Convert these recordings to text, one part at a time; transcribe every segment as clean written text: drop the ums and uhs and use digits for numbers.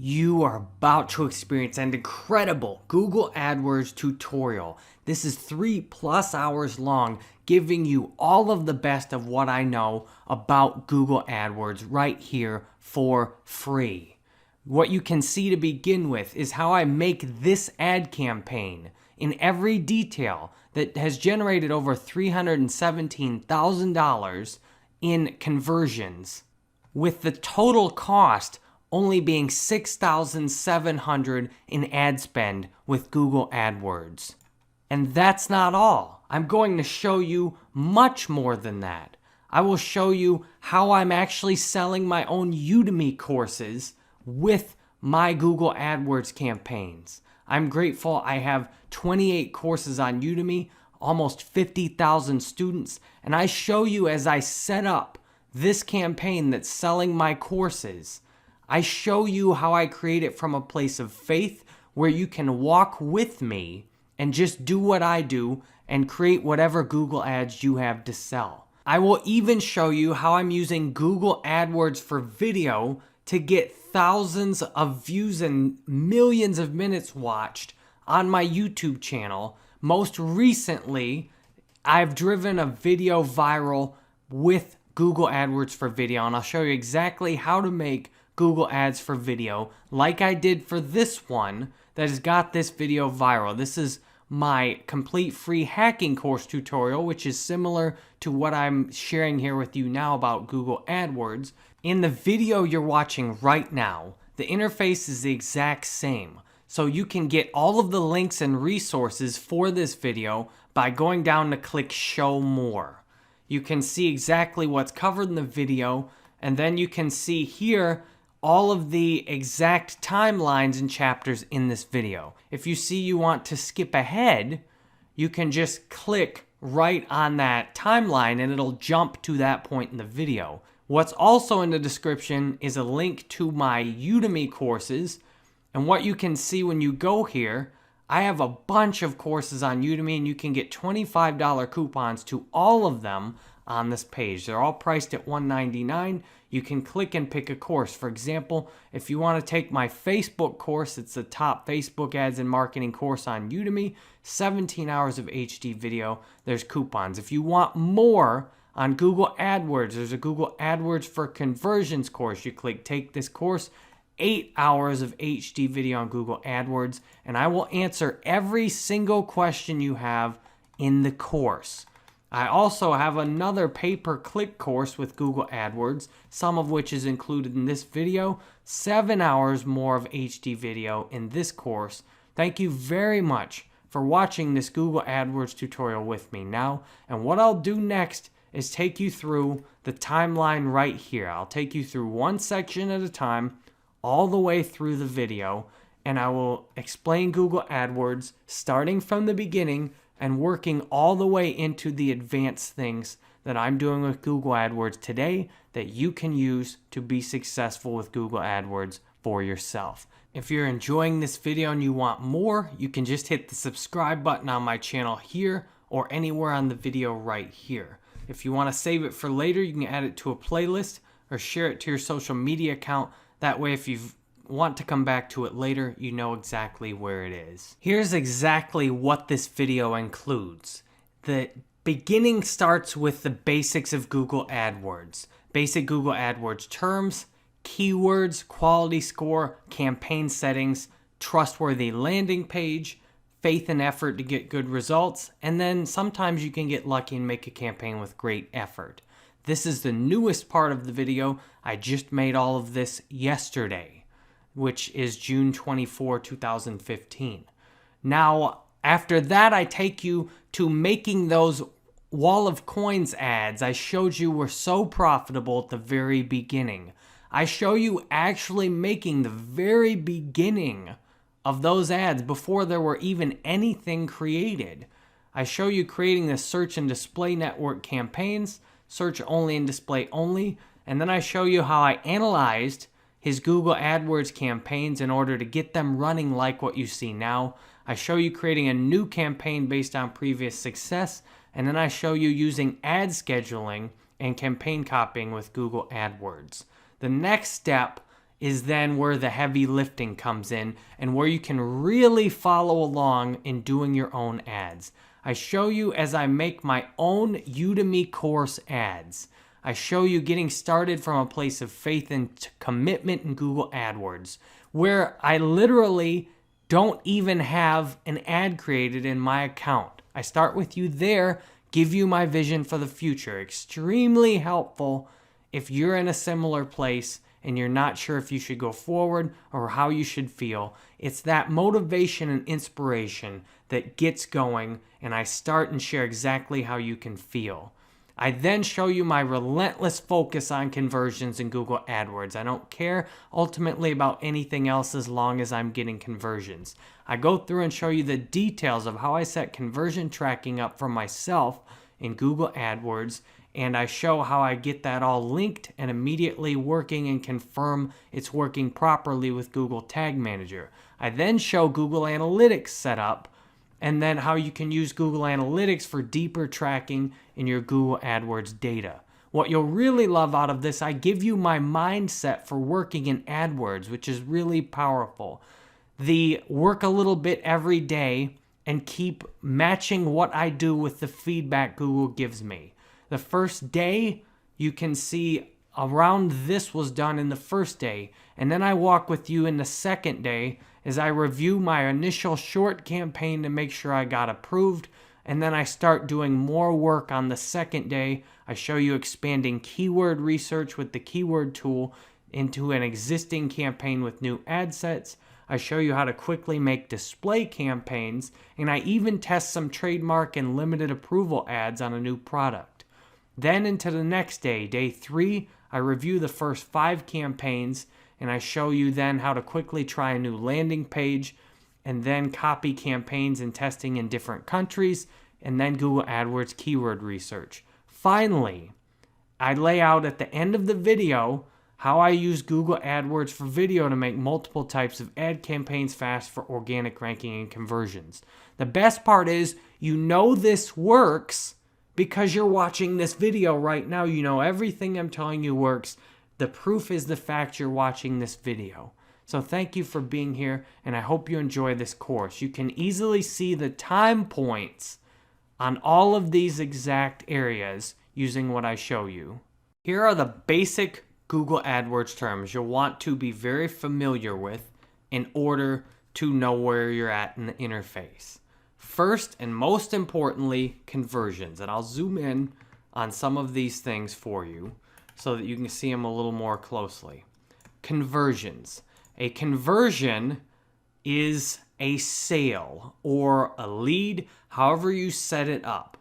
You are about to experience an incredible Google AdWords tutorial. This is 3+ hours long, giving you all of the best of what I know about Google AdWords right here for free. What you can see to begin with is how I make this ad campaign in every detail that has generated over $317,000 in conversions, with the total cost only being $6,700 in ad spend with Google AdWords. And that's not all. I'm going to show you much more than that. I will show you how I'm actually selling my own Udemy courses with my Google AdWords campaigns. I'm grateful I have 28 courses on Udemy, almost 50,000 students, and I show you as I set up this campaign that's selling my courses. I show you how I create it from a place of faith where you can walk with me and just do what I do and create whatever Google ads you have to sell. I will even show you how I'm using Google AdWords for video to get thousands of views and millions of minutes watched on my YouTube channel. Most recently, I've driven a video viral with Google AdWords for video, and I'll show you exactly how to make Google ads for video like I did for this one that has got this video viral. This is my complete free hacking course tutorial, which is similar to what I'm sharing here with you now about Google AdWords. In the video you're watching right now, the interface is the exact same. So you can get all of the links and resources for this video by going down to click Show More. You can see exactly what's covered in the video, and then you can see here all of the exact timelines and chapters in this video. If you see you want to skip ahead, you can just click right on that timeline and it'll jump to that point in the video. What's also in the description is a link to my Udemy courses, and what you can see when you go here, I have a bunch of courses on Udemy, and you can get $25 coupons to all of them on this page. They're all priced at $199. You can click and pick a course. For example, if you want to take my Facebook course, it's the top Facebook ads and marketing course on Udemy, 17 hours of HD video, there's coupons. If you want more on Google AdWords, there's a Google AdWords for Conversions course. You click Take This Course, 8 hours of HD video on Google AdWords, and I will answer every single question you have in the course. I also have another pay-per-click course with Google AdWords, some of which is included in this video, 7 hours more of HD video in this course. Thank you very much for watching this Google AdWords tutorial with me now, and what I'll do next is take you through the timeline right here. I'll take you through one section at a time, all the way through the video, and I will explain Google AdWords starting from the beginning and working all the way into the advanced things that I'm doing with Google AdWords today that you can use to be successful with Google AdWords for yourself. If you're enjoying this video and you want more, you can just hit the subscribe button on my channel here or anywhere on the video right here. If you want to save it for later, you can add it to a playlist or share it to your social media account. That way, if you want to come back to it later, you know exactly where it is. Here's exactly what this video includes. The beginning starts with the basics of Google AdWords. Basic Google AdWords terms, keywords, quality score, campaign settings, trustworthy landing page, faith and effort to get good results, and then sometimes you can get lucky and make a campaign with great effort. This is the newest part of the video. I just made all of this yesterday, which is June 24, 2015. Now, after that, I take you to making those Wall of Coins ads I showed you were so profitable at the very beginning. I show you actually making the very beginning of those ads before there were even anything created. I show you creating the search and display network campaigns, search only and display only, and then I show you how I analyzed his Google AdWords campaigns in order to get them running like what you see now. I show you creating a new campaign based on previous success, and then I show you using ad scheduling and campaign copying with Google AdWords. The next step is then where the heavy lifting comes in and where you can really follow along in doing your own ads. I show you as I make my own Udemy course ads. I show you getting started from a place of faith and commitment in Google AdWords, where I literally don't even have an ad created in my account. I start with you there, give you my vision for the future. Extremely helpful if you're in a similar place and you're not sure if you should go forward or how you should feel. It's that motivation and inspiration that gets going, and I start and share exactly how you can feel. I then show you my relentless focus on conversions in Google AdWords. I don't care ultimately about anything else as long as I'm getting conversions. I go through and show you the details of how I set conversion tracking up for myself in Google AdWords, and I show how I get that all linked and immediately working and confirm it's working properly with Google Tag Manager. I then show Google Analytics set up, and then how you can use Google Analytics for deeper tracking in your Google AdWords data. What you'll really love out of this, I give you my mindset for working in AdWords, which is really powerful. The work a little bit every day and keep matching what I do with the feedback Google gives me. The first day, you can see around this was done in the first day, and then I walk with you in the second day as I review my initial short campaign to make sure I got approved, and then I start doing more work on the second day. I show you expanding keyword research with the keyword tool into an existing campaign with new ad sets. I show you how to quickly make display campaigns, and I even test some trademark and limited approval ads on a new product. Then into the next day, day 3, I review the first 5 campaigns, and I show you then how to quickly try a new landing page, and then copy campaigns and testing in different countries, and then Google AdWords keyword research. Finally, I lay out at the end of the video how I use Google AdWords for video to make multiple types of ad campaigns fast for organic ranking and conversions. The best part is, you know this works because you're watching this video right now. You know everything I'm telling you works. The proof is the fact you're watching this video. So thank you for being here, and I hope you enjoy this course. You can easily see the time points on all of these exact areas using what I show you. Here are the basic Google AdWords terms you'll want to be very familiar with in order to know where you're at in the interface. First and most importantly, conversions. And I'll zoom in on some of these things for you so that you can see them a little more closely. Conversions. A conversion is a sale or a lead, however you set it up.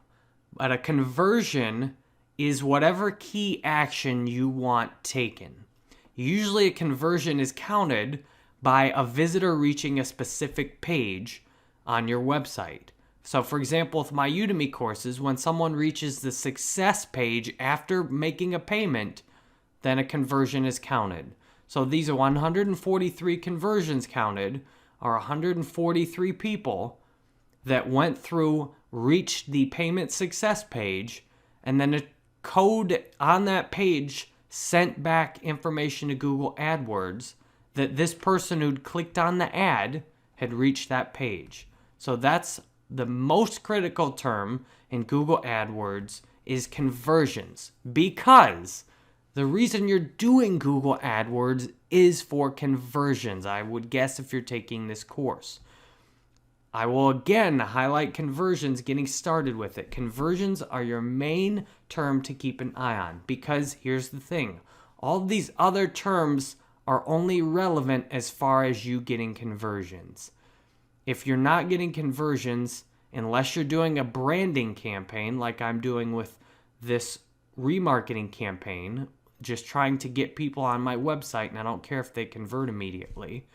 But a conversion is whatever key action you want taken. Usually a conversion is counted by a visitor reaching a specific page on your website. So for example, with my Udemy courses, when someone reaches the success page after making a payment, then a conversion is counted. So these are 143 conversions counted, or 143 people that went through, reached the payment success page, and then a code on that page sent back information to Google AdWords that this person who'd clicked on the ad had reached that page. So that's the most critical term in Google AdWords is conversions, because the reason you're doing Google AdWords is for conversions, I would guess, if you're taking this course. I will again highlight conversions, getting started with it. Conversions are your main term to keep an eye on, because here's the thing. All these other terms are only relevant as far as you getting conversions. If you're not getting conversions, unless you're doing a branding campaign like I'm doing with this remarketing campaign, just trying to get people on my website, and I don't care if they convert immediately,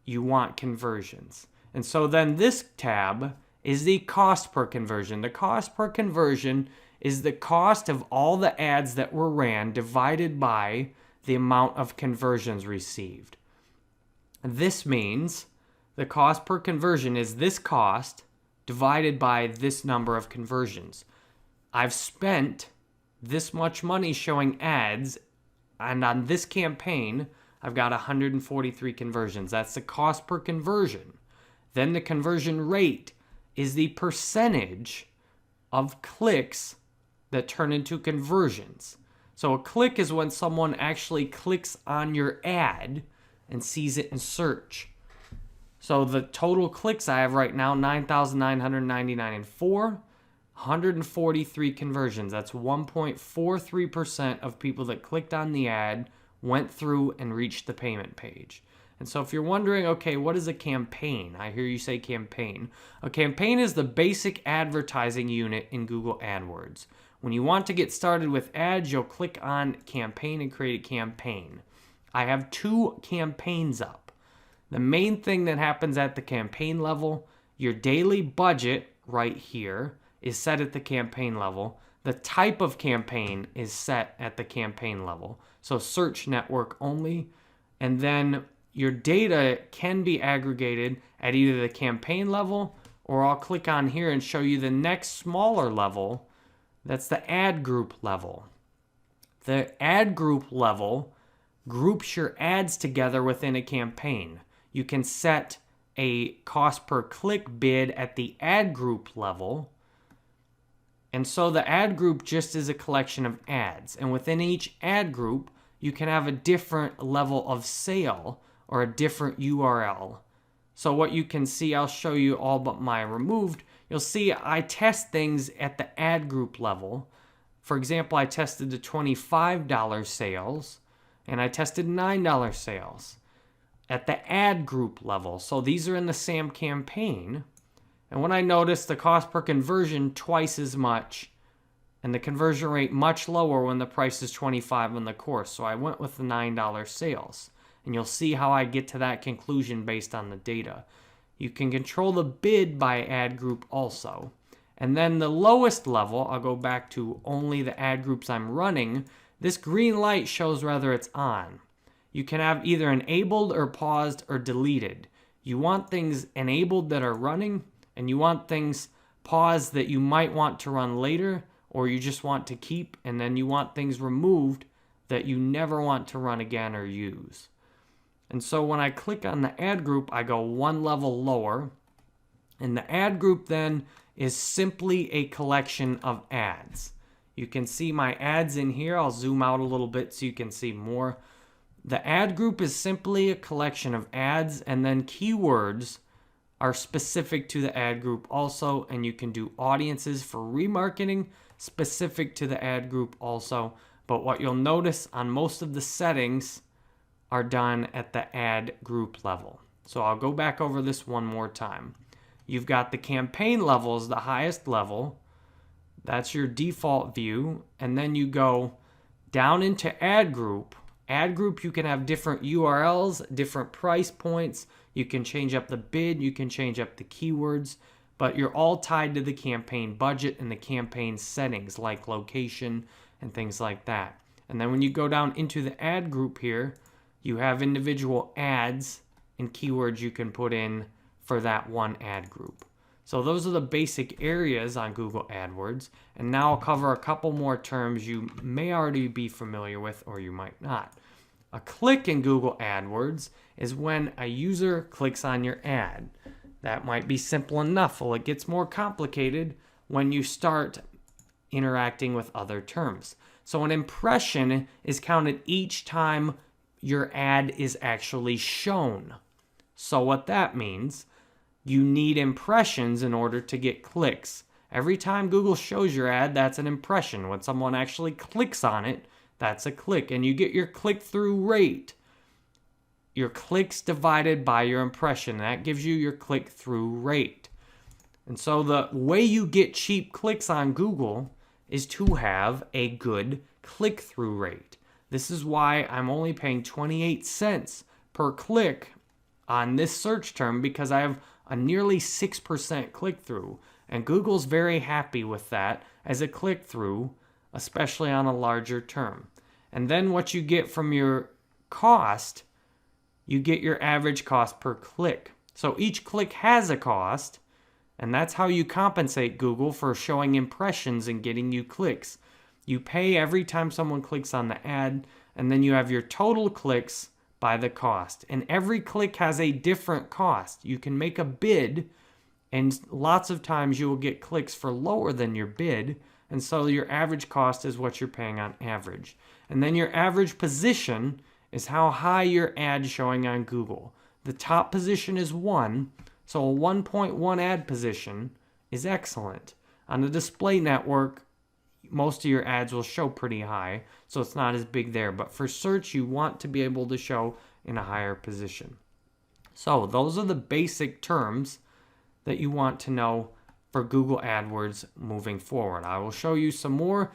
you want conversions. And so then this tab is the cost per conversion. The cost per conversion is the cost of all the ads that were ran divided by the amount of conversions received. This means the cost per conversion is this cost divided by this number of conversions. I've spent this much money showing ads, and on this campaign, I've got 143 conversions. That's the cost per conversion. Then the conversion rate is the percentage of clicks that turn into conversions. So a click is when someone actually clicks on your ad and sees it in search. So the total clicks I have right now, 9,999 and 143 conversions. That's 1.43% of people that clicked on the ad went through and reached the payment page. And so if you're wondering, okay, what is a campaign? I hear you say campaign. A campaign is the basic advertising unit in Google AdWords. When you want to get started with ads, you'll click on campaign and create a campaign. I have 2 campaigns up. The main thing that happens at the campaign level, your daily budget right here is set at the campaign level. The type of campaign is set at the campaign level. So search network only. And then your data can be aggregated at either the campaign level, or I'll click on here and show you the next smaller level. That's the ad group level. The ad group level groups your ads together within a campaign. You can set a cost per click bid at the ad group level. And so the ad group just is a collection of ads. And within each ad group, you can have a different level of sale or a different URL. So what you can see, I'll show you all but my removed. You'll see I test things at the ad group level. For example, I tested the $25 sales and I tested $9 sales at the ad group level. So these are in the same campaign. And when I noticed the cost per conversion twice as much and the conversion rate much lower when the price is $25 on the course. So I went with the $9 sales. And you'll see how I get to that conclusion based on the data. You can control the bid by ad group also. And then the lowest level, I'll go back to only the ad groups I'm running. This green light shows whether it's on. You can have either enabled or paused or deleted. You want things enabled that are running, and you want things paused that you might want to run later, or you just want to keep, and then you want things removed that you never want to run again or use. And so when I click on the ad group, I go one level lower. And the ad group then is simply a collection of ads. You can see my ads in here. I'll zoom out a little bit so you can see more. The ad group is simply a collection of ads, and then keywords are specific to the ad group also. And you can do audiences for remarketing specific to the ad group also. But what you'll notice on most of the settings are done at the ad group level. So I'll go back over this one more time. You've got the campaign level is the highest level. That's your default view. And then you go down into ad group. Ad group, you can have different URLs, different price points. You can change up the bid. You can change up the keywords. But you're all tied to the campaign budget and the campaign settings like location and things like that. And then when you go down into the ad group here, you have individual ads and keywords you can put in for that one ad group. So those are the basic areas on Google AdWords. And now I'll cover a couple more terms you may already be familiar with or you might not. A click in Google AdWords is when a user clicks on your ad. That might be simple enough. Well, it gets more complicated when you start interacting with other terms. So an impression is counted each time your ad is actually shown. So what that means, you need impressions in order to get clicks. Every time Google shows your ad, that's an impression. When someone actually clicks on it, that's a click. And you get your click-through rate. Your clicks divided by your impression. That gives you your click-through rate. And so the way you get cheap clicks on Google is to have a good click-through rate. This is why I'm only paying 28 cents per click on this search term, because I have a nearly 6% click-through. And Google's very happy with that as a click-through, especially on a larger term. And then what you get from your cost, you get your average cost per click. So each click has a cost, and that's how you compensate Google for showing impressions and getting you clicks. You pay every time someone clicks on the ad, and then you have your total clicks by the cost. And every click has a different cost. You can make a bid, and lots of times you will get clicks for lower than your bid. And so your average cost is what you're paying on average. And then your average position is how high your ad's showing on Google. The top position is 1, so a 1.1 ad position is excellent. On the display network, most of your ads will show pretty high, so it's not as big there. But for search, you want to be able to show in a higher position. So those are the basic terms that you want to know for Google AdWords moving forward. I will show you some more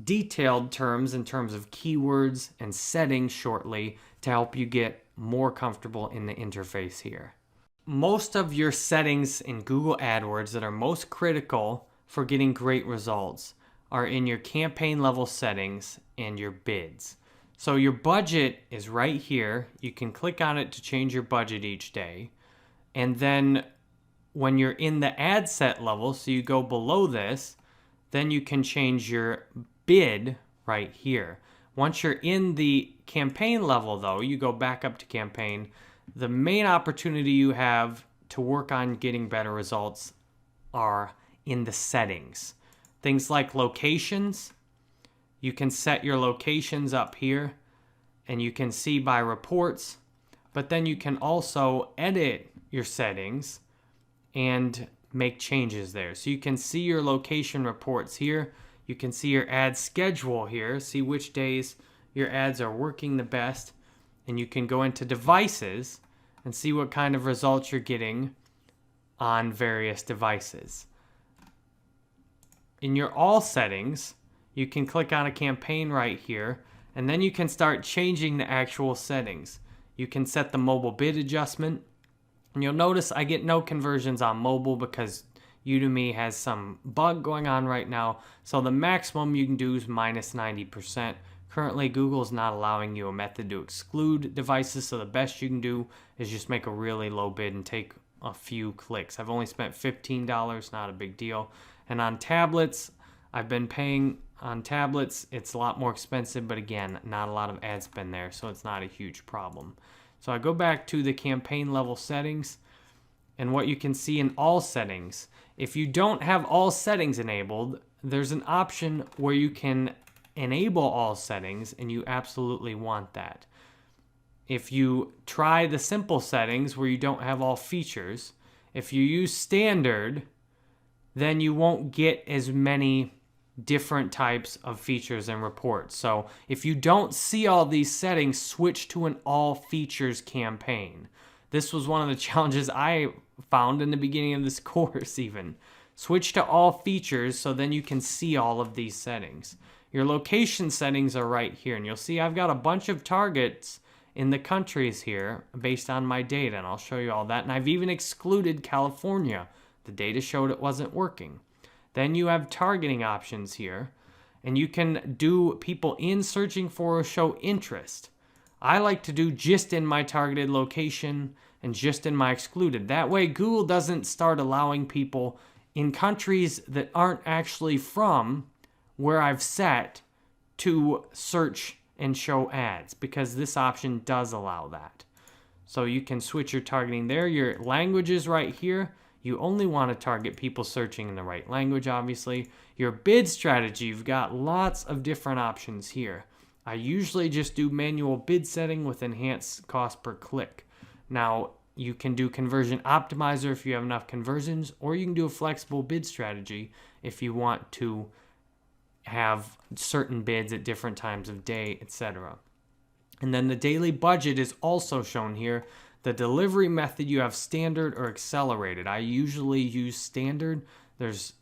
detailed terms in terms of keywords and settings shortly to help you get more comfortable in the interface here. Most of your settings in Google AdWords that are most critical for getting great results are in your campaign level settings and your bids. So your budget is right here. You can click on it to change your budget each day. And then when you're in the ad set level, so you go below this, then you can change your bid right here. Once you're in the campaign level though, you go back up to campaign. The main opportunity you have to work on getting better results are in the settings. Things like locations, you can set your locations up here and you can see by reports, but then you can also edit your settings and make changes there. So you can see your location reports here. You can see your ad schedule here, see which days your ads are working the best, and you can go into devices and see what kind of results you're getting on various devices. In your all settings, you can click on a campaign right here, and then you can start changing the actual settings. You can set the mobile bid adjustment, and you'll notice I get no conversions on mobile because Udemy has some bug going on right now. So the maximum you can do is minus 90%. Currently, Google's not allowing you a method to exclude devices, so the best you can do is just make a really low bid and take a few clicks. I've only spent $15, not a big deal. And on tablets, I've been paying on tablets. It's a lot more expensive, but again, not a lot of ad spend there, so it's not a huge problem. So I go back to the campaign level settings, and what you can see in all settings. If you don't have all settings enabled, there's an option where you can enable all settings, and you absolutely want that. If you try the simple settings where you don't have all features, if you use standard, then you won't get as many different types of features and reports. So if you don't see all these settings, switch to an all features campaign. This was one of the challenges I found in the beginning of this course even. Switch to all features so then you can see all of these settings. Your location settings are right here, and you'll see I've got a bunch of targets in the countries here based on my data, and I'll show you all that. And I've even excluded California. The data showed it wasn't working. Then you have targeting options here, and you can do people in searching for or show interest. I like to do just in my targeted location and just in my excluded. That way Google doesn't start allowing people in countries that aren't actually from where I've set to search and show ads, because this option does allow that. So you can switch your targeting there. Your languages right here. You only want to target people searching in the right language, obviously. Your bid strategy, you've got lots of different options here. I usually just do manual bid setting with enhanced cost per click. Now, you can do conversion optimizer if you have enough conversions, or you can do a flexible bid strategy if you want to have certain bids at different times of day, etc. And then the daily budget is also shown here. The delivery method, you have standard or accelerated. I usually use standard. There's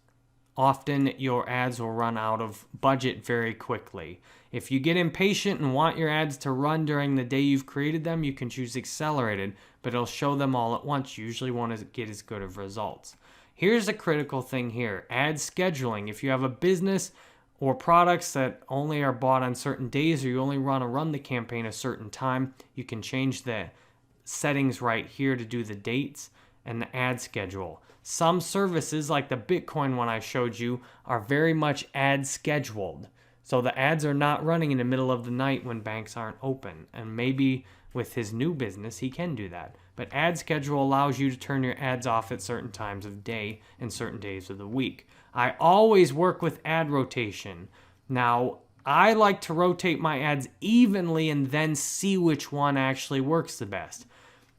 often your ads will run out of budget very quickly. If you get impatient and want your ads to run during the day you've created them, you can choose accelerated, but it'll show them all at once. You usually won't get as good of results. Here's a critical thing here, ad scheduling. If you have a business or products that only are bought on certain days, or you only want to run the campaign a certain time, you can change the settings right here to do the dates and the ad schedule. Some services like the Bitcoin one I showed you are very much ad scheduled. So the ads are not running in the middle of the night when banks aren't open. And maybe with his new business, he can do that. But ad schedule allows you to turn your ads off at certain times of day and certain days of the week. I always work with ad rotation. Now, I like to rotate my ads evenly and then see which one actually works the best.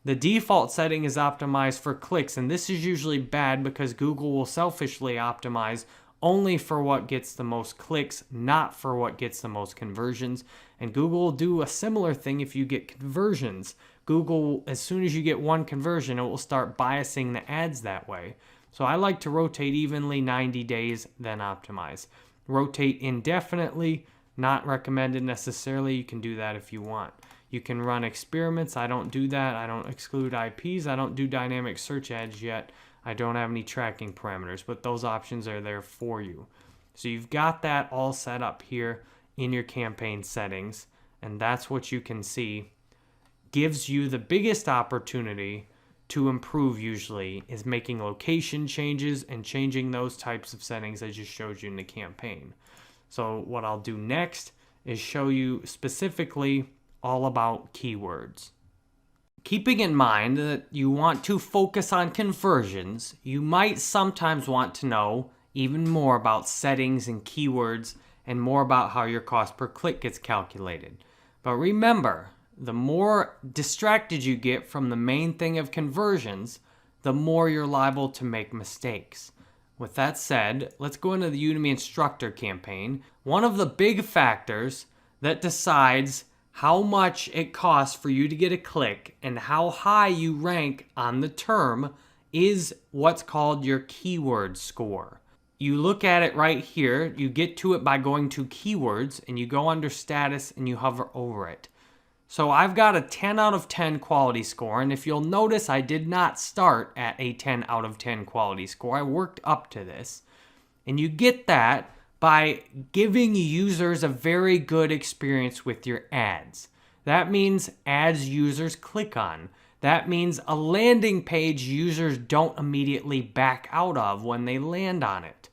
The default setting is optimized for clicks, and this is usually bad because Google will selfishly optimize only for what gets the most clicks, not for what gets the most conversions. And Google will do a similar thing if you get conversions. Google, as soon as you get one conversion, it will start biasing the ads that way. So I like to rotate evenly 90 days, then optimize. Rotate indefinitely, not recommended necessarily. You can do that if you want. You can run experiments. I don't do that. I don't exclude IPs. I don't do dynamic search ads yet. I don't have any tracking parameters, but those options are there for you. So you've got that all set up here in your campaign settings, and that's what you can see. Gives you the biggest opportunity to improve usually is making location changes and changing those types of settings I just showed you in the campaign. So what I'll do next is show you specifically all about keywords. Keeping in mind that you want to focus on conversions, you might sometimes want to know even more about settings and keywords and more about how your cost per click gets calculated. But remember, the more distracted you get from the main thing of conversions, the more you're liable to make mistakes. With that said, let's go into the Udemy instructor campaign. One of the big factors that decides how much it costs for you to get a click and how high you rank on the term is what's called your keyword score. You look at it right here. You get to it by going to keywords and you go under status and you hover over it. So I've got a 10 out of 10 quality score, and if you'll notice, I did not start at a 10 out of 10 quality score. I worked up to this, and you get that by giving users a very good experience with your ads. That means ads users click on. That means a landing page users don't immediately back out of when they land on it.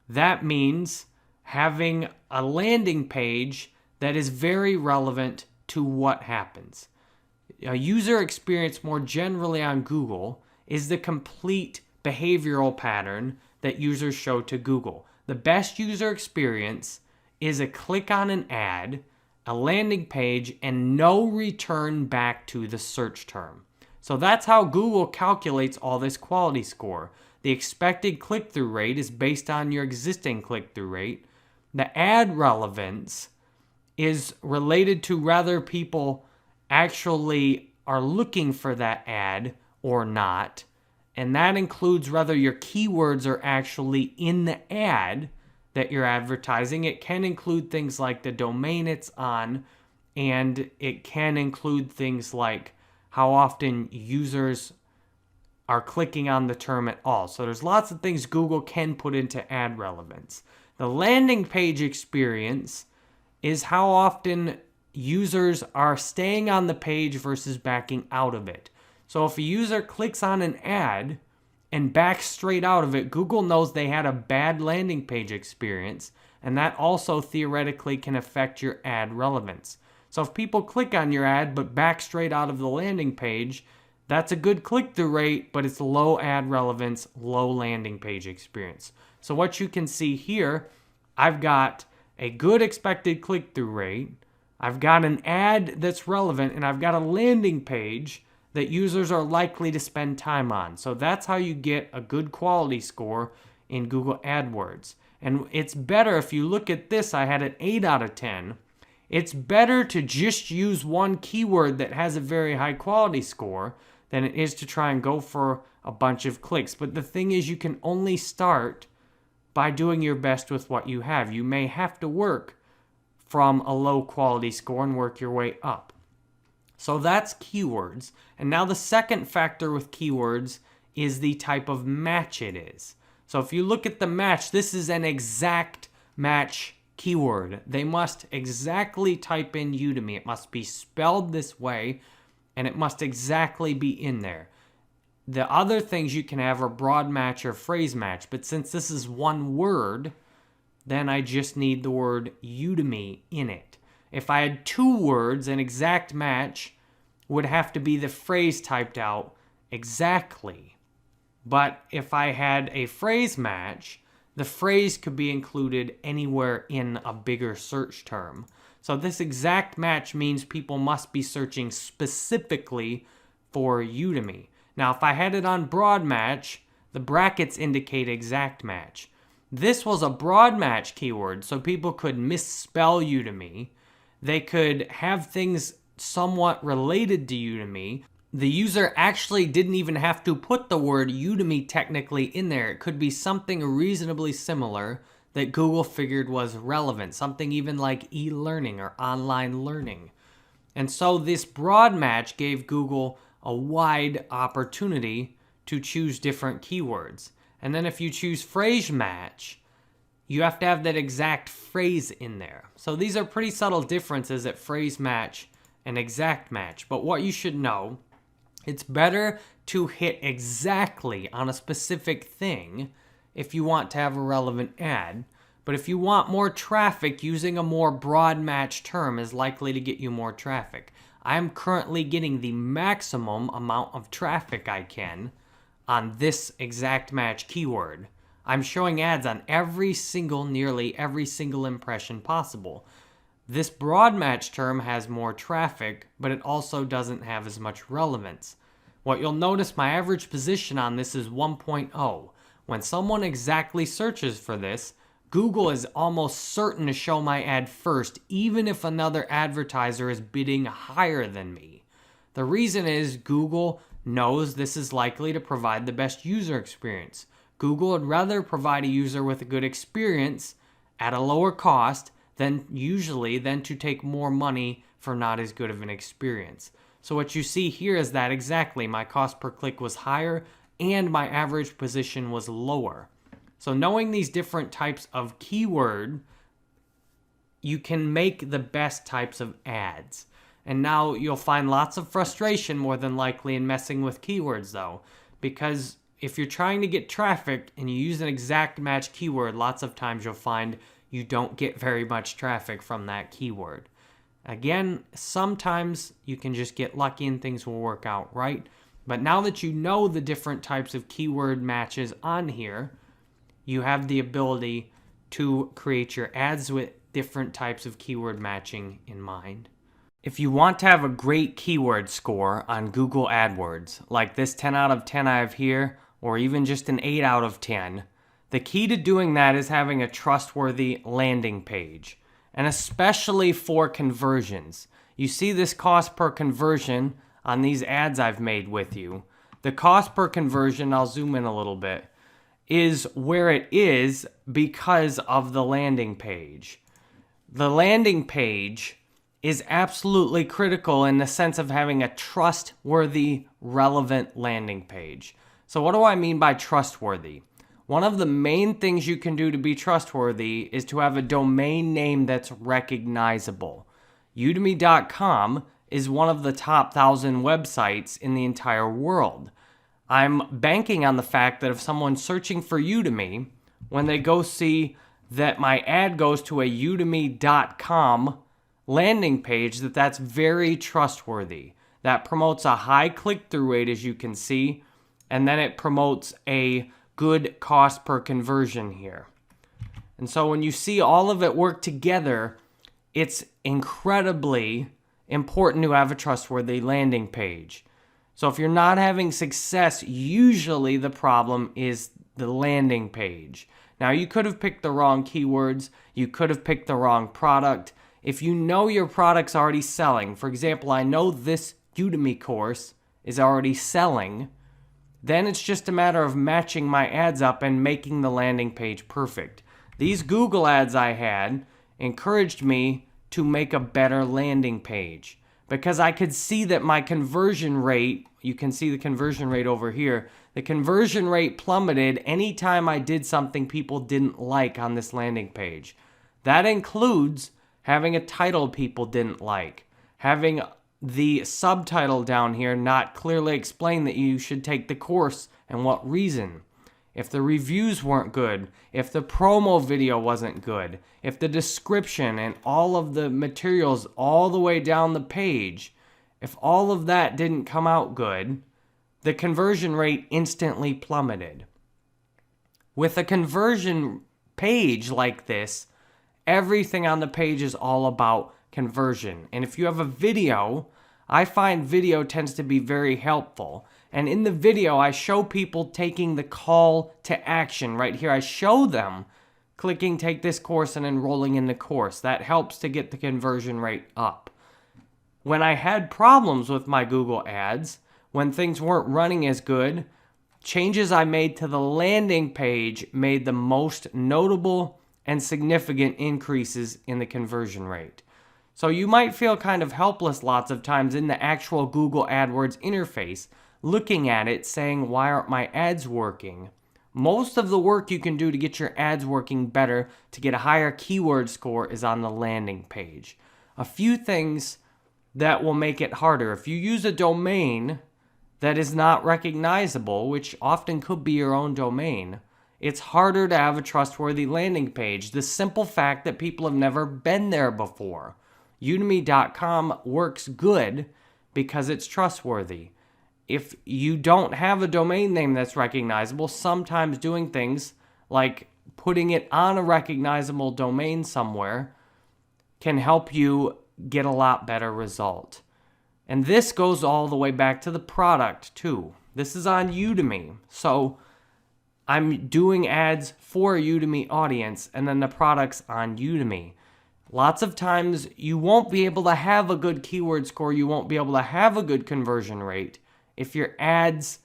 That means having a landing page that is very relevant to what happens. A user experience more generally on Google is the complete behavioral pattern that users show to Google. The best user experience is a click on an ad, a landing page, and no return back to the search term. So that's how Google calculates all this quality score. The expected click-through rate is based on your existing click-through rate. The ad relevance is related to whether people actually are looking for that ad or not. And that includes whether your keywords are actually in the ad that you're advertising. It can include things like the domain it's on, and it can include things like how often users are clicking on the term at all. So there's lots of things Google can put into ad relevance. The landing page experience is how often users are staying on the page versus backing out of it. So if a user clicks on an ad and backs straight out of it, Google knows they had a bad landing page experience, and that also theoretically can affect your ad relevance. So if people click on your ad but back straight out of the landing page, that's a good click-through rate, but it's low ad relevance, low landing page experience. So what you can see here, I've got a good expected click-through rate, I've got an ad that's relevant, and I've got a landing page that users are likely to spend time on. So that's how you get a good quality score in Google AdWords. And it's better, if you look at this, I had an 8 out of 10. It's better to just use one keyword that has a very high quality score than it is to try and go for a bunch of clicks. But the thing is, you can only start by doing your best with what you have. You may have to work from a low quality score and work your way up. So that's keywords. And now the second factor with keywords is the type of match it is. So if you look at the match, this is an exact match keyword. They must exactly type in Udemy. It must be spelled this way, and it must exactly be in there. The other things you can have are broad match or phrase match, but since this is one word, then I just need the word Udemy in it. If I had two words, an exact match would have to be the phrase typed out exactly. But if I had a phrase match, the phrase could be included anywhere in a bigger search term. So this exact match means people must be searching specifically for Udemy. Now, if I had it on broad match, the brackets indicate exact match. This was a broad match keyword, so people could misspell Udemy. They could have things somewhat related to Udemy. The user actually didn't even have to put the word Udemy technically in there. It could be something reasonably similar that Google figured was relevant, something even like e-learning or online learning. And so this broad match gave Google a wide opportunity to choose different keywords. And then if you choose phrase match, you have to have that exact phrase in there. So these are pretty subtle differences at phrase match and exact match. But what you should know, it's better to hit exactly on a specific thing if you want to have a relevant ad. But if you want more traffic, using a more broad match term is likely to get you more traffic. I'm currently getting the maximum amount of traffic I can on this exact match keyword. I'm showing ads on nearly every single impression possible. This broad match term has more traffic, but it also doesn't have as much relevance. What you'll notice, my average position on this is 1.0. When someone exactly searches for this, Google is almost certain to show my ad first, even if another advertiser is bidding higher than me. The reason is Google knows this is likely to provide the best user experience. Google would rather provide a user with a good experience at a lower cost than to take more money for not as good of an experience. So what you see here is that exactly my cost per click was higher and my average position was lower. So knowing these different types of keyword, you can make the best types of ads. And now you'll find lots of frustration more than likely in messing with keywords though, because if you're trying to get traffic and you use an exact match keyword, lots of times you'll find you don't get very much traffic from that keyword. Again, sometimes you can just get lucky and things will work out right. But now that you know the different types of keyword matches on here, you have the ability to create your ads with different types of keyword matching in mind. If you want to have a great keyword score on Google AdWords, like this 10 out of 10 I have here, or even just an 8 out of 10, the key to doing that is having a trustworthy landing page, and especially for conversions. You see this cost per conversion on these ads I've made with you. The cost per conversion, I'll zoom in a little bit, is where it is because of the landing page. The landing page is absolutely critical in the sense of having a trustworthy, relevant landing page. So what do I mean by trustworthy? One of the main things you can do to be trustworthy is to have a domain name that's recognizable. Udemy.com is one of the top 1,000 websites in the entire world. I'm banking on the fact that if someone's searching for Udemy, when they go see that my ad goes to a udemy.com landing page, that's very trustworthy. That promotes a high click-through rate, as you can see, and then it promotes a good cost per conversion here. And so when you see all of it work together, it's incredibly important to have a trustworthy landing page. So if you're not having success, usually the problem is the landing page. Now, you could have picked the wrong keywords. You could have picked the wrong product. If you know your product's already selling, for example, I know this Udemy course is already selling, then it's just a matter of matching my ads up and making the landing page perfect. These Google ads I had encouraged me to make a better landing page because I could see that my conversion rate, you can see the conversion rate over here, the conversion rate plummeted anytime I did something people didn't like on this landing page. That includes having a title people didn't like, having the subtitle down here not clearly explain that you should take the course and what reason. if the reviews weren't good, if the promo video wasn't good, if the description and all of the materials all the way down the page, if all of that didn't come out good, the conversion rate instantly plummeted. With a conversion page like this, everything on the page is all about conversion. And if you have a video, I find video tends to be very helpful. And in the video, I show people taking the call to action right here. I show them clicking take this course and enrolling in the course. That helps to get the conversion rate up. When I had problems with my Google ads, when things weren't running as good, changes I made to the landing page made the most notable and significant increases in the conversion rate. So you might feel kind of helpless lots of times in the actual Google AdWords interface, looking at it saying, why aren't my ads working? Most of the work you can do to get your ads working better, to get a higher keyword score, is on the landing page. A few things that will make it harder. If you use a domain that is not recognizable, which often could be your own domain, it's harder to have a trustworthy landing page. The simple fact that people have never been there before. Udemy.com works good because it's trustworthy. If you don't have a domain name that's recognizable, sometimes doing things like putting it on a recognizable domain somewhere can help you get a lot better result. And this goes all the way back to the product too. This is on Udemy. So I'm doing ads for a Udemy audience, and then the product's on Udemy. Lots of times you won't be able to have a good keyword score, you won't be able to have a good conversion rate if your ads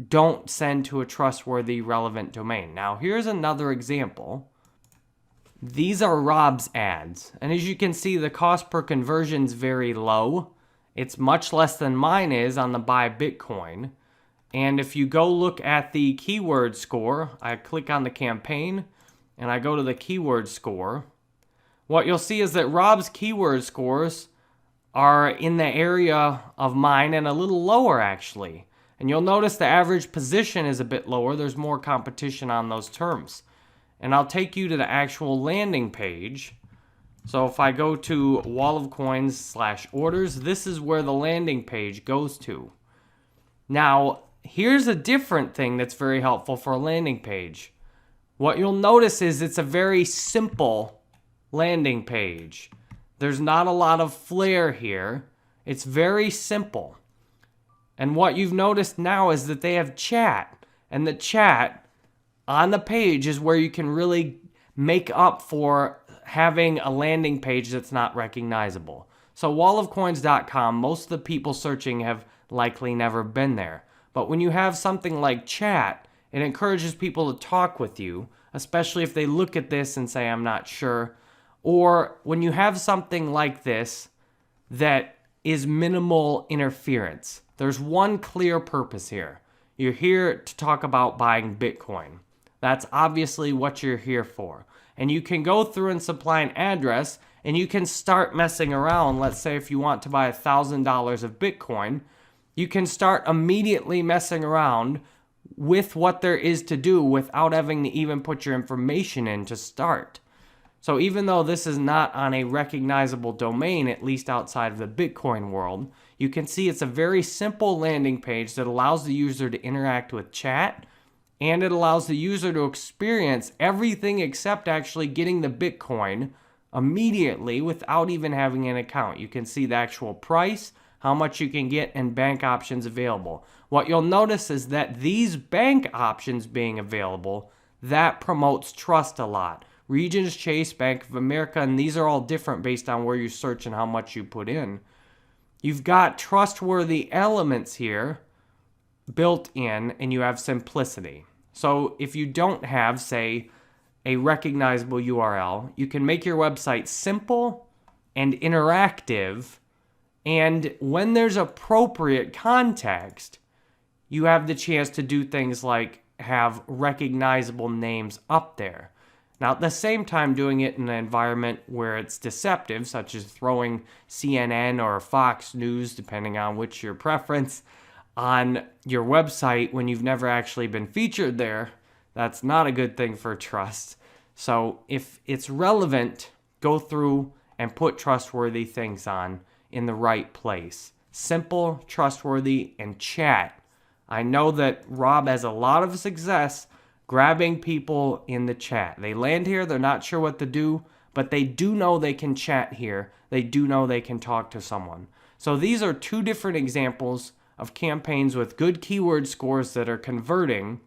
don't send to a trustworthy, relevant domain. Now, here's another example. These are Rob's ads, and as you can see, the cost per conversion is very low. It's much less than mine is on the Buy Bitcoin. And if you go look at the keyword score, I click on the campaign and I go to the keyword score. What you'll see is that Rob's keyword scores are in the area of mine and a little lower actually. And you'll notice the average position is a bit lower. There's more competition on those terms. And I'll take you to the actual landing page. So if I go to Wall of Coins /orders, this is where the landing page goes to. Now, here's a different thing that's very helpful for a landing page. What you'll notice is it's a very simple landing page. There's not a lot of flair here. It's very simple. And what you've noticed now is that they have chat. And the chat on the page is where you can really make up for having a landing page that's not recognizable. So wallofcoins.com, most of the people searching have likely never been there. But when you have something like chat, it encourages people to talk with you, especially if they look at this and say, I'm not sure. Or when you have something like this that is minimal interference. There's one clear purpose here. You're here to talk about buying Bitcoin. That's obviously what you're here for. And you can go through and supply an address and you can start messing around. Let's say if you want to buy $1,000 of Bitcoin, you can start immediately messing around with what there is to do without having to even put your information in to start. So even though this is not on a recognizable domain, at least outside of the Bitcoin world, you can see it's a very simple landing page that allows the user to interact with chat, and it allows the user to experience everything except actually getting the Bitcoin immediately without even having an account. You can see the actual price, how much you can get, and bank options available. What you'll notice is that these bank options being available, that promotes trust a lot. Regions, Chase, Bank of America, and these are all different based on where you search and how much you put in. You've got trustworthy elements here built in, and you have simplicity. So if you don't have, say, a recognizable URL, you can make your website simple and interactive, and when there's appropriate context, you have the chance to do things like have recognizable names up there. Now, at the same time, doing it in an environment where it's deceptive, such as throwing CNN or Fox News, depending on which your preference, on your website when you've never actually been featured there, That's not a good thing for trust. So if it's relevant, go through and put trustworthy things on in the right place. Simple, trustworthy, and chat. I know that Rob has a lot of success grabbing people in the chat. They land here, they're not sure what to do, but they do know they can chat here. They do know they can talk to someone. So these are two different examples of campaigns with good keyword scores that are converting,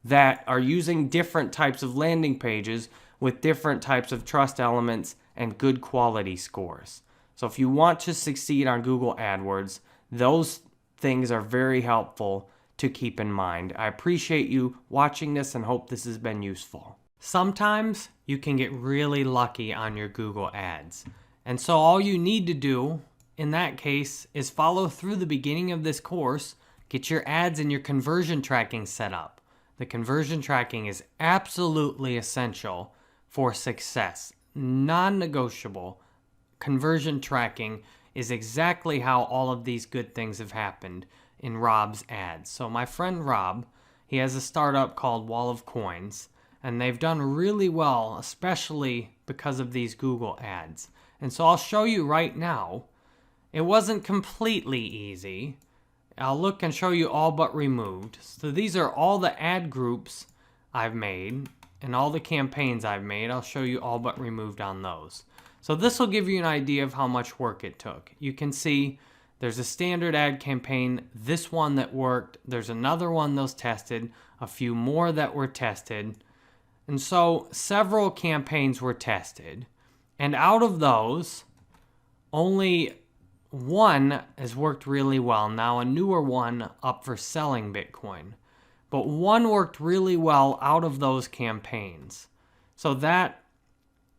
that are using different types of landing pages with different types of trust elements and good quality scores. So if you want to succeed on Google AdWords, those things are very helpful to keep in mind. I appreciate you watching this and hope this has been useful. Sometimes you can get really lucky on your Google ads. And so all you need to do in that case is follow through the beginning of this course, get your ads and your conversion tracking set up. The conversion tracking is absolutely essential for success. Non-negotiable. Conversion tracking is exactly how all of these good things have happened in Rob's ads. So my friend Rob, he has a startup called Wall of Coins, and they've done really well, especially because of these Google ads. And so I'll show you right now. It wasn't completely easy. I'll look and show you all but removed. So these are all the ad groups I've made and all the campaigns I've made. I'll show you all but removed on those. So this will give you an idea of how much work it took. You can see there's a standard ad campaign, this one that worked, there's another one that was tested, a few more that were tested. And so several campaigns were tested. And out of those, only one has worked really well. Now a newer one up for selling Bitcoin. But one worked really well out of those campaigns. So that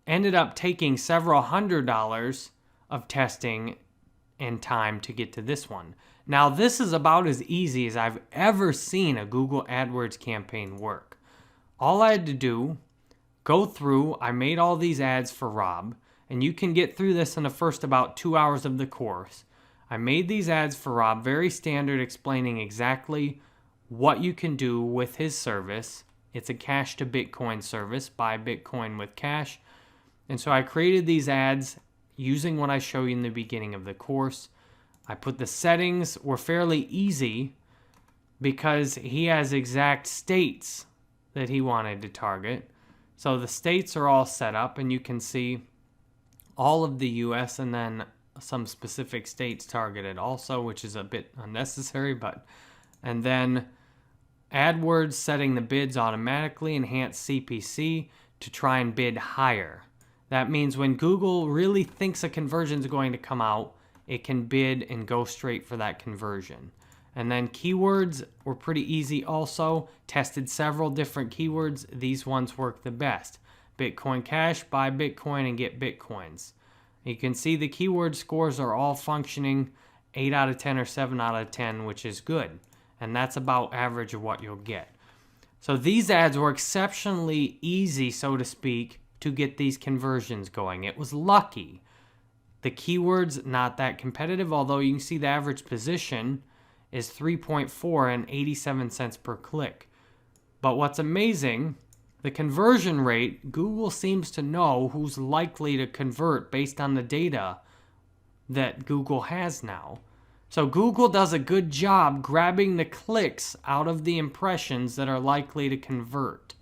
ended up taking several $100s of testing and time to get to this one. Now this is about as easy as I've ever seen a Google AdWords campaign work. All I had to do, go through, I made all these ads for Rob, and you can get through this in the first about 2 hours of the course. I made these ads for Rob, very standard, explaining exactly what you can do with his service. It's a cash to Bitcoin service, buy Bitcoin with cash. And so I created these ads using what I show you in the beginning of the course. I put the settings, were fairly easy because he has exact states that he wanted to target. So the states are all set up, and you can see all of the US and then some specific states targeted also, which is a bit unnecessary, but and then AdWords setting the bids automatically, enhanced CPC to try and bid higher. That means when Google really thinks a conversion is going to come out, it can bid and go straight for that conversion. And then keywords were pretty easy also. Tested several different keywords. These ones work the best. Bitcoin Cash, buy Bitcoin and get Bitcoins. You can see the keyword scores are all functioning 8 out of 10 or 7 out of 10, which is good. And that's about average of what you'll get. So these ads were exceptionally easy, so to speak, to get these conversions going. It was lucky. The keywords, not that competitive, although you can see the average position is 3.4 and 87 cents per click. But what's amazing, the conversion rate, Google seems to know who's likely to convert based on the data that Google has now. So Google does a good job grabbing the clicks out of the impressions that are likely to convert.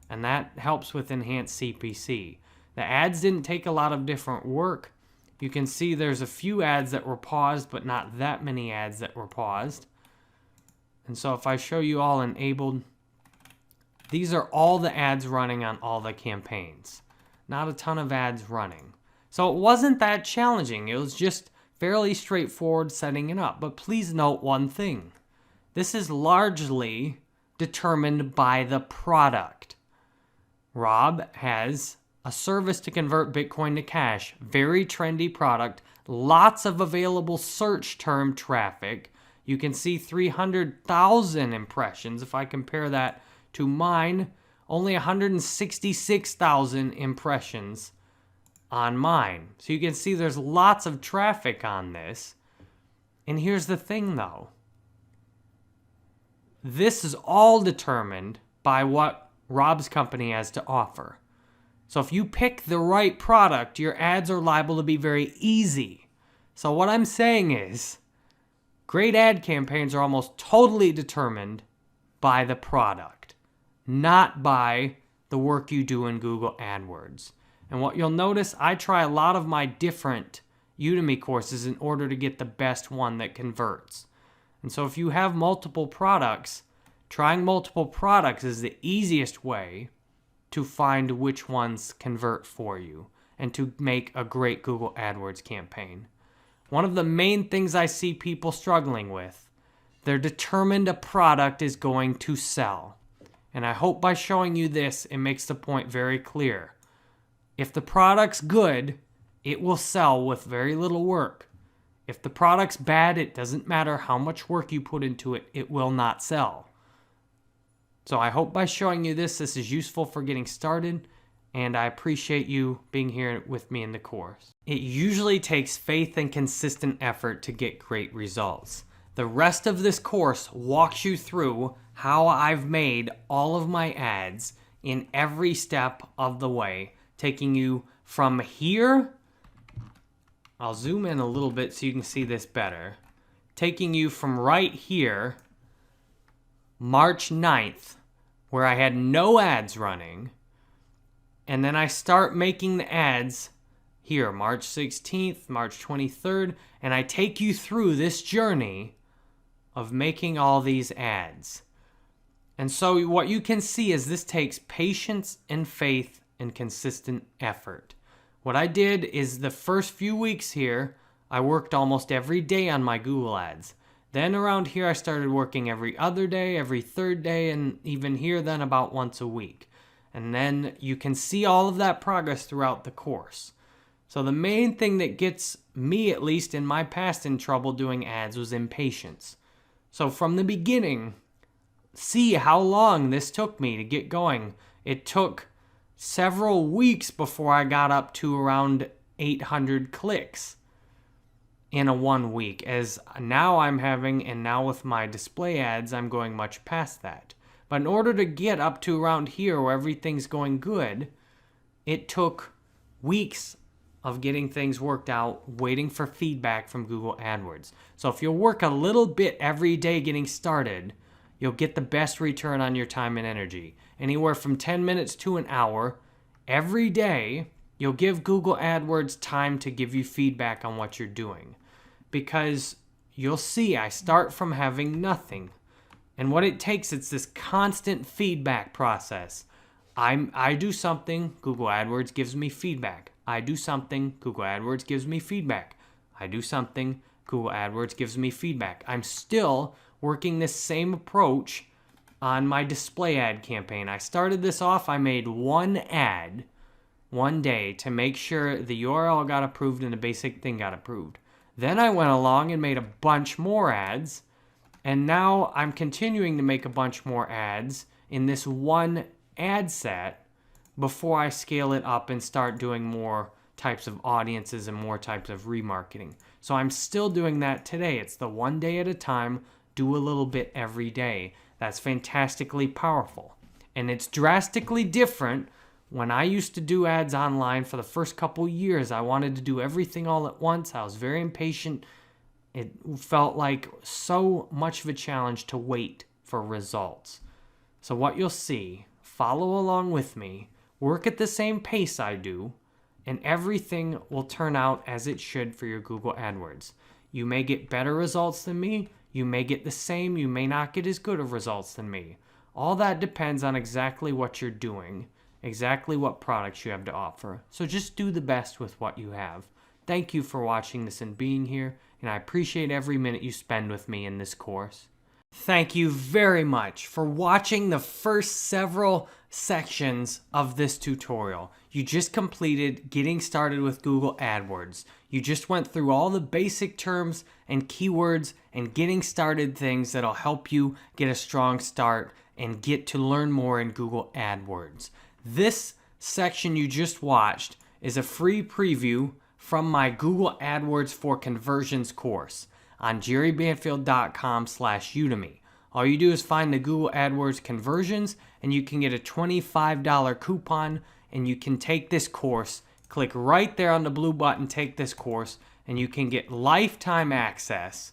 And that helps with enhanced CPC. The ads didn't take a lot of different work. You can see there's a few ads that were paused, but not that many ads that were paused. And so if I show you all enabled, these are all the ads running on all the campaigns. Not a ton of ads running. So it wasn't that challenging. It was just fairly straightforward setting it up. But please note one thing. This is largely determined by the product. Rob has a service to convert Bitcoin to cash. Very trendy product. Lots of available search term traffic. You can see 300,000 impressions. If I compare that to mine, only 166,000 impressions on mine. So you can see there's lots of traffic on this. And here's the thing though. This is all determined by what Rob's company has to offer. So if you pick the right product, your ads are liable to be very easy. So what I'm saying is, great ad campaigns are almost totally determined by the product, not by the work you do in Google AdWords. And what you'll notice, I try a lot of my different Udemy courses in order to get the best one that converts. And so if you have multiple products, trying multiple products is the easiest way to find which ones convert for you and to make a great Google AdWords campaign. One of the main things I see people struggling with, they're determined a product is going to sell. And I hope by showing you this, it makes the point very clear. If the product's good, it will sell with very little work. If the product's bad, it doesn't matter how much work you put into it, it will not sell. So I hope by showing you this is useful for getting started, and I appreciate you being here with me in the course. It usually takes faith and consistent effort to get great results. The rest of this course walks you through how I've made all of my ads in every step of the way, taking you from here. I'll zoom in a little bit so you can see this better. Taking you from right here, March 9th, where I had no ads running, and then I start making the ads here, March 16th, March 23rd, and I take you through this journey of making all these ads. And so what you can see is this takes patience and faith and consistent effort. What I did is the first few weeks here, I worked almost every day on my Google ads. Then around here, I started working every other day, every third day, and even here then about once a week. And then you can see all of that progress throughout the course. So the main thing that gets me, at least in my past, in trouble doing ads was impatience. So from the beginning, see how long this took me to get going. It took several weeks before I got up to around 800 clicks in a 1 week, as now I'm having, and now with my display ads, I'm going much past that. But in order to get up to around here where everything's going good, it took weeks of getting things worked out, waiting for feedback from Google AdWords. So if you'll work a little bit every day getting started, you'll get the best return on your time and energy. Anywhere from 10 minutes to an hour, every day, you'll give Google AdWords time to give you feedback on what you're doing. Because you'll see I start from having nothing. And what it takes, it's this constant feedback process. I do something, Google AdWords gives me feedback. I do something, Google AdWords gives me feedback. I do something, Google AdWords gives me feedback. I'm still working this same approach on my display ad campaign. I started this off, I made one ad one day to make sure the URL got approved and the basic thing got approved. Then I went along and made a bunch more ads, and now I'm continuing to make a bunch more ads in this one ad set before I scale it up and start doing more types of audiences and more types of remarketing. So I'm still doing that today. It's the one day at a time, do a little bit every day. That's fantastically powerful. And it's drastically different. When I used to do ads online for the first couple years, I wanted to do everything all at once. I was very impatient. It felt like so much of a challenge to wait for results. So what you'll see, follow along with me, work at the same pace I do, and everything will turn out as it should for your Google AdWords. You may get better results than me. You may get the same. You may not get as good of results than me. All that depends on exactly what you're doing, exactly what products you have to offer. So just do the best with what you have. Thank you for watching this and being here, and I appreciate every minute you spend with me in this course. Thank you very much for watching the first several sections of this tutorial. You just completed getting started with Google AdWords. You just went through all the basic terms and keywords and getting started things that'll help you get a strong start and get to learn more in Google AdWords. This section you just watched is a free preview from my Google AdWords for Conversions course on jerrybanfield.com/Udemy. All you do is find the Google AdWords conversions and you can get a $25 coupon and you can take this course. Click right there on the blue button, take this course, and you can get lifetime access.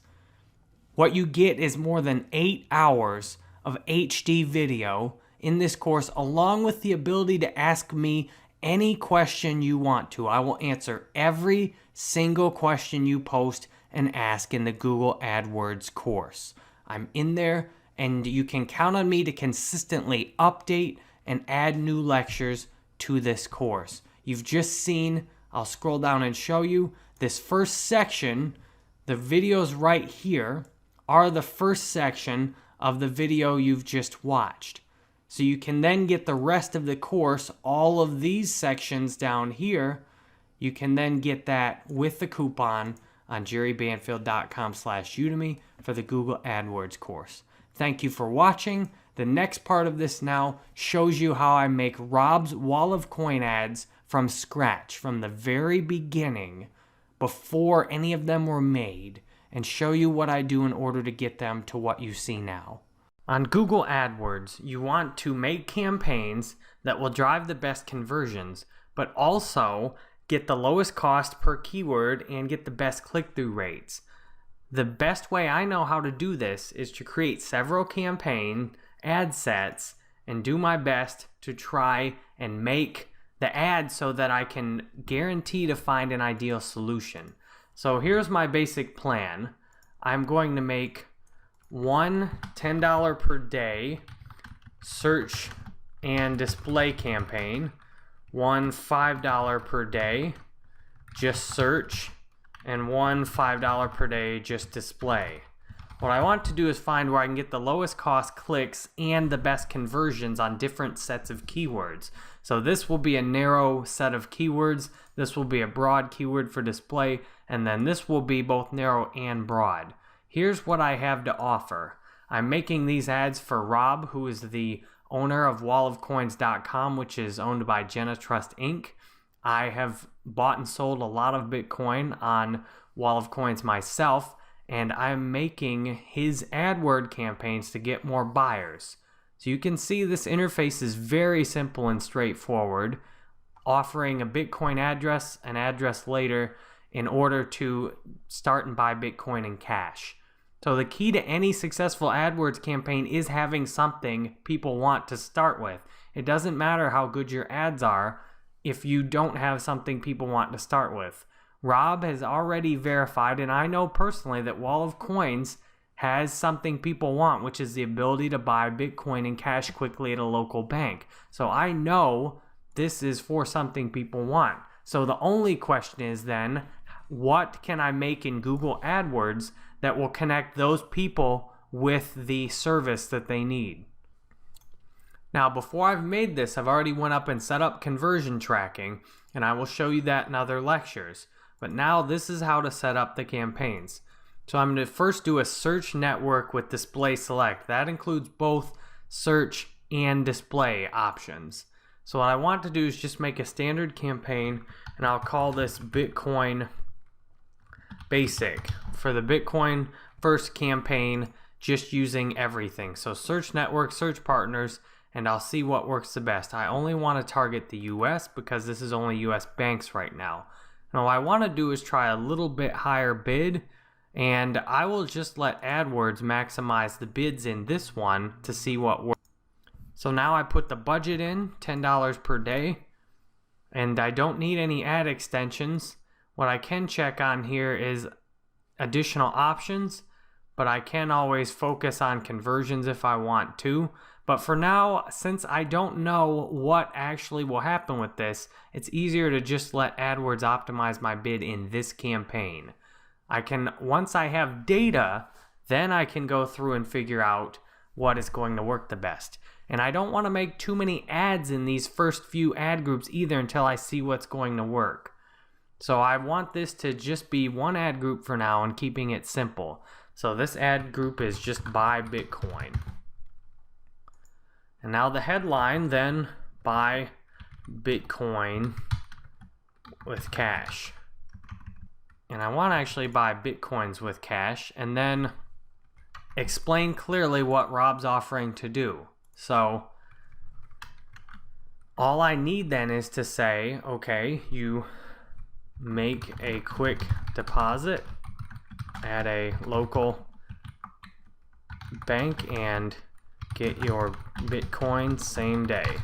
What you get is more than 8 hours of HD video in this course, along with the ability to ask me any question you want to. I will answer every single question you post and ask in the Google AdWords course. I'm in there, and you can count on me to consistently update and add new lectures to this course. You've just seen, I'll scroll down and show you, this first section. The videos right here are the first section of the video you've just watched. So you can then get the rest of the course, all of these sections down here. You can then get that with the coupon on jerrybanfield.com/Udemy for the Google AdWords course. Thank you for watching. The next part of this now shows you how I make Rob's Wall of Coin ads from scratch, from the very beginning, before any of them were made, and show you what I do in order to get them to what you see now. On Google AdWords, you want to make campaigns that will drive the best conversions, but also get the lowest cost per keyword and get the best click-through rates. The best way I know how to do this is to create several campaign ad sets and do my best to try and make the ad so that I can guarantee to find an ideal solution. So here's my basic plan. I'm going to make one $10 per day search and display campaign, one $5 per day just search, and one $5 per day just display. What I want to do is find where I can get the lowest cost clicks and the best conversions on different sets of keywords. So this will be a narrow set of keywords, this will be a broad keyword for display, and then this will be both narrow and broad. Here's what I have to offer. I'm making these ads for Rob, who is the owner of wallofcoins.com, which is owned by Jenna Trust Inc. I have bought and sold a lot of Bitcoin on Wall of Coins myself, and I'm making his AdWord campaigns to get more buyers. So you can see this interface is very simple and straightforward, offering a Bitcoin address, an address later, in order to start and buy Bitcoin in cash. So the key to any successful AdWords campaign is having something people want to start with. It doesn't matter how good your ads are if you don't have something people want to start with. Rob has already verified, and I know personally that Wall of Coins has something people want, which is the ability to buy Bitcoin in cash quickly at a local bank. So I know this is for something people want. So the only question is then, what can I make in Google AdWords that will connect those people with the service that they need? Now, before I've made this, I've already went up and set up conversion tracking, and I will show you that in other lectures. But now this is how to set up the campaigns. So I'm going to first do a search network with display select. That includes both search and display options. So what I want to do is just make a standard campaign, and I'll call this Bitcoin Basic for the Bitcoin first campaign, just using everything. So search network, search partners, and I'll see what works the best. I only want to target the US because this is only US banks right now. Now what I want to do is try a little bit higher bid, and I will just let AdWords maximize the bids in this one to see what works. So now I put the budget in, $10 per day, and I don't need any ad extensions. What I can check on here is additional options, but I can always focus on conversions if I want to. But for now, since I don't know what actually will happen with this, it's easier to just let AdWords optimize my bid in this campaign. Once I have data, then I can go through and figure out what is going to work the best. And I don't want to make too many ads in these first few ad groups either until I see what's going to work. So I want this to just be one ad group for now and keeping it simple. So this ad group is just buy Bitcoin. And now the headline then, buy Bitcoin with cash. And I want to actually buy Bitcoins with cash, and then explain clearly what Rob's offering to do. So all I need then is to say, okay, you make a quick deposit at a local bank and get your Bitcoin same day.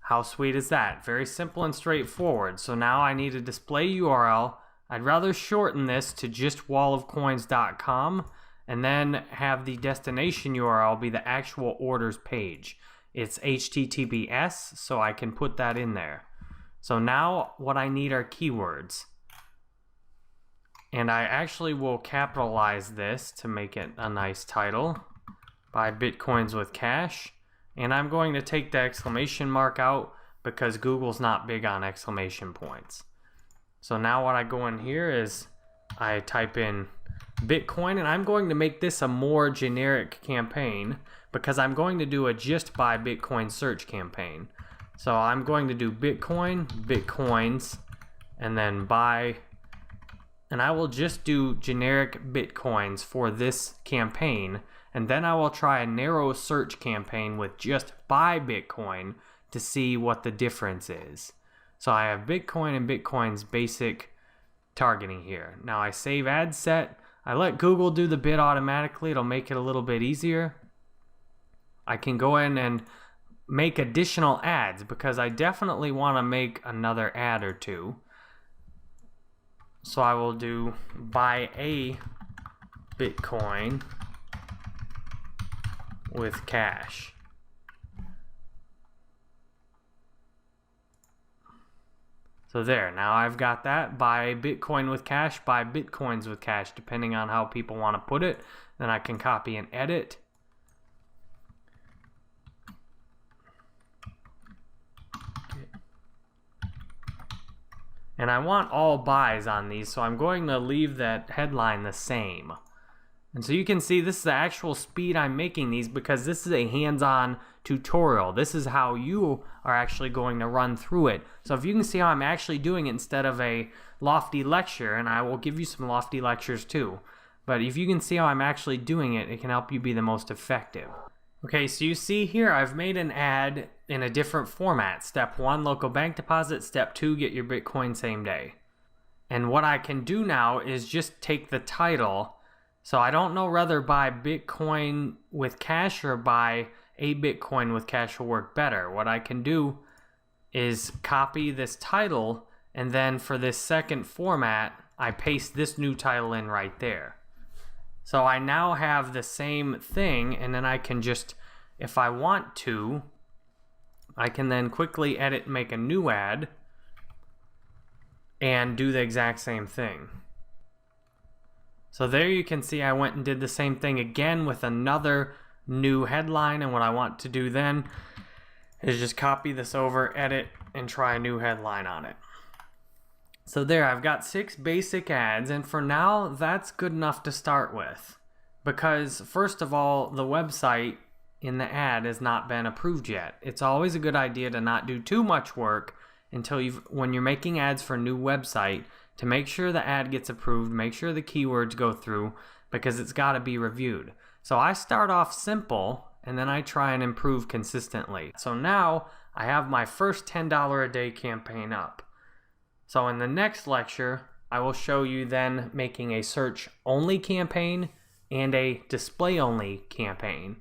How sweet is that? Very simple and straightforward. So now I need a display URL. I'd rather shorten this to just wallofcoins.com and then have the destination URL be the actual orders page. It's HTTPS, so I can put that in there. So now what I need are keywords. And I actually will capitalize this to make it a nice title. Buy Bitcoins with cash. And I'm going to take the exclamation mark out because Google's not big on exclamation points. So now what I go in here is I type in Bitcoin, and I'm going to make this a more generic campaign because I'm going to do a just buy Bitcoin search campaign. So I'm going to do Bitcoin, Bitcoins, and then buy, and I will just do generic Bitcoins for this campaign, and then I will try a narrow search campaign with just buy Bitcoin to see what the difference is. So I have Bitcoin and Bitcoin's basic targeting here. Now I save ad set. I let Google do the bid automatically. It'll make it a little bit easier. I can go in and make additional ads because I definitely want to make another ad or two. So I will do buy a Bitcoin with cash. So there, now I've got that. Buy Bitcoin with cash, buy Bitcoins with cash, depending on how people want to put it. Then I can copy and edit. And I want all buys on these, so I'm going to leave that headline the same. And so you can see this is the actual speed I'm making these because this is a hands-on tutorial. This is how you are actually going to run through it. So if you can see how I'm actually doing it instead of a lofty lecture, and I will give you some lofty lectures too. But if you can see how I'm actually doing it, it can help you be the most effective. Okay, so you see here I've made an ad in a different format. Step 1, local bank deposit. Step 2, get your Bitcoin same day. And what I can do now is just take the title. So I don't know whether buy Bitcoin with cash or buy a Bitcoin with cash will work better. What I can do is copy this title, and then for this second format, I paste this new title in right there. So I now have the same thing, and then I can just, if I want to, I can then quickly edit and make a new ad and do the exact same thing. So there you can see I went and did the same thing again with another new headline, and what I want to do then is just copy this over, edit, and try a new headline on it. So there, I've got 6 basic ads, and for now, that's good enough to start with. Because, first of all, the website in the ad has not been approved yet. It's always a good idea to not do too much work until when you're making ads for a new website, to make sure the ad gets approved, make sure the keywords go through, because it's got to be reviewed. So I start off simple, and then I try and improve consistently. So now I have my first $10 a day campaign up. So in the next lecture, I will show you then making a search-only campaign and a display-only campaign.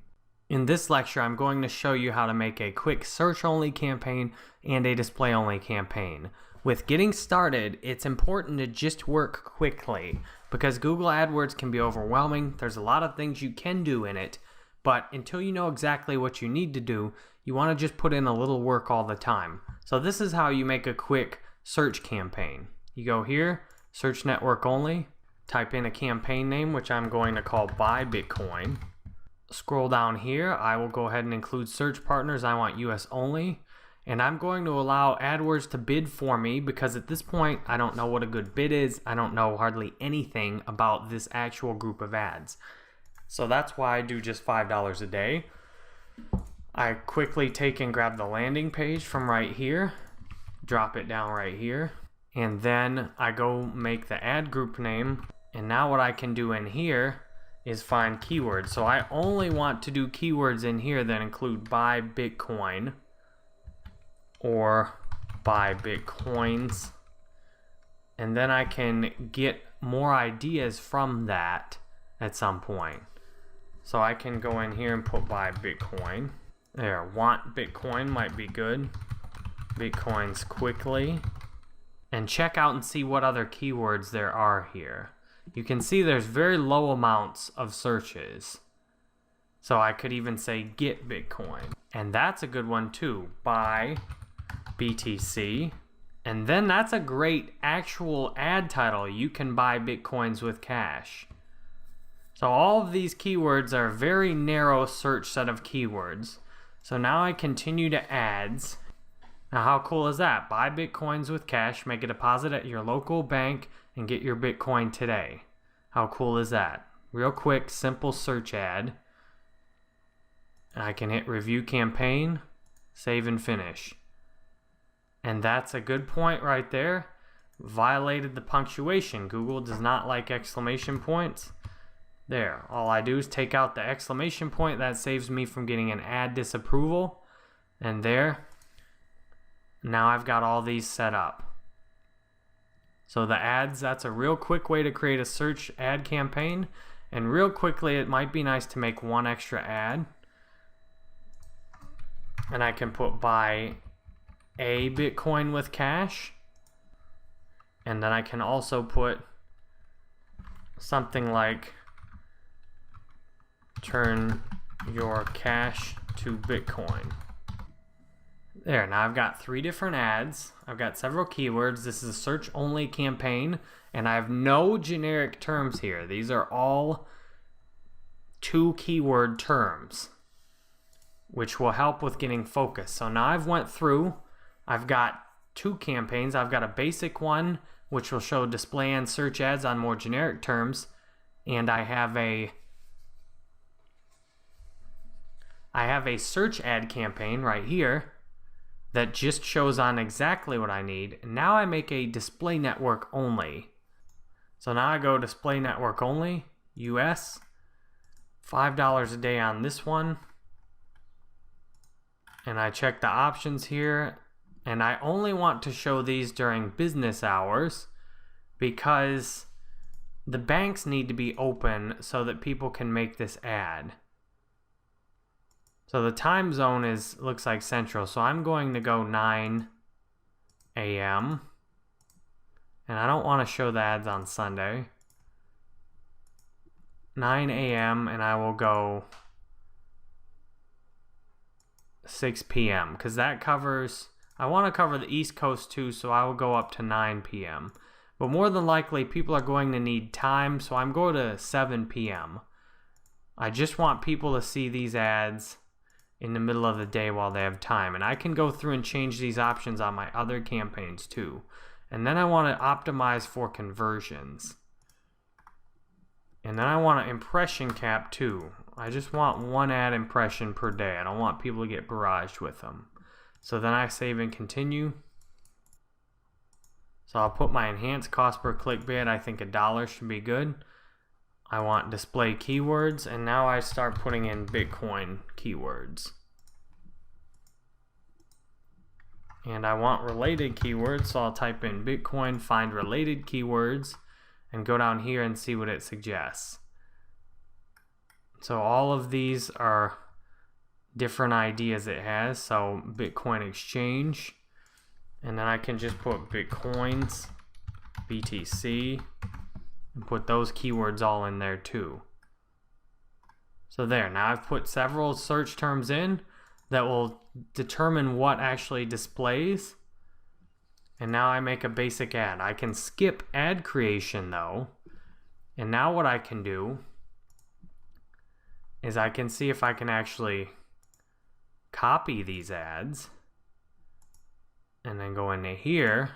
In this lecture, I'm going to show you how to make a quick search-only campaign and a display-only campaign. With getting started, it's important to just work quickly because Google AdWords can be overwhelming. There's a lot of things you can do in it, but until you know exactly what you need to do, you want to just put in a little work all the time. So this is how you make a quick search campaign. You go here, search network only, type in a campaign name, which I'm going to call Buy Bitcoin. Scroll down here, I will go ahead and include search partners. I want US only. And I'm going to allow AdWords to bid for me because at this point, I don't know what a good bid is. I don't know hardly anything about this actual group of ads. So that's why I do just $5 a day. I quickly take and grab the landing page from right here, drop it down right here, and then I go make the ad group name. And now what I can do in here is find keywords. So I only want to do keywords in here that include buy Bitcoin or buy Bitcoins. And then I can get more ideas from that at some point. So I can go in here and put buy Bitcoin. There, want Bitcoin might be good. Bitcoins quickly. And check out and see what other keywords there are here. You can see there's very low amounts of searches. So I could even say get Bitcoin. And that's a good one too. Buy BTC. And then that's a great actual ad title. You can buy Bitcoins with cash. So all of these keywords are a very narrow search set of keywords. So now I continue to ads. Now how cool is that? Buy Bitcoins with cash, make a deposit at your local bank, and get your Bitcoin today. How cool is that? Real quick, simple search ad. I can hit review campaign, save and finish. And that's a good point right there. Violated the punctuation. Google does not like exclamation points. There, all I do is take out the exclamation point. That saves me from getting an ad disapproval. And there, now I've got all these set up. So the ads, that's a real quick way to create a search ad campaign. And real quickly, it might be nice to make one extra ad. And I can put buy a Bitcoin with cash. And then I can also put something like turn your cash to Bitcoin. There, now I've got 3 different ads. I've got several keywords. This is a search only campaign, and I have no generic terms here. These are all 2 keyword terms, which will help with getting focus. So now I've went through, I've got 2 campaigns. I've got a basic one, which will show display and search ads on more generic terms, and I have a search ad campaign right here that just shows on exactly what I need. Now I make a display network only. So now I go display network only, US, $5 a day on this one. And I check the options here, and I only want to show these during business hours because the banks need to be open so that people can make this ad. So the time zone looks like Central. So I'm going to go 9 a.m. And I don't want to show the ads on Sunday. 9 a.m. and I will go 6 p.m. because that covers, I want to cover the East Coast too, so I will go up to 9 p.m. But more than likely people are going to need time, so I'm going to 7 p.m. I just want people to see these ads in the middle of the day while they have time. And I can go through and change these options on my other campaigns too. And then I want to optimize for conversions. And then I want an impression cap too. I just want 1 ad impression per day. I don't want people to get barraged with them. So then I save and continue. So I'll put my enhanced cost per click bid. I think $1 should be good. I want display keywords, and now I start putting in Bitcoin keywords. And I want related keywords, so I'll type in Bitcoin, find related keywords, and go down here and see what it suggests. So all of these are different ideas it has. So Bitcoin exchange, and then I can just put Bitcoins, BTC, and put those keywords all in there too. So there, now I've put several search terms in that will determine what actually displays. And now I make a basic ad. I can skip ad creation though. And now what I can do is I can see if I can actually copy these ads and then go into here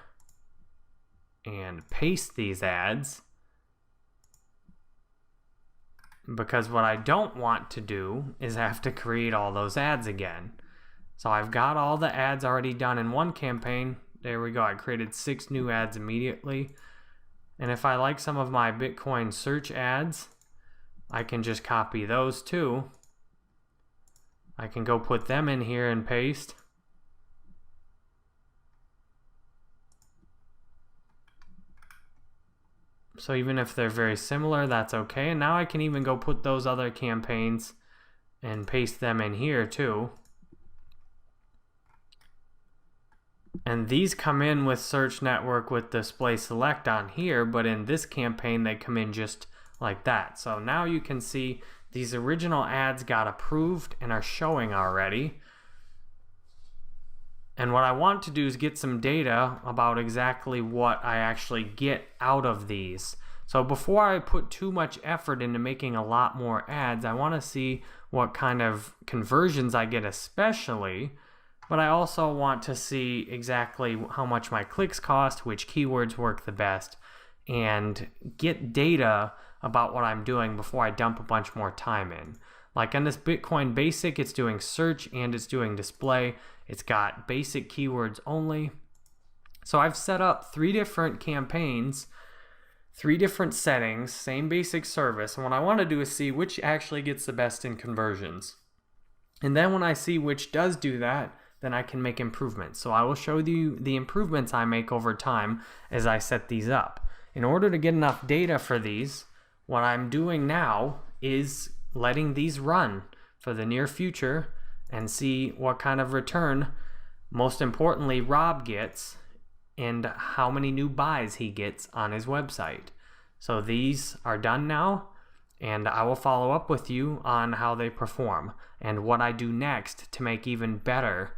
and paste these ads. Because what I don't want to do is have to create all those ads again. So I've got all the ads already done in one campaign. There we go. I created 6 new ads immediately. And if I like some of my Bitcoin search ads, I can just copy those two. I can go put them in here and paste. So even if they're very similar, that's okay. And now I can even go put those other campaigns and paste them in here too. And these come in with search network with display select on here, but in this campaign they come in just like that. So now you can see these original ads got approved and are showing already. And what I want to do is get some data about exactly what I actually get out of these. So before I put too much effort into making a lot more ads, I want to see what kind of conversions I get especially, but I also want to see exactly how much my clicks cost, which keywords work the best, and get data about what I'm doing before I dump a bunch more time in. Like on this Bitcoin Basic, it's doing search and it's doing display. It's got basic keywords only. So I've set up 3 different campaigns, 3 different settings, same basic service. And what I want to do is see which actually gets the best in conversions. And then when I see which does do that, then I can make improvements. So I will show you the improvements I make over time as I set these up. In order to get enough data for these, what I'm doing now is letting these run for the near future and see what kind of return, most importantly, Rob gets and how many new buys he gets on his website. So these are done now, and I will follow up with you on how they perform and what I do next to make even better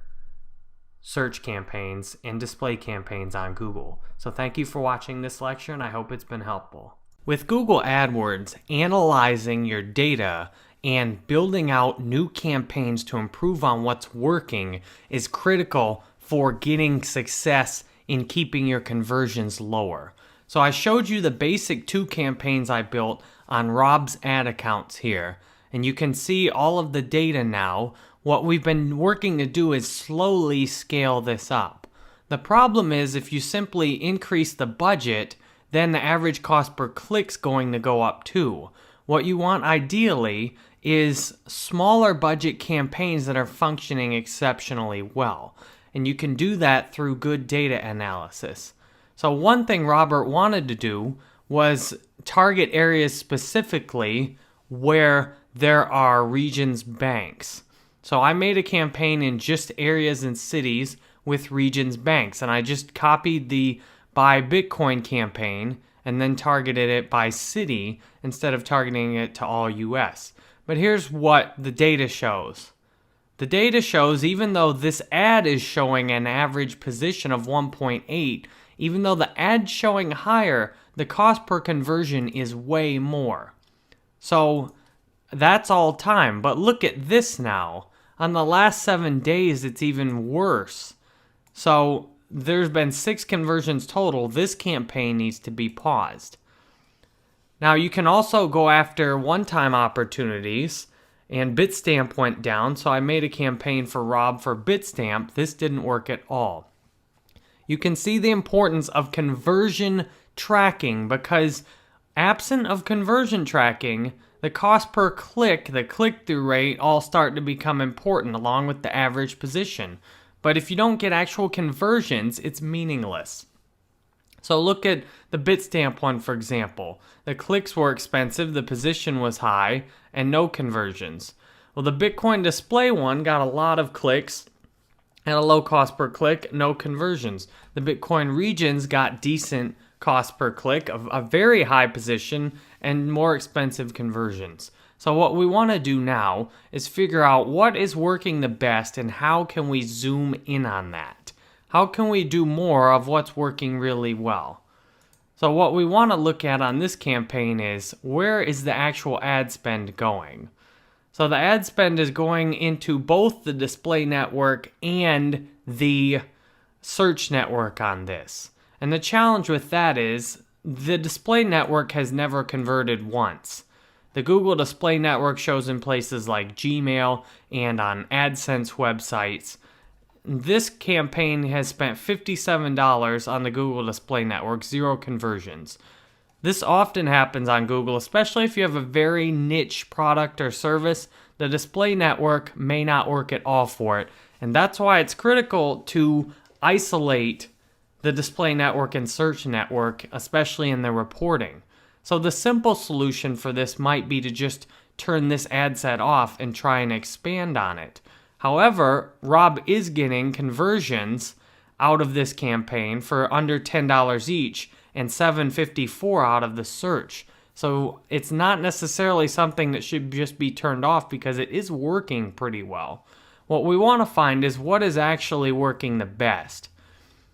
search campaigns and display campaigns on Google. So thank you for watching this lecture, and I hope it's been helpful. With Google AdWords, analyzing your data and building out new campaigns to improve on what's working is critical for getting success in keeping your conversions lower. So I showed you the basic 2 campaigns I built on Rob's ad accounts here, and you can see all of the data now. What we've been working to do is slowly scale this up. The problem is if you simply increase the budget, then the average cost per click's going to go up too. What you want ideally is smaller budget campaigns that are functioning exceptionally well. And you can do that through good data analysis. So one thing Robert wanted to do was target areas specifically where there are regions banks. So I made a campaign in just areas and cities with regions banks, and I just copied the Buy Bitcoin campaign and then targeted it by city instead of targeting it to all US. But here's what the data shows. The data shows even though this ad is showing an average position of 1.8, even though the ad's showing higher, the cost per conversion is way more. So that's all time. But look at this now. On the last 7 days, it's even worse. So there's been 6 conversions total. This campaign needs to be paused. Now you can also go after one-time opportunities, and Bitstamp went down, so I made a campaign for Rob for Bitstamp. This didn't work at all. You can see the importance of conversion tracking, because absent of conversion tracking, the cost per click, the click-through rate, all start to become important along with the average position. But if you don't get actual conversions, it's meaningless. So look at the Bitstamp one, for example. The clicks were expensive, the position was high, and no conversions. Well, the Bitcoin display one got a lot of clicks at a low cost per click, no conversions. The Bitcoin regions got decent cost per click, a very high position, and more expensive conversions. So what we want to do now is figure out what is working the best and how can we zoom in on that. How can we do more of what's working really well? So what we want to look at on this campaign is where is the actual ad spend going? So the ad spend is going into both the display network and the search network on this. And the challenge with that is the display network has never converted once. The Google Display Network shows in places like Gmail and on AdSense websites. This campaign has spent $57 on the Google Display Network, 0 conversions. This often happens on Google, especially if you have a very niche product or service. The display network may not work at all for it. And that's why it's critical to isolate the display network and search network, especially in the reporting. So the simple solution for this might be to just turn this ad set off and try and expand on it. However, Rob is getting conversions out of this campaign for under $10 each and $7.54 out of the search. So it's not necessarily something that should just be turned off because it is working pretty well. What we want to find is what is actually working the best.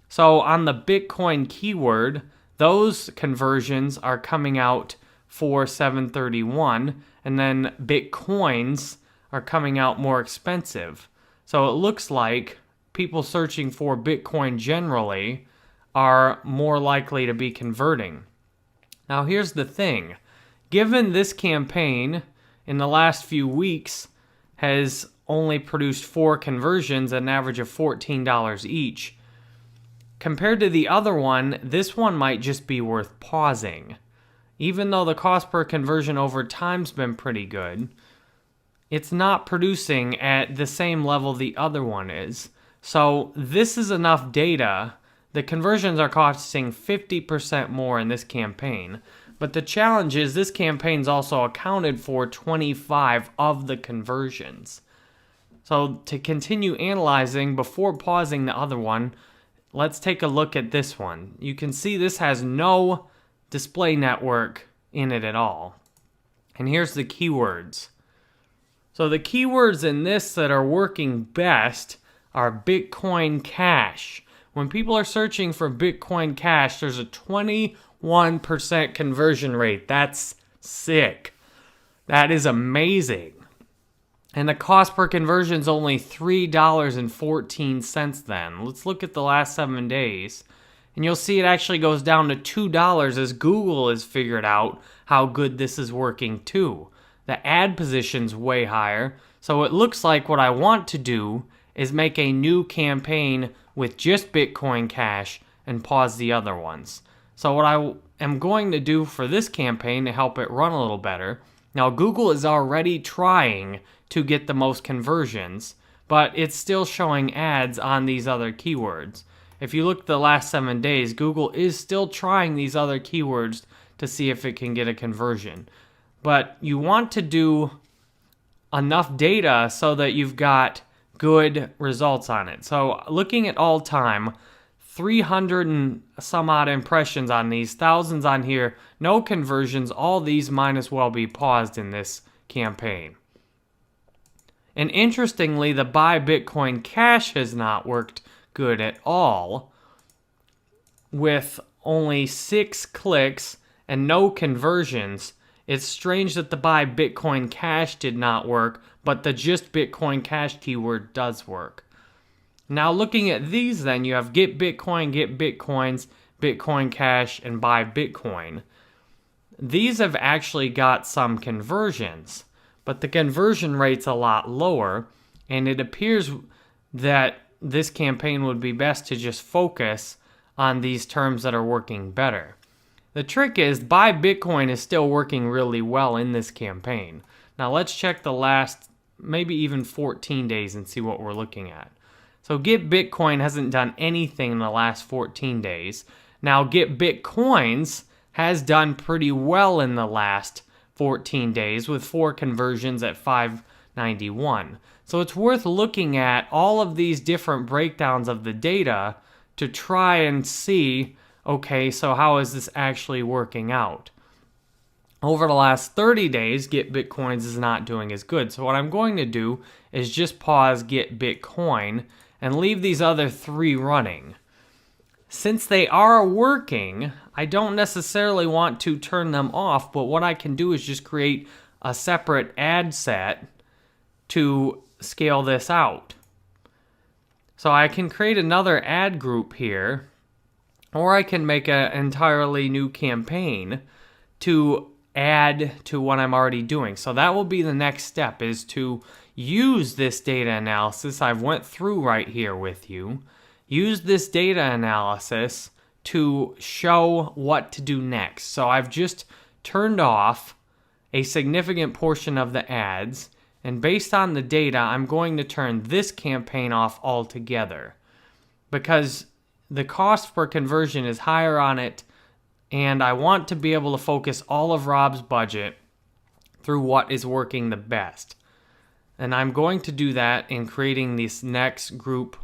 So on the Bitcoin keyword, those conversions are coming out for $7.31, and then Bitcoins are coming out more expensive. So it looks like people searching for Bitcoin generally are more likely to be converting. Now here's the thing. Given this campaign in the last few weeks has only produced 4 conversions at an average of $14 each, compared to the other one, this one might just be worth pausing. Even though the cost per conversion over time's been pretty good, it's not producing at the same level the other one is. So this is enough data. The conversions are costing 50% more in this campaign. But the challenge is this campaign's also accounted for 25 of the conversions. So to continue analyzing before pausing the other one, let's take a look at this one. You can see this has no display network in it at all. And here's the keywords. So the keywords in this that are working best are Bitcoin Cash. When people are searching for Bitcoin Cash, there's a 21% conversion rate. That's sick. That is amazing. And the cost per conversion is only $3.14 then. Let's look at the last 7 days. And you'll see it actually goes down to $2 as Google has figured out how good this is working too. The ad position's way higher. So it looks like what I want to do is make a new campaign with just Bitcoin Cash and pause the other ones. So what I am going to do for this campaign to help it run a little better, now Google is already trying to get the most conversions, but it's still showing ads on these other keywords. If you look at the last 7 days, Google is still trying these other keywords to see if it can get a conversion. But you want to do enough data so that you've got good results on it. So looking at all time, 300 and some odd impressions on these, thousands on here, no conversions, all these might as well be paused in this campaign. And interestingly, the buy Bitcoin Cash has not worked good at all, with only 6 clicks and no conversions. It's strange that the buy Bitcoin Cash did not work, but the just Bitcoin Cash keyword does work. Now looking at these then, you have get Bitcoin, get Bitcoins, Bitcoin Cash, and buy Bitcoin. These have actually got some conversions, but the conversion rate's a lot lower, and it appears that this campaign would be best to just focus on these terms that are working better. The trick is, buy Bitcoin is still working really well in this campaign. Now let's check the last, maybe even 14 days and see what we're looking at. So get Bitcoin hasn't done anything in the last 14 days. Now get Bitcoins has done pretty well in the last 14 days with 4 conversions at $5.91. So it's worth looking at all of these different breakdowns of the data to try and see, okay, so how is this actually working out? Over the last 30 days, Get Bitcoins is not doing as good. So what I'm going to do is just pause Get Bitcoin and leave these other 3 running. Since they are working, I don't necessarily want to turn them off, but what I can do is just create a separate ad set to scale this out. So I can create another ad group here, or I can make an entirely new campaign to add to what I'm already doing. So that will be the next step, is to use this data analysis I've went through right here with you. Use this data analysis to show what to do next. So I've just turned off a significant portion of the ads, and based on the data, I'm going to turn this campaign off altogether because the cost per conversion is higher on it, and I want to be able to focus all of Rob's budget through what is working the best. And I'm going to do that in creating this next group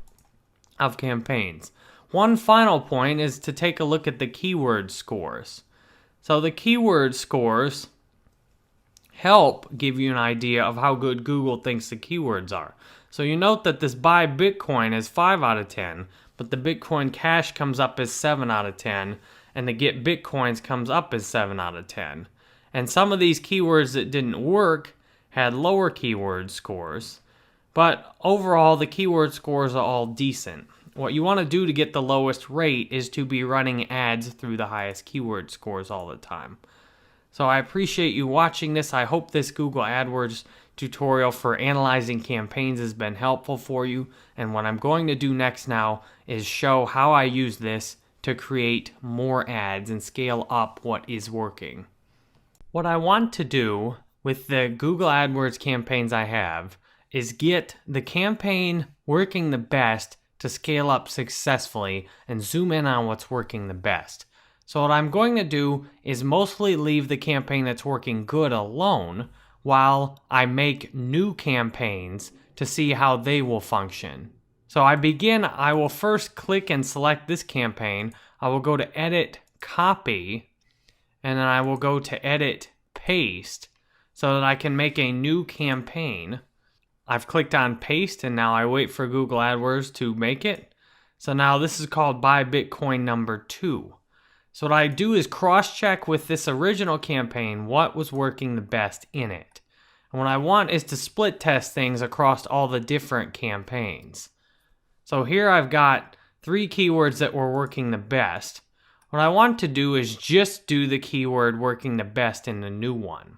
of campaigns. One final point is to take a look at the keyword scores. So the keyword scores help give you an idea of how good Google thinks the keywords are. So you note that this buy Bitcoin is 5 out of 10, but the Bitcoin Cash comes up as 7 out of 10, and the get Bitcoins comes up as 7 out of 10. And some of these keywords that didn't work had lower keyword scores, but overall the keyword scores are all decent. What you want to do to get the lowest rate is to be running ads through the highest keyword scores all the time. So I appreciate you watching this. I hope this Google AdWords tutorial for analyzing campaigns has been helpful for you. And what I'm going to do next now is show how I use this to create more ads and scale up what is working. What I want to do with the Google AdWords campaigns I have is get the campaign working the best to scale up successfully and zoom in on what's working the best. So what I'm going to do is mostly leave the campaign that's working good alone while I make new campaigns to see how they will function. So I will first click and select this campaign. I will go to Edit, Copy, and then I will go to Edit, Paste so that I can make a new campaign. I've clicked on Paste and now I wait for Google AdWords to make it. So now this is called Buy Bitcoin number 2. So what I do is cross-check with this original campaign what was working the best in it. And what I want is to split test things across all the different campaigns. So here I've got 3 keywords that were working the best. What I want to do is just do the keyword working the best in the new one.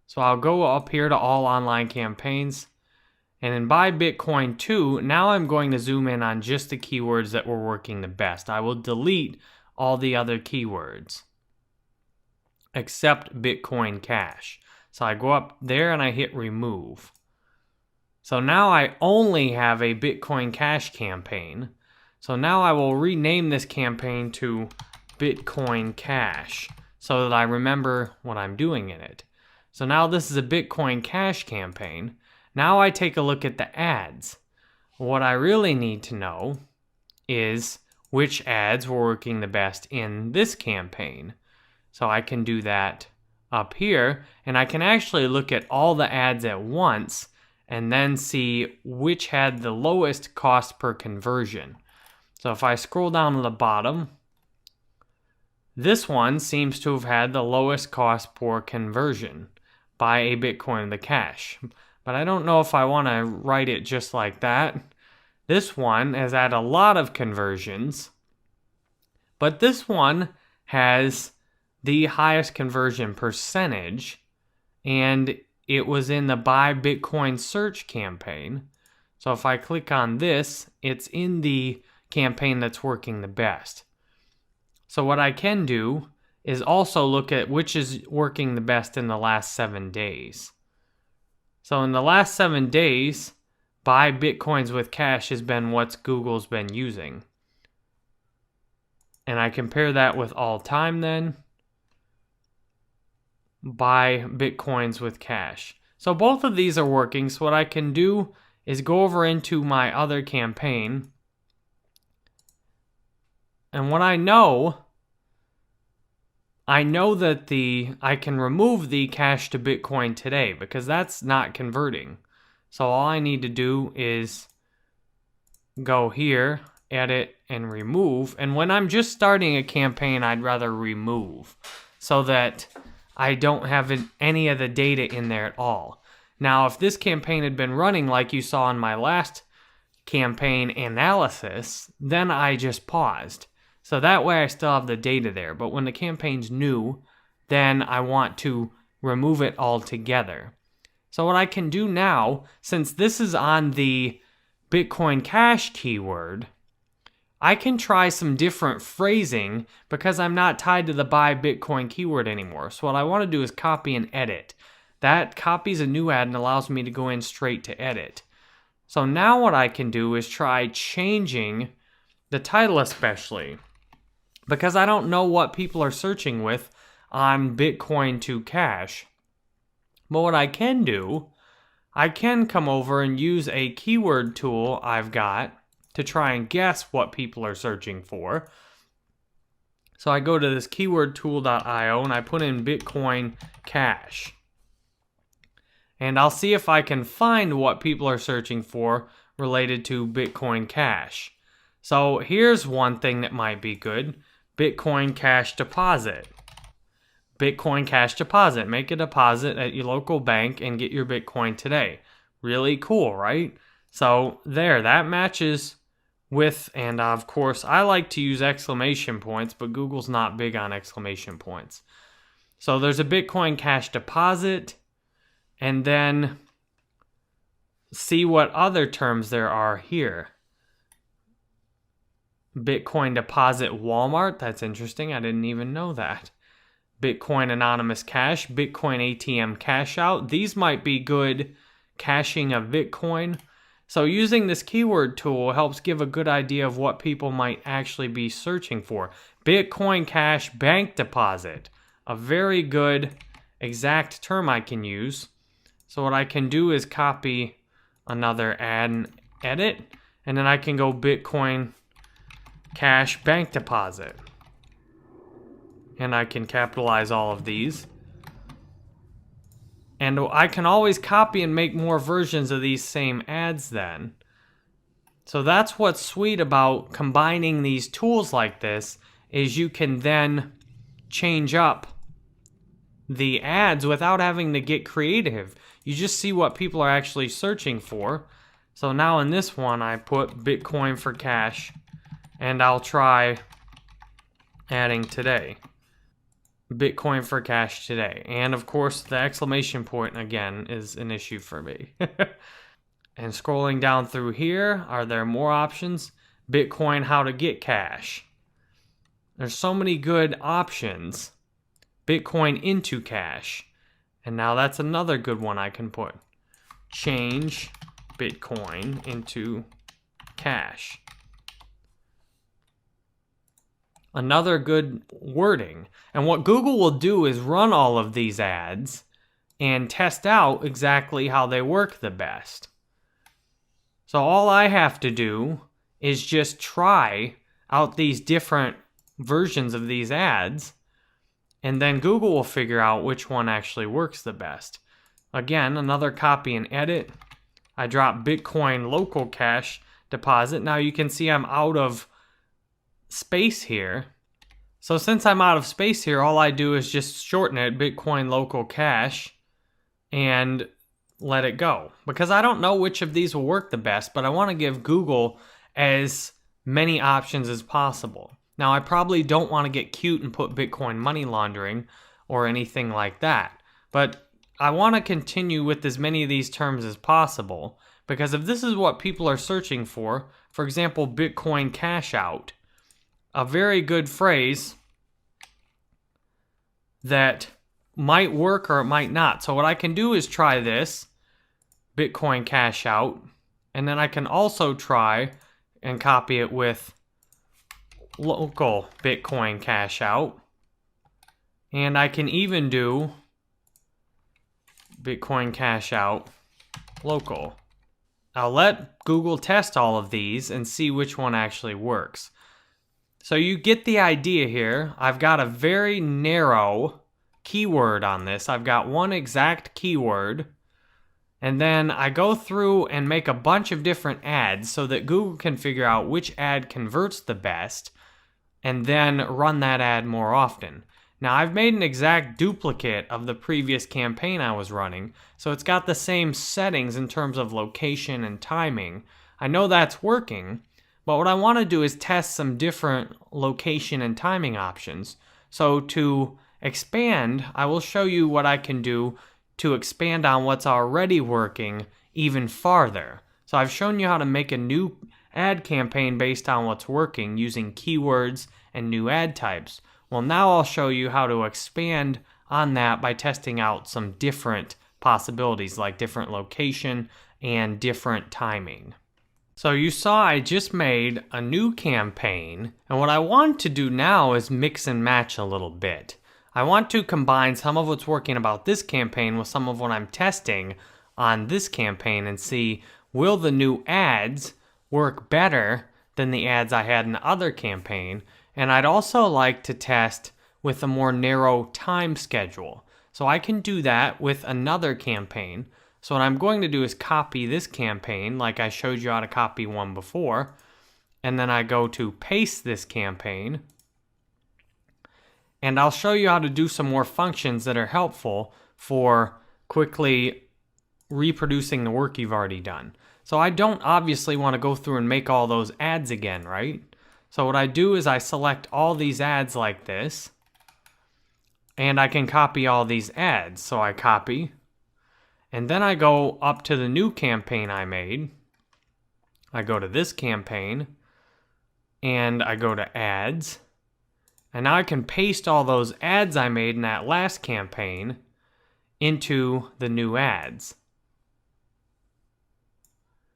So I'll go up here to All Online Campaigns. And in Buy Bitcoin 2, now I'm going to zoom in on just the keywords that were working the best. I will delete all the other keywords except Bitcoin Cash. So I go up there and I hit remove. So now I only have a Bitcoin Cash campaign. So now I will rename this campaign to Bitcoin Cash so that I remember what I'm doing in it. So now this is a Bitcoin Cash campaign. Now I take a look at the ads. What I really need to know is which ads were working the best in this campaign. So I can do that up here, and I can actually look at all the ads at once and then see which had the lowest cost per conversion. So if I scroll down to the bottom, this one seems to have had the lowest cost per conversion by a Bitcoin the Cash. But I don't know if I want to write it just like that. This one has had a lot of conversions, but this one has the highest conversion percentage, and it was in the Buy Bitcoin search campaign. So if I click on this, it's in the campaign that's working the best. So what I can do is also look at which is working the best in the last 7 days. So in the last 7 days, Buy Bitcoins with Cash has been what Google's been using. And I compare that with all time then. Buy Bitcoins with Cash. So both of these are working. So what I can do is go over into my other campaign. And what I know that I can remove the Cash to Bitcoin today because that's not converting. So all I need to do is go here, edit, and remove. And when I'm just starting a campaign, I'd rather remove so that I don't have any of the data in there at all. Now, if this campaign had been running like you saw in my last campaign analysis, then I just paused. So that way I still have the data there. But when the campaign's new, then I want to remove it altogether. So what I can do now, since this is on the Bitcoin Cash keyword, I can try some different phrasing because I'm not tied to the buy Bitcoin keyword anymore. So what I want to do is copy and edit. That copies a new ad and allows me to go in straight to edit. So now what I can do is try changing the title especially, because I don't know what people are searching with on Bitcoin to cash. But what I can do, I can come over and use a keyword tool I've got to try and guess what people are searching for. So I go to this keywordtool.io and I put in Bitcoin Cash. And I'll see if I can find what people are searching for related to Bitcoin Cash. So here's one thing that might be good. Bitcoin Cash Deposit. Bitcoin Cash Deposit. Make a deposit at your local bank and get your Bitcoin today. Really cool, right? So there, that matches with, and of course, I like to use exclamation points, but Google's not big on exclamation points. So there's a Bitcoin Cash Deposit, and then see what other terms there are here. Bitcoin Deposit Walmart, that's interesting, I didn't even know that. Bitcoin Anonymous Cash, Bitcoin ATM Cash Out, these might be good caching of Bitcoin. So using this keyword tool helps give a good idea of what people might actually be searching for. Bitcoin Cash Bank Deposit, a very good exact term I can use. So what I can do is copy another ad and edit, and then I can go Bitcoin Cash Bank Deposit. And I can capitalize all of these. And I can always copy and make more versions of these same ads then. So that's what's sweet about combining these tools like this, is you can then change up the ads without having to get creative. You just see what people are actually searching for. So now in this one, I put Bitcoin for cash, and I'll try adding today. Bitcoin for cash today. And of course, the exclamation point again is an issue for me. And scrolling down through here, are there more options? Bitcoin, how to get cash. There's so many good options. Bitcoin into cash. And now that's another good one I can put. Change Bitcoin into cash. Another good wording. And what Google will do is run all of these ads and test out exactly how they work the best. So all I have to do is just try out these different versions of these ads, and then Google will figure out which one actually works the best. Again, another copy and edit. I drop Bitcoin local cash deposit. Now you can see I'm out of space here. So since I'm out of space here, all I do is just shorten it, Bitcoin local cash, and let it go. Because I don't know which of these will work the best, but I want to give Google as many options as possible. Now, I probably don't want to get cute and put Bitcoin money laundering or anything like that, but I want to continue with as many of these terms as possible, because if this is what people are searching for example, Bitcoin cash out, a very good phrase that might work or it might not. So what I can do is try this, Bitcoin cash out, and then I can also try and copy it with local Bitcoin cash out. And I can even do Bitcoin cash out local. I'll let Google test all of these and see which one actually works. So you get the idea here. I've got a very narrow keyword on this. I've got one exact keyword, and then I go through and make a bunch of different ads so that Google can figure out which ad converts the best and then run that ad more often. Now, I've made an exact duplicate of the previous campaign I was running, so it's got the same settings in terms of location and timing. I know that's working, but what I want to do is test some different location and timing options. So to expand, I will show you what I can do to expand on what's already working even farther. So I've shown you how to make a new ad campaign based on what's working using keywords and new ad types. Well, now I'll show you how to expand on that by testing out some different possibilities like different location and different timing. So you saw I just made a new campaign, and what I want to do now is mix and match a little bit. I want to combine some of what's working about this campaign with some of what I'm testing on this campaign and see, will the new ads work better than the ads I had in the other campaign? And I'd also like to test with a more narrow time schedule. So I can do that with another campaign. So what I'm going to do is copy this campaign like I showed you how to copy one before. And then I go to paste this campaign. And I'll show you how to do some more functions that are helpful for quickly reproducing the work you've already done. So I don't obviously want to go through and make all those ads again, right? So what I do is I select all these ads like this. And I can copy all these ads. So I copy. And then I go up to the new campaign I made. I go to this campaign. And I go to ads. And now I can paste all those ads I made in that last campaign into the new ads.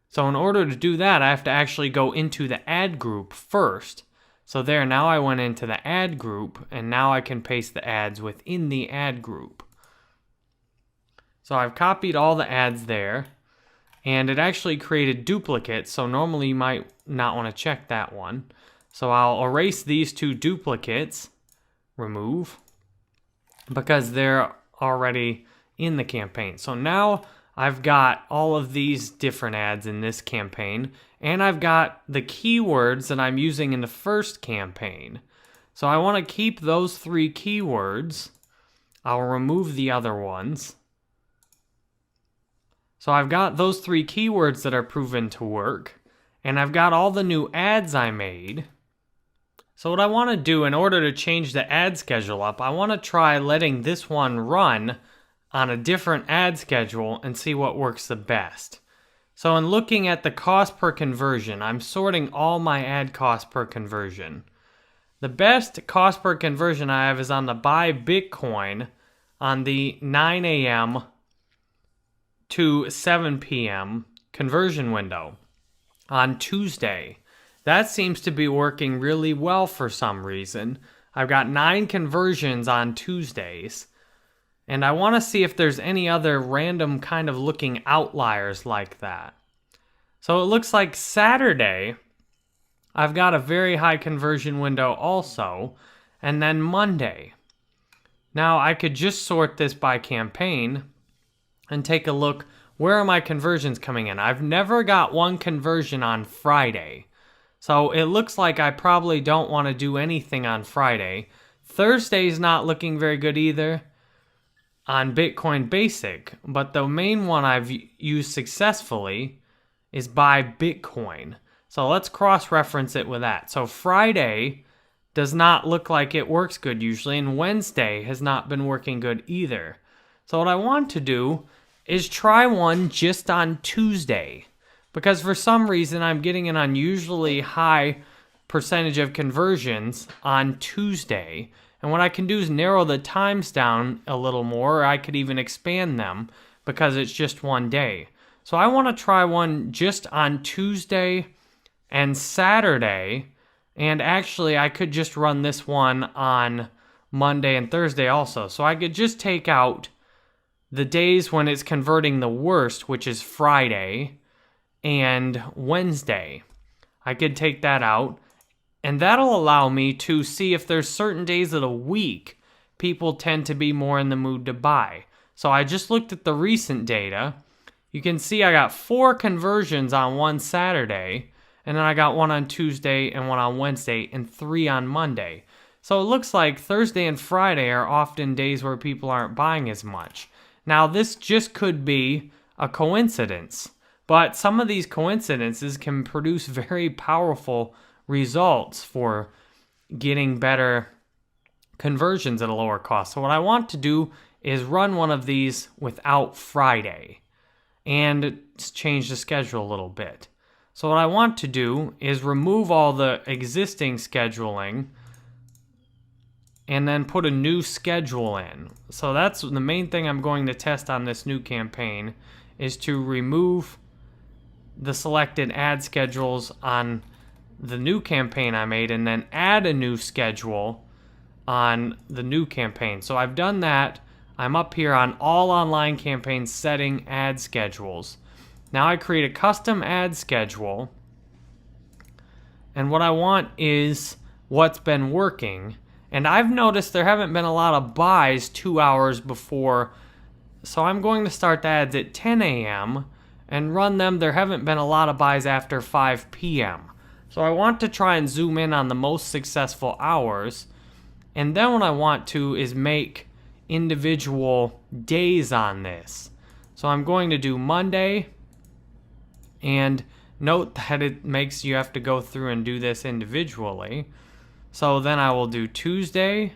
So in order to do that, I have to actually go into the ad group first. So there, now I went into the ad group, and now I can paste the ads within the ad group. So I've copied all the ads there, and it actually created duplicates, so normally you might not want to check that one. So I'll erase these two duplicates, remove, because they're already in the campaign. So now I've got all of these different ads in this campaign, and I've got the keywords that I'm using in the first campaign. So I want to keep those 3 keywords. I'll remove the other ones. So I've got those 3 keywords that are proven to work, and I've got all the new ads I made. So what I want to do in order to change the ad schedule up, I want to try letting this one run on a different ad schedule and see what works the best. So in looking at the cost per conversion, I'm sorting all my ad cost per conversion. The best cost per conversion I have is on the buy Bitcoin on the 9 a.m. to 7 p.m. conversion window on Tuesday. That seems to be working really well for some reason. I've got 9 conversions on Tuesdays. And I want to see if there's any other random kind of looking outliers like that. So it looks like Saturday, I've got a very high conversion window also. And then Monday. Now I could just sort this by campaign and take a look. Where are my conversions coming in? I've never got one conversion on Friday. So it looks like I probably don't want to do anything on Friday. Thursday's not looking very good either on Bitcoin Basic, but the main one I've used successfully is buy Bitcoin. So let's cross-reference it with that. So Friday does not look like it works good usually, and Wednesday has not been working good either. So what I want to do is try one just on Tuesday, because for some reason I'm getting an unusually high percentage of conversions on Tuesday. And what I can do is narrow the times down a little more, or I could even expand them because it's just one day. So I want to try one just on Tuesday and Saturday. And actually, I could just run this one on Monday and Thursday also. So I could just take out the days when it's converting the worst, which is Friday and Wednesday. I could take that out. And that'll allow me to see if there's certain days of the week people tend to be more in the mood to buy. So I just looked at the recent data. You can see I got 4 conversions on one Saturday, and then I got 1 on Tuesday and 1 on Wednesday and 3 on Monday. So it looks like Thursday and Friday are often days where people aren't buying as much. Now this just could be a coincidence, but some of these coincidences can produce very powerful results for getting better conversions at a lower cost. So what I want to do is run one of these without Friday and change the schedule a little bit. So what I want to do is remove all the existing scheduling and then put a new schedule in. So that's the main thing I'm going to test on this new campaign, is to remove the selected ad schedules on the new campaign I made and then add a new schedule on the new campaign. So I've done that. I'm up here on all online campaigns setting ad schedules. Now I create a custom ad schedule, and what I want is what's been working. And I've noticed there haven't been a lot of buys 2 hours before, so I'm going to start the ads at 10 a.m. and run them. There haven't been a lot of buys after 5 p.m. So I want to try and zoom in on the most successful hours. And then what I want to is make individual days on this. So I'm going to do Monday, and note that it makes you have to go through and do this individually. So then I will do Tuesday,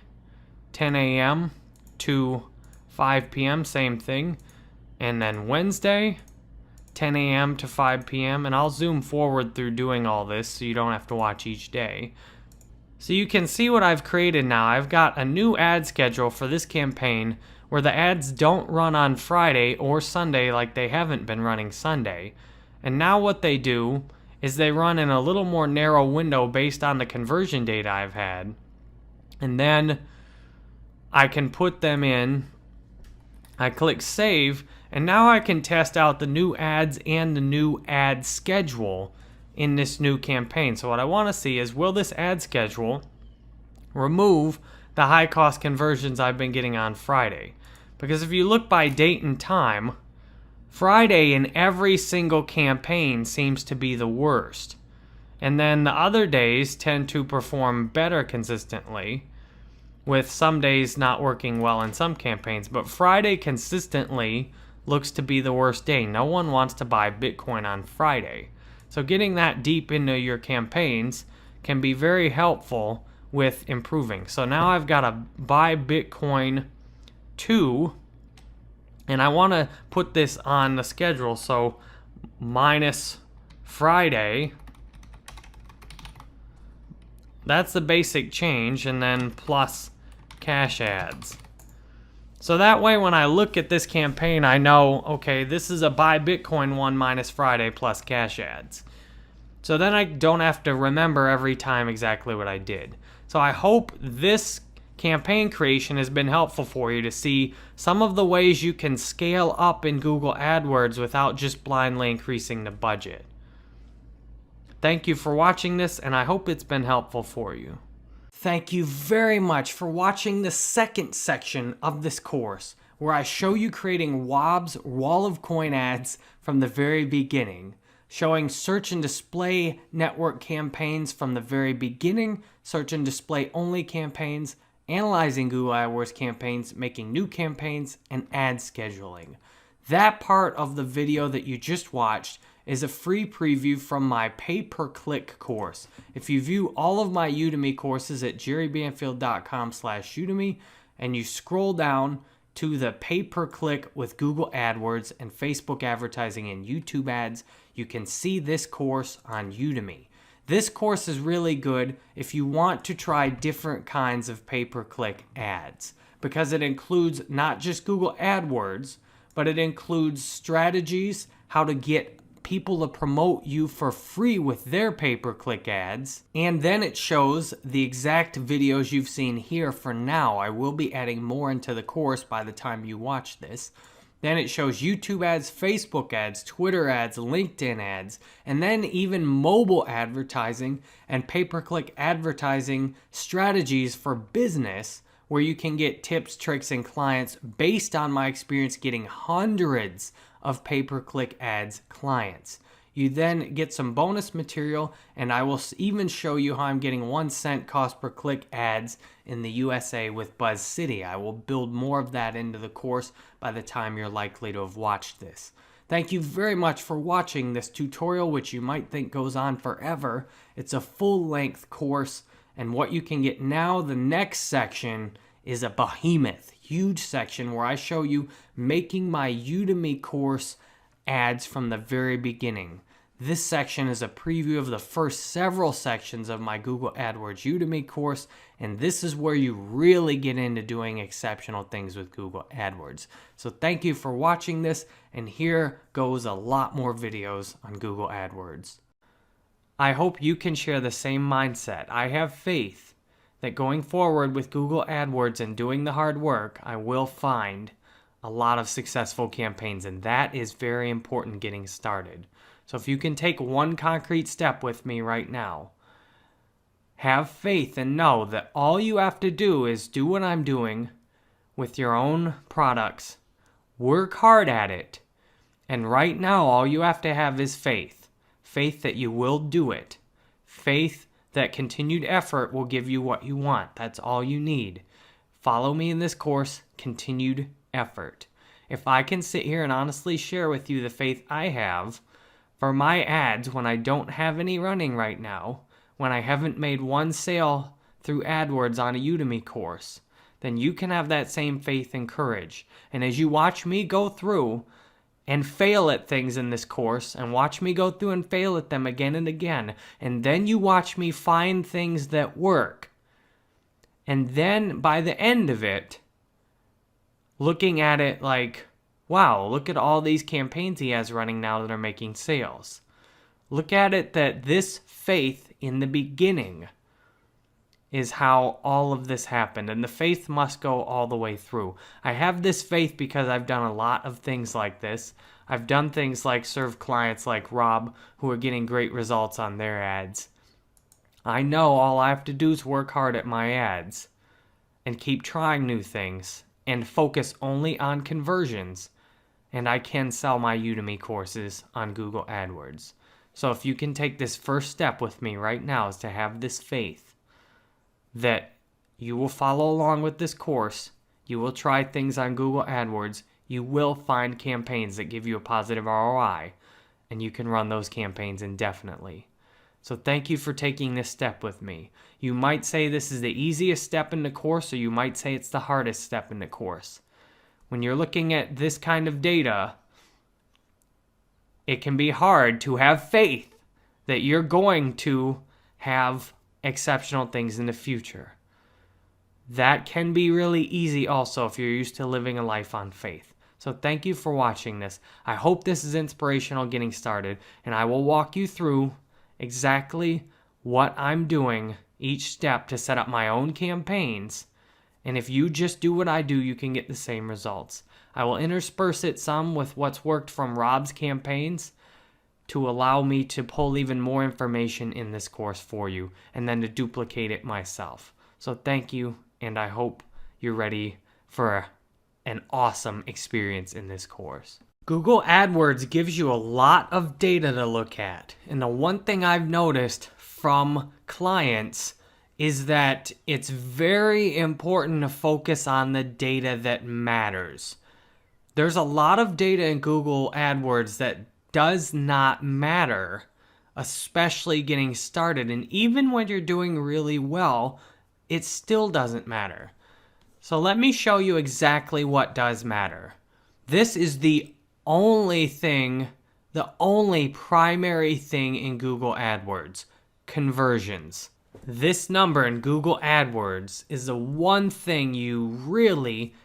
10 a.m. to 5 p.m., same thing. And then Wednesday, 10 a.m. to 5 p.m. And I'll zoom forward through doing all this so you don't have to watch each day. So you can see what I've created now. I've got a new ad schedule for this campaign where the ads don't run on Friday or Sunday like they haven't been running Sunday. And now what they do is they run in a little more narrow window based on the conversion data I've had. And then I can put them in. I click save, and now I can test out the new ads and the new ad schedule in this new campaign. So what I want to see is, will this ad schedule remove the high cost conversions I've been getting on Friday? Because if you look by date and time, Friday in every single campaign seems to be the worst. And then the other days tend to perform better consistently, with some days not working well in some campaigns. But Friday consistently looks to be the worst day. No one wants to buy Bitcoin on Friday. So getting that deep into your campaigns can be very helpful with improving. So now I've got a buy Bitcoin 2, and I want to put this on the schedule. So minus Friday, that's the basic change, and then plus cash ads. So that way when I look at this campaign, I know, okay, this is a buy Bitcoin 1 minus Friday plus cash ads. So then I don't have to remember every time exactly what I did. So I hope this campaign creation has been helpful for you to see some of the ways you can scale up in Google AdWords without just blindly increasing the budget. Thank you for watching this, and I hope it's been helpful for you. Thank you very much for watching the second section of this course, where I show you creating WOB's Wall of Coin ads from the very beginning, showing search and display network campaigns from the very beginning, search and display only campaigns, analyzing Google AdWords campaigns, making new campaigns, and ad scheduling. That part of the video that you just watched is a free preview from my pay-per-click course. If you view all of my Udemy courses at jerrybanfield.com/Udemy, and you scroll down to the pay-per-click with Google AdWords and Facebook advertising and YouTube ads, you can see this course on Udemy. This course is really good if you want to try different kinds of pay-per-click ads, because it includes not just Google AdWords, but it includes strategies, how to get people to promote you for free with their pay-per-click ads, and then it shows the exact videos you've seen here for now. I will be adding more into the course by the time you watch this. Then it shows YouTube ads, Facebook ads, Twitter ads, LinkedIn ads, and then even mobile advertising and pay-per-click advertising strategies for business, where you can get tips, tricks, and clients based on my experience getting hundreds of pay-per-click ads clients. You then get some bonus material, and I will even show you how I'm getting 1 cent cost per click ads in the USA with BuzzCity. I will build more of that into the course by the time you're likely to have watched this. Thank you very much for watching this tutorial, which you might think goes on forever. It's a full-length course, and what you can get now, the next section, is a behemoth, huge section where I show you making my Udemy course ads from the very beginning. This section is a preview of the first several sections of my Google AdWords Udemy course, and this is where you really get into doing exceptional things with Google AdWords. So thank you for watching this, and here goes a lot more videos on Google AdWords. I hope you can share the same mindset. I have faith that going forward with Google AdWords and doing the hard work, I will find a lot of successful campaigns, and that is very important getting started. So if you can take one concrete step with me right now, have faith and know that all you have to do is do what I'm doing with your own products, work hard at it, and right now all you have to have is faith. Faith that you will do it. Faith that continued effort will give you what you want. That's all you need. Follow me in this course, continued effort. If I can sit here and honestly share with you the faith I have for my ads when I don't have any running right now, when I haven't made one sale through AdWords on a Udemy course, then you can have that same faith and courage. And as you watch me go through and fail at things in this course, and watch me go through and fail at them again and again, and then you watch me find things that work, and then by the end of it, looking at it like, wow, look at all these campaigns he has running now that are making sales. Look at it that this faith in the beginning is how all of this happened, and the faith must go all the way through. I have this faith because I've done a lot of things like this. I've done things like serve clients like Rob who are getting great results on their ads. I know all I have to do is work hard at my ads and keep trying new things and focus only on conversions, and I can sell my Udemy courses on Google AdWords. So if you can take this first step with me right now is to have this faith that you will follow along with this course, you will try things on Google AdWords, you will find campaigns that give you a positive ROI, and you can run those campaigns indefinitely. So thank you for taking this step with me. You might say this is the easiest step in the course, or you might say it's the hardest step in the course. When you're looking at this kind of data, it can be hard to have faith that you're going to have exceptional things in the future. That can be really easy also if you're used to living a life on faith. So thank you for watching this. I hope this is inspirational getting started, and I will walk you through exactly what I'm doing each step to set up my own campaigns. And if you just do what I do, you can get the same results. I will intersperse it some with what's worked from Rob's campaigns to allow me to pull even more information in this course for you and then to duplicate it myself. So thank you, and I hope you're ready for an awesome experience in this course. Google AdWords gives you a lot of data to look at. And the one thing I've noticed from clients is that it's very important to focus on the data that matters. There's a lot of data in Google AdWords that does not matter, especially getting started. And even when you're doing really well, it still doesn't matter. So let me show you exactly what does matter. This is the only thing, the only primary thing in Google AdWords, conversions. This number in Google AdWords is the one thing you really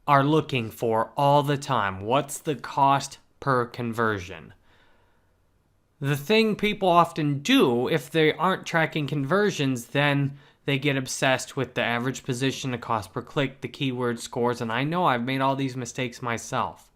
are looking for all the time. What's the cost per conversion? The thing people often do, if they aren't tracking conversions, then they get obsessed with the average position, the cost per click, the keyword scores, and I know I've made all these mistakes myself.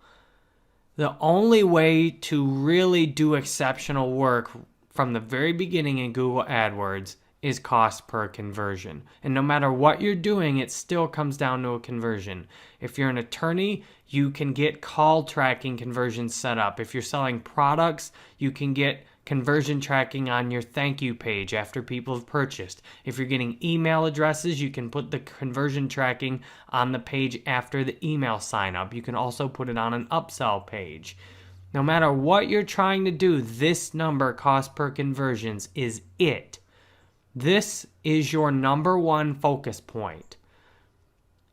The only way to really do exceptional work from the very beginning in Google AdWords is cost per conversion. And no matter what you're doing, it still comes down to a conversion. If you're an attorney, you can get call tracking conversions set up. If you're selling products, you can get conversion tracking on your thank you page after people have purchased. If you're getting email addresses, you can put the conversion tracking on the page after the email sign up. You can also put it on an upsell page. No matter what you're trying to do, this number, cost per conversions, is it. This is your number one focus point.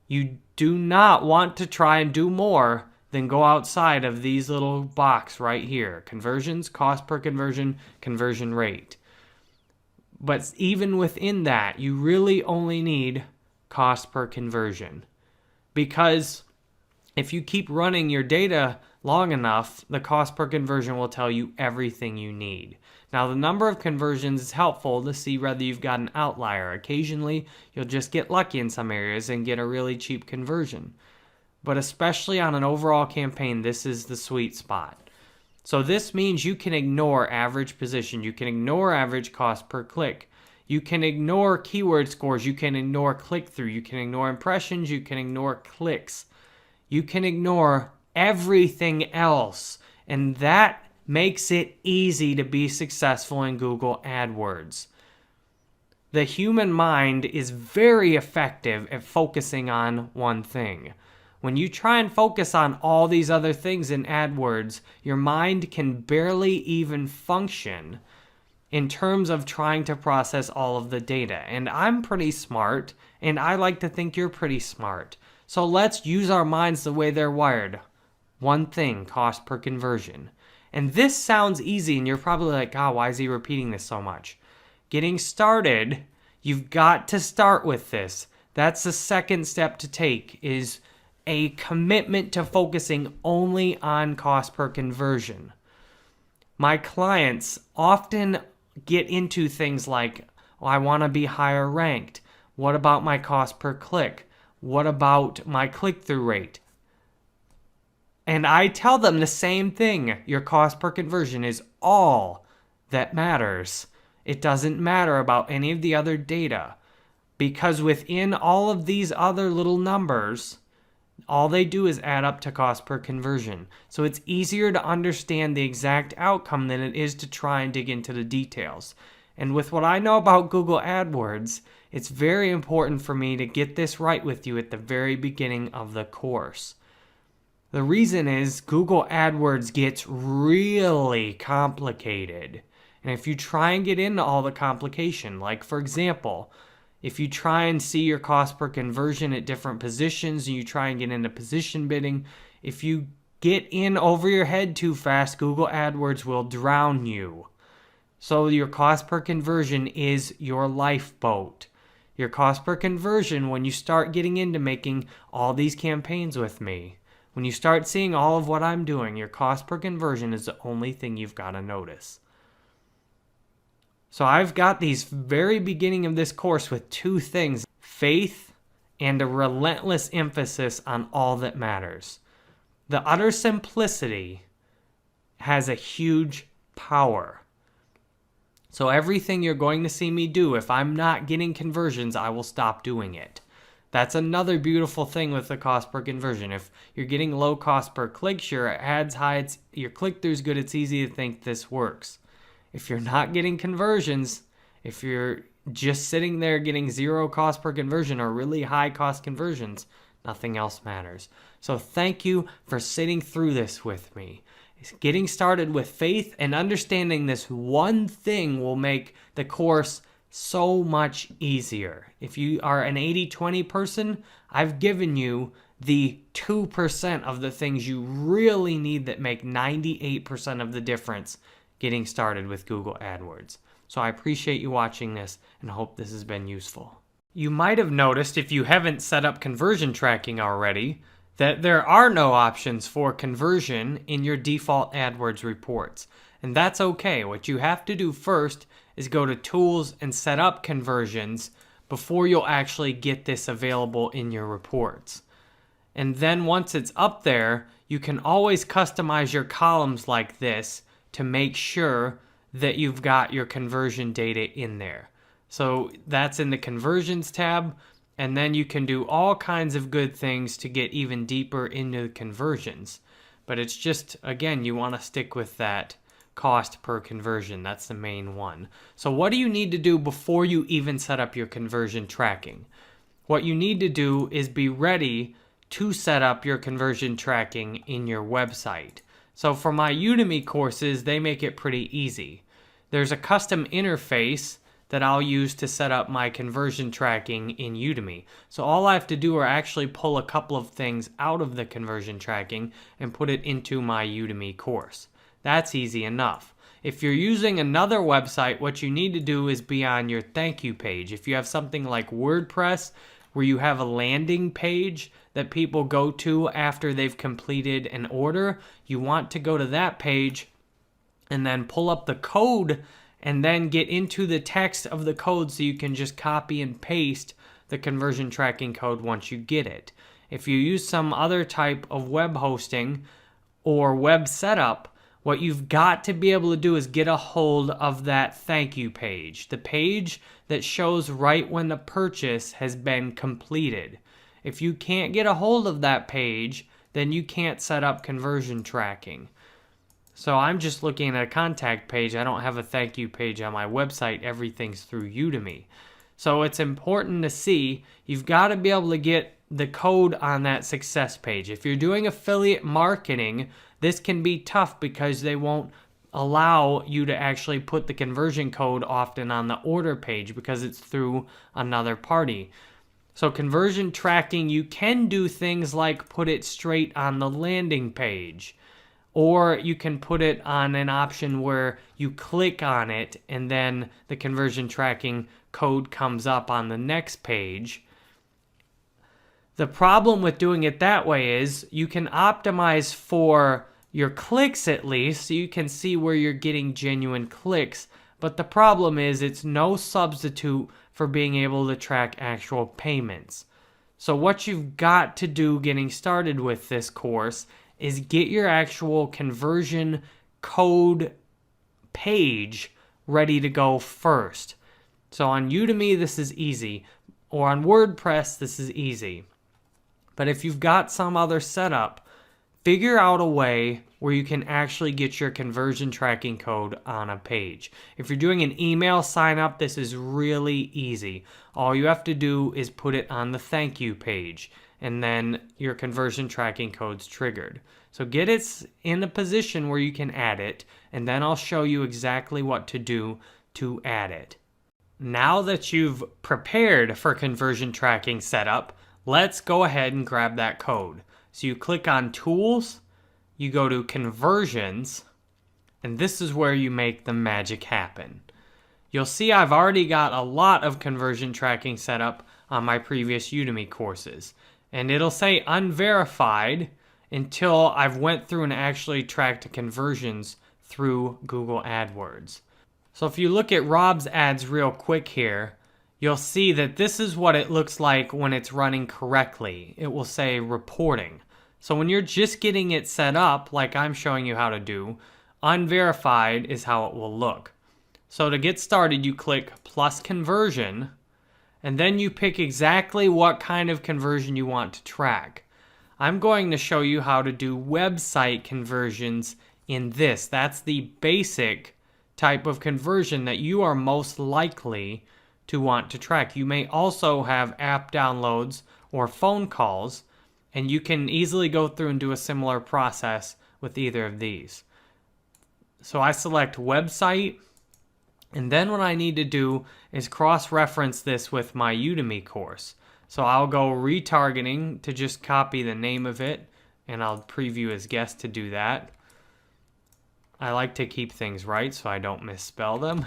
You do not want to try and do more then go outside of these little box right here. Conversions, cost per conversion, conversion rate. But even within that, you really only need cost per conversion. Because if you keep running your data long enough, the cost per conversion will tell you everything you need. Now, the number of conversions is helpful to see whether you've got an outlier. Occasionally, you'll just get lucky in some areas and get a really cheap conversion. But especially on an overall campaign, this is the sweet spot. So this means you can ignore average position. You can ignore average cost per click. You can ignore keyword scores. You can ignore click-through. You can ignore impressions. You can ignore clicks. You can ignore everything else. And that makes it easy to be successful in Google AdWords. The human mind is very effective at focusing on one thing. When you try and focus on all these other things in AdWords, your mind can barely even function in terms of trying to process all of the data. And I'm pretty smart, and I like to think you're pretty smart. So let's use our minds the way they're wired. One thing, cost per conversion. And this sounds easy, and you're probably like, why is he repeating this so much? Getting started, you've got to start with this. That's the second step to take, is a commitment to focusing only on cost per conversion. My clients often get into things like, I want to be higher ranked. What about my cost per click? What about my click-through rate? And I tell them the same thing. Your cost per conversion is all that matters. It doesn't matter about any of the other data, because within all of these other little numbers, all they do is add up to cost per conversion. So it's easier to understand the exact outcome than it is to try and dig into the details. And with what I know about Google AdWords, it's very important for me to get this right with you at the very beginning of the course. The reason is Google AdWords gets really complicated. And if you try and get into all the complication, like for example, if you try and see your cost per conversion at different positions and you try and get into position bidding, if you get in over your head too fast, Google AdWords will drown you. So your cost per conversion is your lifeboat. Your cost per conversion, when you start getting into making all these campaigns with me, when you start seeing all of what I'm doing, your cost per conversion is the only thing you've got to notice. So I've got these very beginning of this course with two things, faith and a relentless emphasis on all that matters. The utter simplicity has a huge power. So everything you're going to see me do, if I'm not getting conversions, I will stop doing it. That's another beautiful thing with the cost per conversion. If you're getting low cost per click, your ads high, your click-through's good, it's easy to think this works. If you're not getting conversions, if you're just sitting there getting zero cost per conversion or really high cost conversions, nothing else matters. So thank you for sitting through this with me. Getting started with faith and understanding this one thing will make the course so much easier. If you are an 80-20 person, I've given you the 2% of the things you really need that make 98% of the difference getting started with Google AdWords. So I appreciate you watching this and hope this has been useful. You might have noticed, if you haven't set up conversion tracking already, that there are no options for conversion in your default AdWords reports. And that's okay. What you have to do first is go to Tools and set up conversions before you'll actually get this available in your reports. And then once it's up there, you can always customize your columns like this to make sure that you've got your conversion data in there. So that's in the Conversions tab, and then you can do all kinds of good things to get even deeper into the conversions. But it's just, again, you want to stick with that cost per conversion. That's the main one. So what do you need to do before you even set up your conversion tracking? What you need to do is be ready to set up your conversion tracking in your website. So for my Udemy courses, they make it pretty easy. There's a custom interface that I'll use to set up my conversion tracking in Udemy. So all I have to do are actually pull a couple of things out of the conversion tracking and put it into my Udemy course. That's easy enough. If you're using another website, what you need to do is be on your thank you page. If you have something like WordPress, where you have a landing page that people go to after they've completed an order, you want to go to that page and then pull up the code and then get into the text of the code so you can just copy and paste the conversion tracking code once you get it. If you use some other type of web hosting or web setup, what you've got to be able to do is get a hold of that thank you page, the page that shows right when the purchase has been completed. If you can't get a hold of that page, then you can't set up conversion tracking. So I'm just looking at a contact page. I don't have a thank you page on my website. Everything's through Udemy. So it's important to see, you've got to be able to get the code on that success page. If you're doing affiliate marketing, this can be tough because they won't allow you to actually put the conversion code often on the order page because it's through another party. So conversion tracking, you can do things like put it straight on the landing page, or you can put it on an option where you click on it and then the conversion tracking code comes up on the next page. The problem with doing it that way is you can optimize for your clicks at least, so you can see where you're getting genuine clicks. But the problem is it's no substitute for being able to track actual payments. So what you've got to do getting started with this course is get your actual conversion code page ready to go first. So on Udemy, this is easy. Or on WordPress, this is easy. But if you've got some other setup, figure out a way where you can actually get your conversion tracking code on a page. If you're doing an email sign up, this is really easy. All you have to do is put it on the thank you page, and then your conversion tracking code's triggered. So get it in a position where you can add it, and then I'll show you exactly what to do to add it. Now that you've prepared for conversion tracking setup, let's go ahead and grab that code. So you click on Tools, you go to Conversions, and this is where you make the magic happen. You'll see I've already got a lot of conversion tracking set up on my previous Udemy courses. And it'll say unverified until I've went through and actually tracked conversions through Google AdWords. So if you look at Rob's ads real quick here, you'll see that this is what it looks like when it's running correctly. It will say reporting. So when you're just getting it set up, like I'm showing you how to do, unverified is how it will look. So to get started, you click plus conversion, and then you pick exactly what kind of conversion you want to track. I'm going to show you how to do website conversions in this. That's the basic type of conversion that you are most likely to want to track. You may also have app downloads or phone calls, and you can easily go through and do a similar process with either of these. So I select website, and then what I need to do is cross-reference this with my Udemy course. So I'll go retargeting to just copy the name of it, and I'll preview as guest to do that. I like to keep things right so I don't misspell them.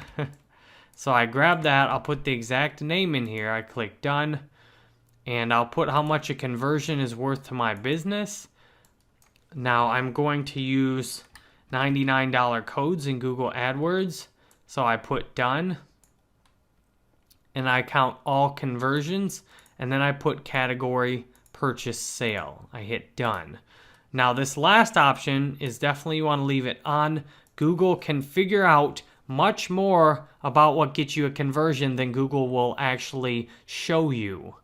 So I grab that, I'll put the exact name in here, I click done, and I'll put how much a conversion is worth to my business. Now I'm going to use $99 codes in Google AdWords, so I put done, and I count all conversions, and then I put category purchase sale. I hit done. Now this last option is definitely you want to leave it on. Google can figure out much more about what gets you a conversion than Google will actually show you.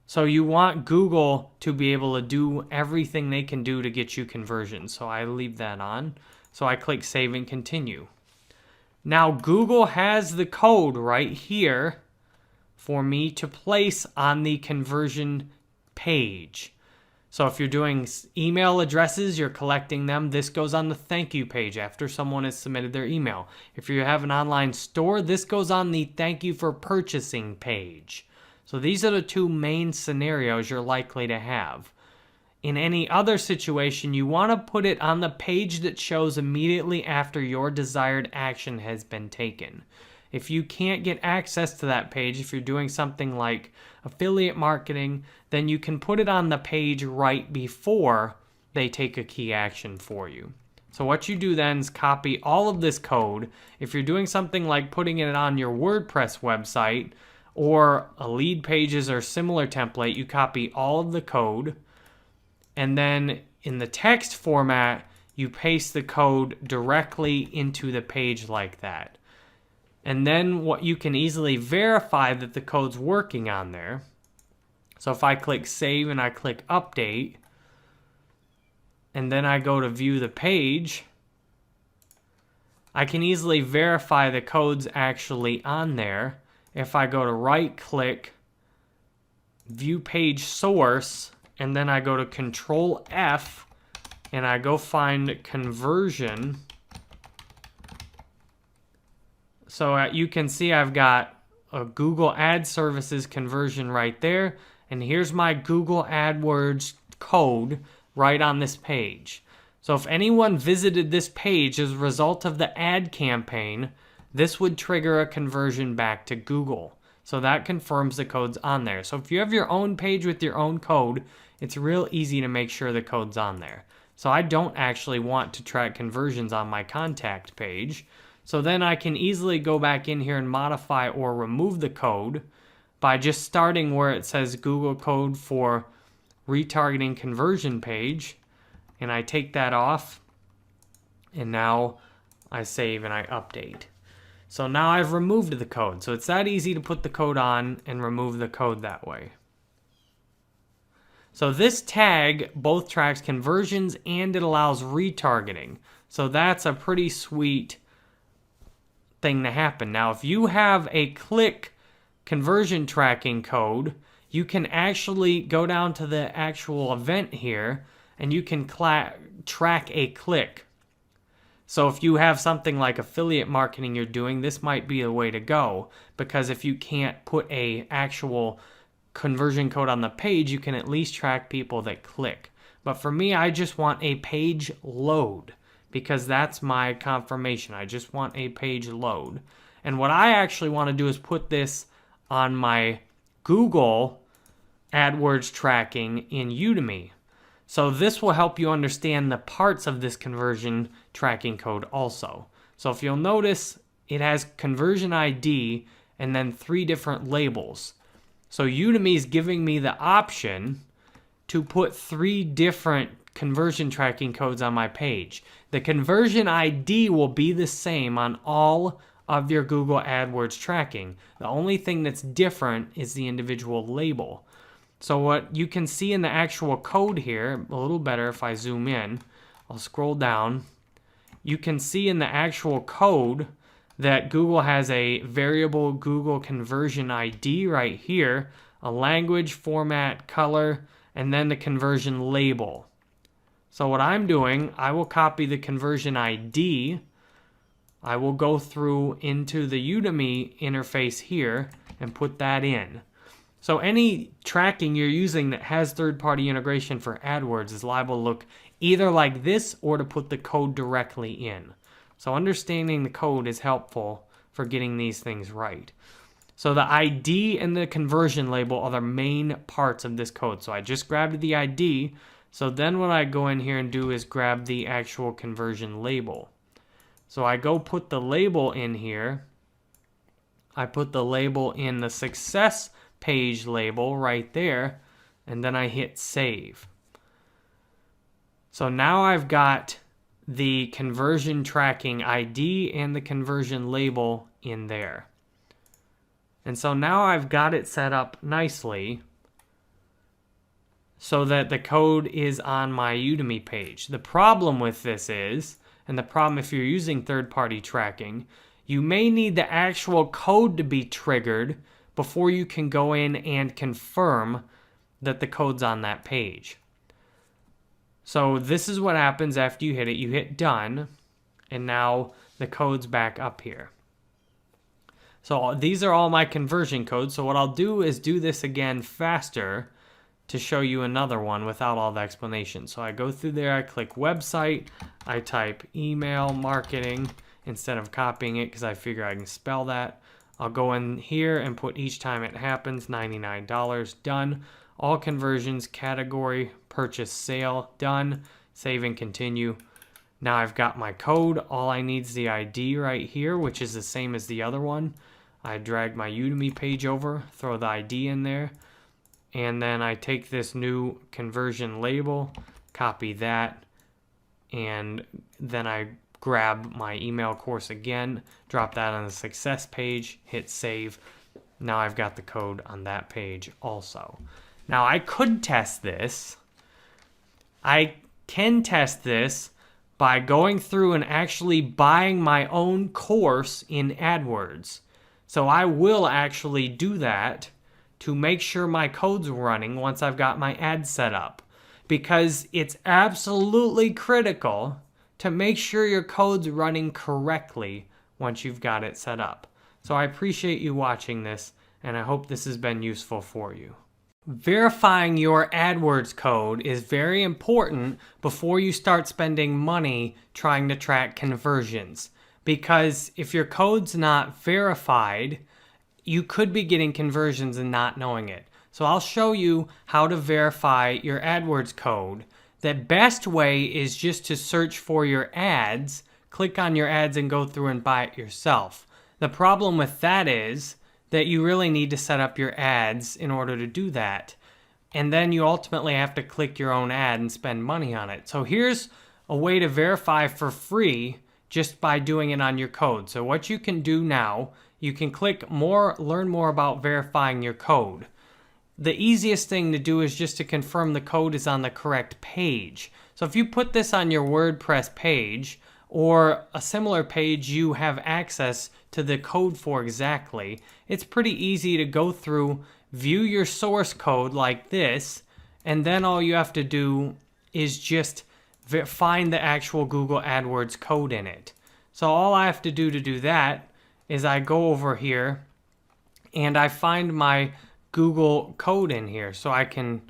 So you want Google to be able to do everything they can do to get you conversions. So I leave that on. So I click save and continue. Now Google has the code right here for me to place on the conversion page. So if you're doing email addresses, you're collecting them. This goes on the thank you page after someone has submitted their email. If you have an online store, this goes on the thank you for purchasing page. So these are the two main scenarios you're likely to have. In any other situation, you want to put it on the page that shows immediately after your desired action has been taken. If you can't get access to that page, if you're doing something like affiliate marketing, then you can put it on the page right before they take a key action for you. So what you do then is copy all of this code. If you're doing something like putting it on your WordPress website or a lead pages or similar template, you copy all of the code, and then in the text format, you paste the code directly into the page like that. And then what you can easily verify that the code's working on there. So if I click save and I click update, and then I go to view the page, I can easily verify the code's actually on there. If I go to right click, view page source, and then I go to Control F, and I go find conversion. So you can see I've got a Google Ad Services conversion right there. And here's my Google AdWords code right on this page. So if anyone visited this page as a result of the ad campaign, this would trigger a conversion back to Google. So that confirms the code's on there. So if you have your own page with your own code, it's real easy to make sure the code's on there. So I don't actually want to track conversions on my contact page. So then I can easily go back in here and modify or remove the code by just starting where it says Google code for retargeting conversion page. And I take that off. And now I save and I update. So now I've removed the code. So it's that easy to put the code on and remove the code that way. So this tag both tracks conversions and it allows retargeting. So that's a pretty sweet thing to happen. Now, if you have a click conversion tracking code, you can actually go down to the actual event here and you can track a click. So if you have something like affiliate marketing you're doing, this might be the way to go, because if you can't put a actual conversion code on the page, you can at least track people that click. But for me, I just want a page load, because that's my confirmation. I just want a page load. And what I actually want to do is put this on my Google AdWords tracking in Udemy. So this will help you understand the parts of this conversion tracking code also. So if you'll notice, it has conversion ID and then 3 different labels. So Udemy is giving me the option to put 3 different conversion tracking codes on my page. The conversion ID will be the same on all of your Google AdWords tracking. The only thing that's different is the individual label. So what you can see in the actual code here, a little better if I zoom in, I'll scroll down. You can see in the actual code that Google has a variable Google conversion ID right here, a language, format, color, and then the conversion label. So what I'm doing, I will copy the conversion ID. I will go through into the Udemy interface here and put that in. So any tracking you're using that has third-party integration for AdWords is liable to look either like this or to put the code directly in. So understanding the code is helpful for getting these things right. So the ID and the conversion label are the main parts of this code. So I just grabbed the ID. So then what I go in here and do is grab the actual conversion label. So I go put the label in here. I put the label in the success page label right there, and then I hit save. So now I've got the conversion tracking ID and the conversion label in there. And so now I've got it set up nicely so that the code is on my Udemy page. The problem with this is, and the problem if you're using third-party tracking, you may need the actual code to be triggered before you can go in and confirm that the code's on that page. So this is what happens after you hit it. You hit done, and now the code's back up here. So these are all my conversion codes. So what I'll do is do this again faster to show you another one without all the explanation. So I go through there, I click website, I type email marketing instead of copying it because I figure I can spell that. I'll go in here and put each time it happens, $99, done. All conversions, category, purchase, sale, done. Save and continue. Now I've got my code. All I need is the ID right here, which is the same as the other one. I drag my Udemy page over, throw the ID in there, and then I take this new conversion label, copy that, and then I grab my email course again, drop that on the success page, hit save. Now I've got the code on that page also. Now I could test this. I can test this by going through and actually buying my own course in AdWords. So I will actually do that to make sure my code's running once I've got my ad set up. Because it's absolutely critical to make sure your code's running correctly once you've got it set up. So I appreciate you watching this, and I hope this has been useful for you. Verifying your AdWords code is very important before you start spending money trying to track conversions. Because if your code's not verified, you could be getting conversions and not knowing it. So I'll show you how to verify your AdWords code. The best way is just to search for your ads, click on your ads and go through and buy it yourself. The problem with that is that you really need to set up your ads in order to do that. And then you ultimately have to click your own ad and spend money on it. So here's a way to verify for free just by doing it on your code. So what you can do now, you can click more, learn more about verifying your code. The easiest thing to do is just to confirm the code is on the correct page. So if you put this on your WordPress page or a similar page you have access to the code for exactly, it's pretty easy to go through, view your source code like this, and then all you have to do is just find the actual Google AdWords code in it. So all I have to do that is I go over here and I find my Google code in here. So I can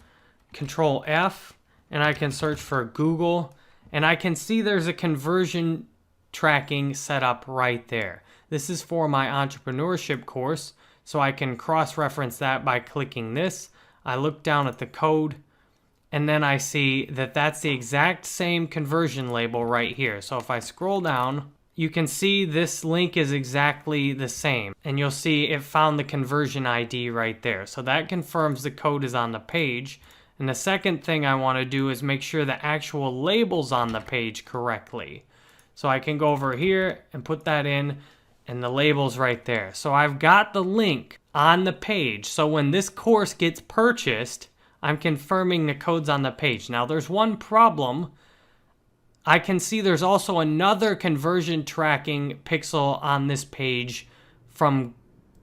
Control F and I can search for Google, and I can see there's a conversion tracking set up right there. This is for my entrepreneurship course, so I can cross-reference that by clicking this. I look down at the code, and then I see that that's the exact same conversion label right here. So if I scroll down, you can see this link is exactly the same, and you'll see it found the conversion ID right there. So that confirms the code is on the page. And the second thing I want to do is make sure the actual label's on the page correctly. So I can go over here and put that in, and the label's right there. So I've got the link on the page. So when this course gets purchased, I'm confirming the code's on the page. Now there's one problem. I can see there's also another conversion tracking pixel on this page from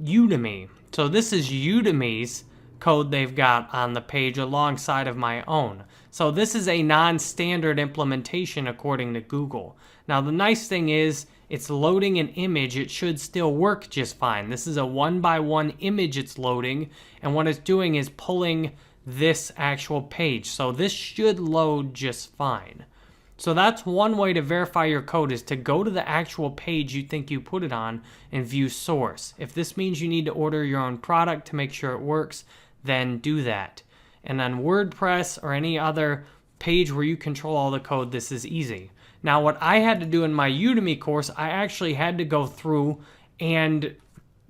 Udemy. So this is Udemy's code they've got on the page alongside of my own. So this is a non-standard implementation according to Google. Now the nice thing is it's loading an image. It should still work just fine. This is a 1-by-1 image it's loading, and what it's doing is pulling this actual page. So this should load just fine. So that's one way to verify your code, is to go to the actual page you think you put it on and view source. If this means you need to order your own product to make sure it works, then do that. And on WordPress or any other page where you control all the code, this is easy. Now what I had to do in my Udemy course, I actually had to go through and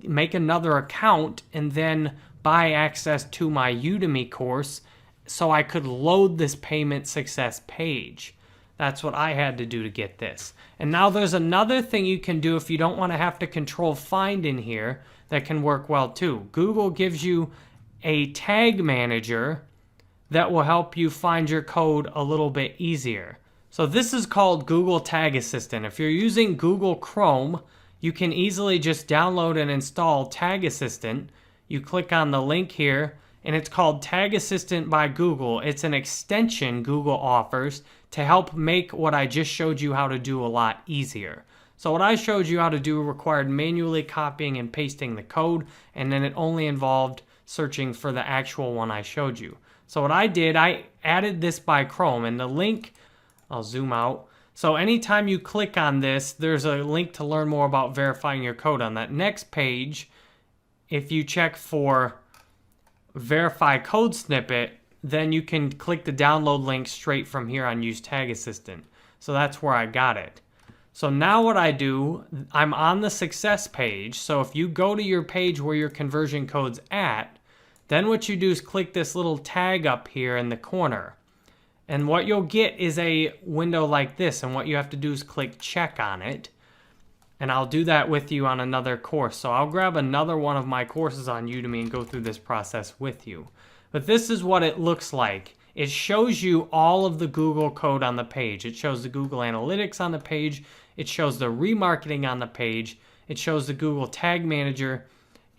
make another account and then buy access to my Udemy course so I could load this payment success page. That's what I had to do to get this. And now there's another thing you can do if you don't want to have to control find in here that can work well too. Google gives you a tag manager that will help you find your code a little bit easier. So this is called Google Tag Assistant. If you're using Google Chrome, you can easily just download and install Tag Assistant. You click on the link here and it's called Tag Assistant by Google. It's an extension Google offers to help make what I just showed you how to do a lot easier. So what I showed you how to do required manually copying and pasting the code, and then it only involved searching for the actual one I showed you. So what I did, I added this by Chrome, and the link, I'll zoom out. So anytime you click on this, there's a link to learn more about verifying your code. On that next page, if you check for verify code snippet, then you can click the download link straight from here on Use Tag Assistant. So that's where I got it. So now what I do, I'm on the success page. So if you go to your page where your conversion code's at, then what you do is click this little tag up here in the corner. And what you'll get is a window like this, and what you have to do is click check on it. And I'll do that with you on another course. So I'll grab another one of my courses on Udemy and go through this process with you. But this is what it looks like. It shows you all of the Google code on the page. It shows the Google Analytics on the page. It shows the remarketing on the page. It shows the Google Tag Manager.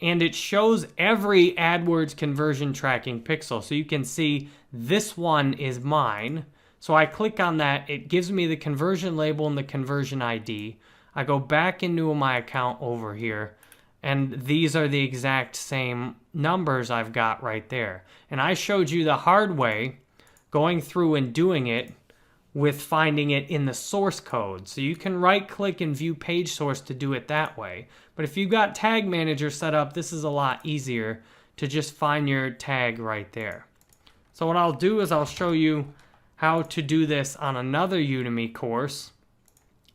And it shows every AdWords conversion tracking pixel. So you can see this one is mine. So I click on that. It gives me the conversion label and the conversion ID. I go back into my account over here, and these are the exact same numbers I've got right there. And I showed you the hard way, going through and doing it with finding it in the source code. So you can right click and view page source to do it that way. But if you've got Tag Manager set up, this is a lot easier to just find your tag right there. So what I'll do is I'll show you how to do this on another Udemy course.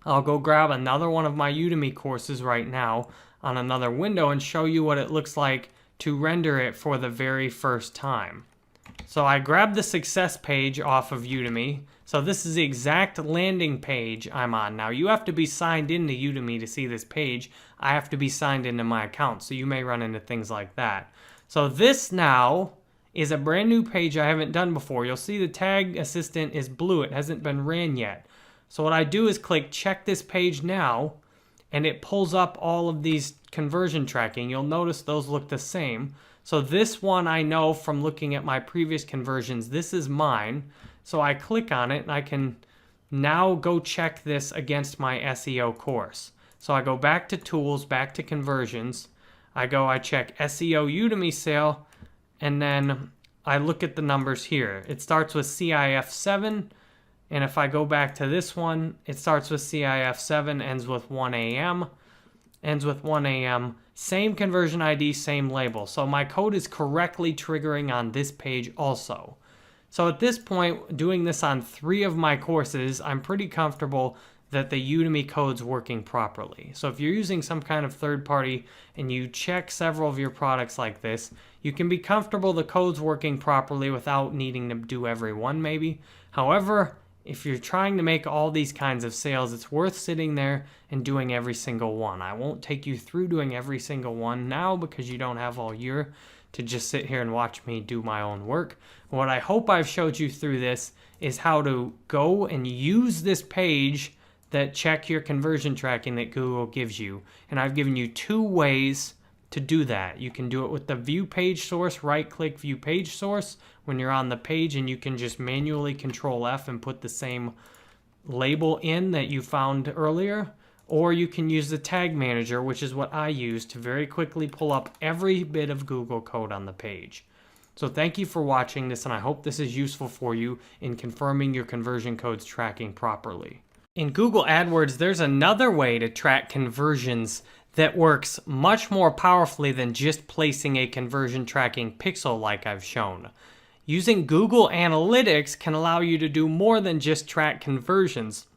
I'll go grab another one of my Udemy courses right now on another window and show you what it looks like to render it for the very first time. So I grabbed the success page off of Udemy. So this is the exact landing page I'm on. Now you have to be signed into Udemy to see this page. I have to be signed into my account, so you may run into things like that. So this now is a brand new page I haven't done before. You'll see the Tag Assistant is blue. It hasn't been ran yet. So what I do is click check this page now, and it pulls up all of these conversion tracking. You'll notice those look the same. So this one I know from looking at my previous conversions, this is mine. So I click on it and I can now go check this against my SEO course. So I go back to tools, back to conversions. I check SEO Udemy sale, and then I look at the numbers here. It starts with CIF 7. And if I go back to this one, it starts with CIF 7, ends with 1 a.m., ends with 1 a.m., same conversion ID, same label. So my code is correctly triggering on this page also. So at this point, doing this on 3 of my courses, I'm pretty comfortable that the Udemy code's working properly. So if you're using some kind of third party and you check several of your products like this, you can be comfortable the code's working properly without needing to do every one maybe. However, if you're trying to make all these kinds of sales, it's worth sitting there and doing every single one. I won't take you through doing every single one now because you don't have all year to just sit here and watch me do my own work. What I hope I've showed you through this is how to go and use this page that check your conversion tracking that Google gives you. And I've given you 2 ways to do that. You can do it with the view page source, right click view page source when you're on the page, and you can just manually control F and put the same label in that you found earlier. Or you can use the Tag Manager, which is what I use to very quickly pull up every bit of Google code on the page. So thank you for watching this, and I hope this is useful for you in confirming your conversion code's tracking properly. In Google AdWords, there's another way to track conversions that works much more powerfully than just placing a conversion tracking pixel like I've shown. Using Google Analytics can allow you to do more than just track conversions,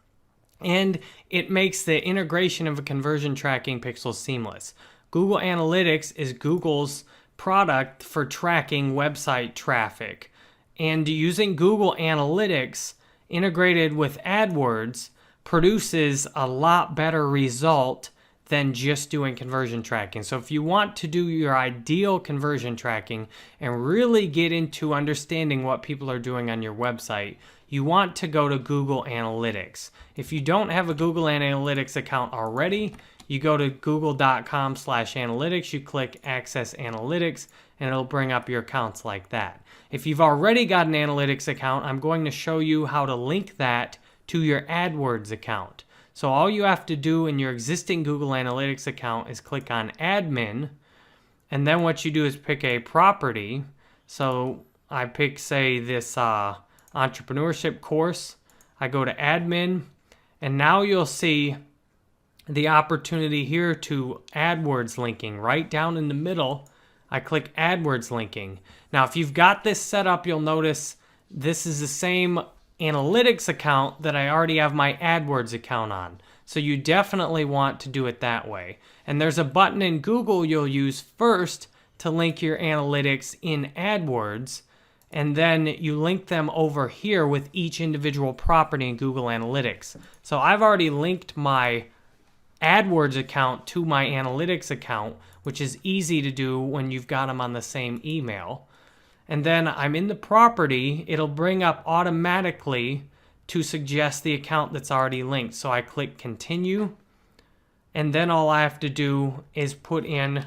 and it makes the integration of a conversion tracking pixel seamless. Google Analytics is Google's product for tracking website traffic, and using Google Analytics integrated with AdWords produces a lot better result than just doing conversion tracking. So if you want to do your ideal conversion tracking and really get into understanding what people are doing on your website, you want to go to Google Analytics. If you don't have a Google Analytics account already, you go to google.com/analytics, you click Access Analytics, and it'll bring up your accounts like that. If you've already got an analytics account, I'm going to show you how to link that to your AdWords account. So all you have to do in your existing Google Analytics account is click on Admin, and then what you do is pick a property. So I pick, say, this entrepreneurship course. I go to Admin, and now you'll see the opportunity here to AdWords linking right down in the middle. I click AdWords linking. Now, if you've got this set up, you'll notice this is the same analytics account that I already have my AdWords account on. So you definitely want to do it that way. And there's a button in Google you'll use first to link your analytics in AdWords, and then you link them over here with each individual property in Google Analytics. So I've already linked my AdWords account to my analytics account, which is easy to do when you've got them on the same email. And then I'm in the property, it'll bring up automatically to suggest the account that's already linked. So I click continue, and then all I have to do is put in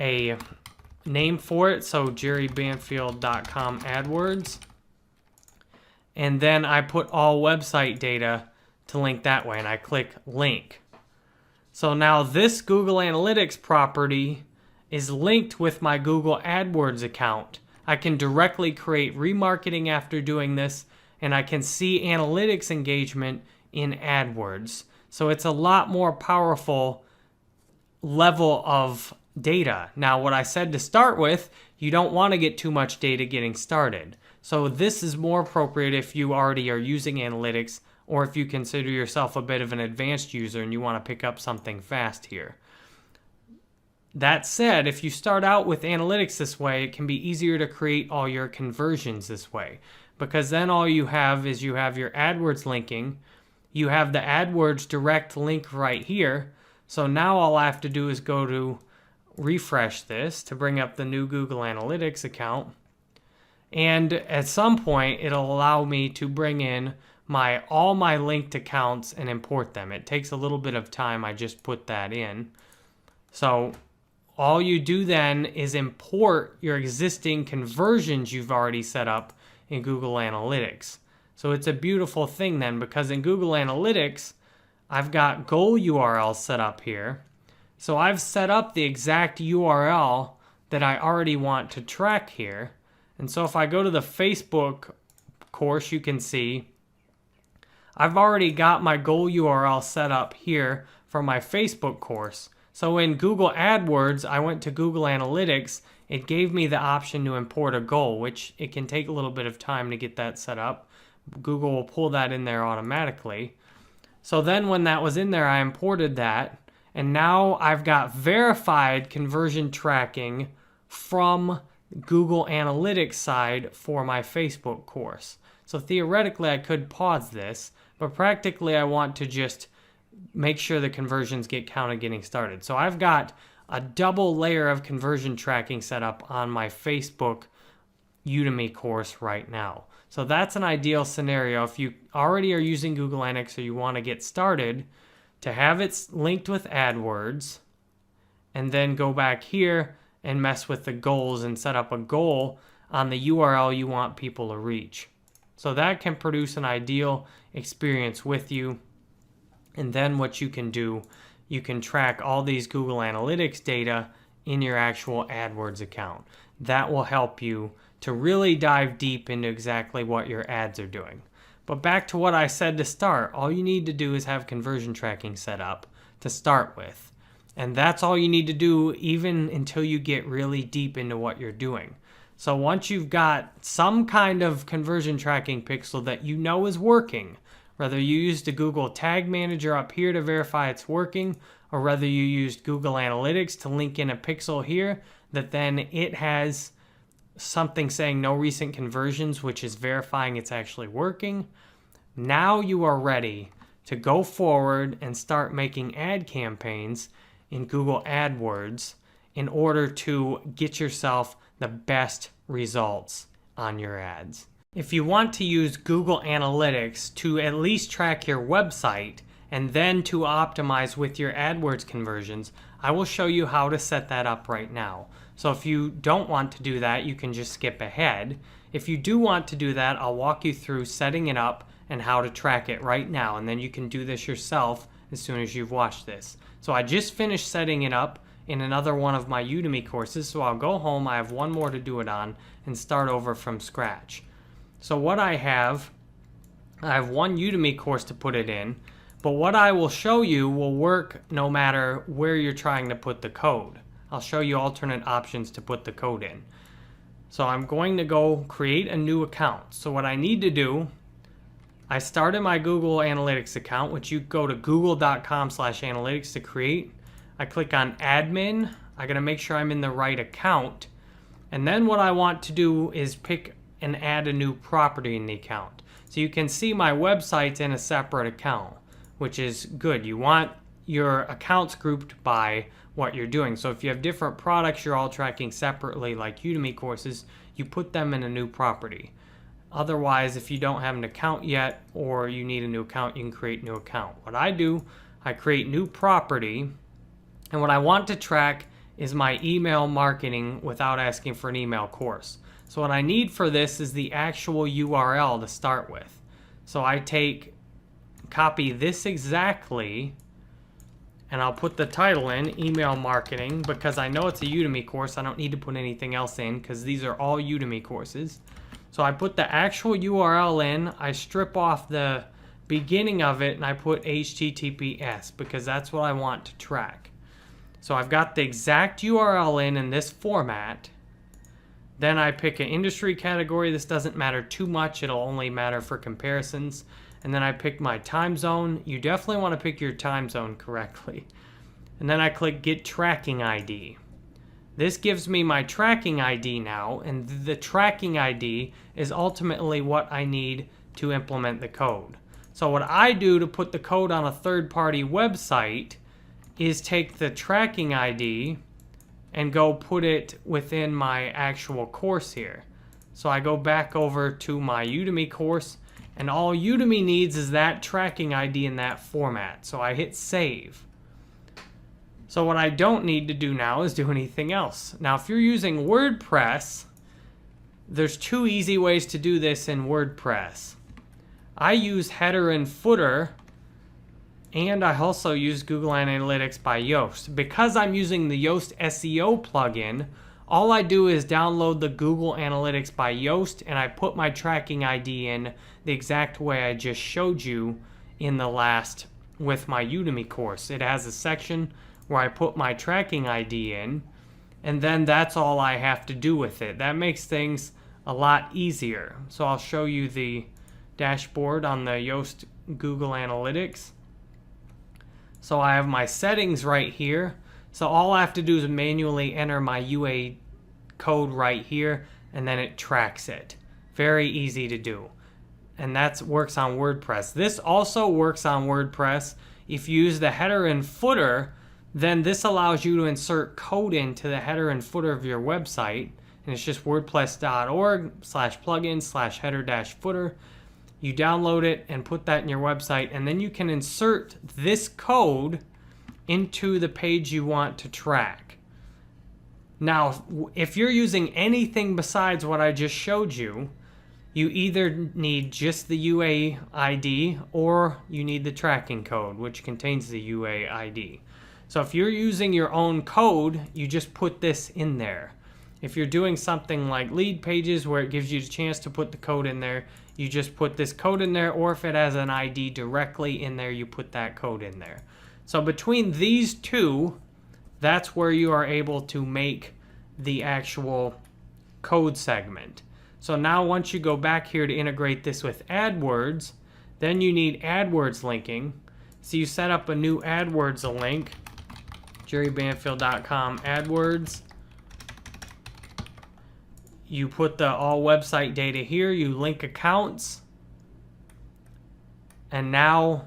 a name for it. So jerrybanfield.com AdWords. And then I put all website data to link that way, and I click link. So now this Google Analytics property is linked with my Google AdWords account. I can directly create remarketing after doing this, and I can see analytics engagement in AdWords. So it's a lot more powerful level of data. Now, what I said to start with, you don't want to get too much data getting started. So this is more appropriate if you already are using analytics, or if you consider yourself a bit of an advanced user and you want to pick up something fast here. That said, if you start out with analytics this way, it can be easier to create all your conversions this way, because then all you have is you have your AdWords linking, you have the AdWords direct link right here. So now all I have to do is go to refresh this to bring up the new Google Analytics account, and at some point it'll allow me to bring in all my linked accounts and import them. It takes a little bit of time. I just put that in. So all you do then is import your existing conversions you've already set up in Google Analytics. So it's a beautiful thing then, because in Google Analytics, I've got goal URLs set up here. So I've set up the exact URL that I already want to track here. And so if I go to the Facebook course, you can see I've already got my goal URL set up here for my Facebook course. So in Google AdWords, I went to Google Analytics. It gave me the option to import a goal, which it can take a little bit of time to get that set up. Google will pull that in there automatically. So then when that was in there, I imported that. And now I've got verified conversion tracking from Google Analytics side for my Facebook course. So theoretically, I could pause this, but practically I want to just make sure the conversions get counted getting started. So I've got a double layer of conversion tracking set up on my Facebook Udemy course right now. So that's an ideal scenario if you already are using Google Analytics or you want to get started, to have it linked with AdWords, and then go back here and mess with the goals and set up a goal on the URL you want people to reach. So that can produce an ideal experience with you. And then what you can do, you can track all these Google Analytics data in your actual AdWords account. That will help you to really dive deep into exactly what your ads are doing. But back to what I said to start, all you need to do is have conversion tracking set up to start with. And that's all you need to do even until you get really deep into what you're doing. So once you've got some kind of conversion tracking pixel that you know is working, whether you used the Google Tag Manager up here to verify it's working, or whether you used Google Analytics to link in a pixel here, that then it has something saying no recent conversions, which is verifying it's actually working. Now you are ready to go forward and start making ad campaigns in Google AdWords in order to get yourself the best results on your ads. If you want to use Google Analytics to at least track your website and then to optimize with your AdWords conversions, I will show you how to set that up right now. So if you don't want to do that, you can just skip ahead. If you do want to do that, I'll walk you through setting it up and how to track it right now, and then you can do this yourself as soon as you've watched this. So I just finished setting it up in another one of my Udemy courses, so I'll go home, I have one more to do it on, and start over from scratch. So what I have one Udemy course to put it in, but what I will show you will work no matter where you're trying to put the code. I'll show you alternate options to put the code in. So I'm going to go create a new account. So what I need to do, I started my Google Analytics account, which you go to google.com/analytics to create. I click on admin. I gotta make sure I'm in the right account. And then what I want to do is pick and add a new property in the account. So you can see my website's in a separate account, which is good. You want your accounts grouped by what you're doing. So if you have different products you're all tracking separately, like Udemy courses, you put them in a new property. Otherwise, if you don't have an account yet or you need a new account, you can create a new account. What I do, I create new property, and what I want to track is my email marketing without asking for an email course. So what I need for this is the actual URL to start with. So I copy this exactly, and I'll put the title in, email marketing, because I know it's a Udemy course. I don't need to put anything else in because these are all Udemy courses. So I put the actual URL in, I strip off the beginning of it, and I put HTTPS because that's what I want to track. So I've got the exact URL in this format. Then I pick an industry category. This doesn't matter too much. It'll only matter for comparisons. And then I pick my time zone. You definitely want to pick your time zone correctly. And then I click Get Tracking ID. This gives me my tracking ID now, and the tracking ID is ultimately what I need to implement the code. So what I do to put the code on a third-party website is take the tracking ID and go put it within my actual course here. So I go back over to my Udemy course, and all Udemy needs is that tracking ID in that format. So I hit save. So what I don't need to do now is do anything else. Now, if you're using WordPress, there's two easy ways to do this in WordPress. I use header and footer, and I also use Google Analytics by Yoast. Because I'm using the Yoast SEO plugin, all I do is download the Google Analytics by Yoast, and I put my tracking ID in the exact way I just showed you in the last with my Udemy course. It has a section where I put my tracking ID in, and then that's all I have to do with it. That makes things a lot easier. So I'll show you the dashboard on the Yoast Google Analytics. So I have my settings right here. So all I have to do is manually enter my UA code right here, and then it tracks it. Very easy to do. And that works on WordPress. This also works on WordPress. If you use the header and footer, then this allows you to insert code into the header and footer of your website. And it's just wordpress.org/plugin/header-footer. You download it and put that in your website, and then you can insert this code into the page you want to track. Now, if you're using anything besides what I just showed you, you either need just the UA ID or you need the tracking code, which contains the UA ID. So if you're using your own code, you just put this in there. If you're doing something like lead pages where it gives you a chance to put the code in there, you just put this code in there, or if it has an ID directly in there, you put that code in there. So between these two, that's where you are able to make the actual code segment. So now once you go back here to integrate this with AdWords, then you need AdWords linking. So you set up a new AdWords link, jerrybanfield.com AdWords. You put the all website data here, you link accounts, and now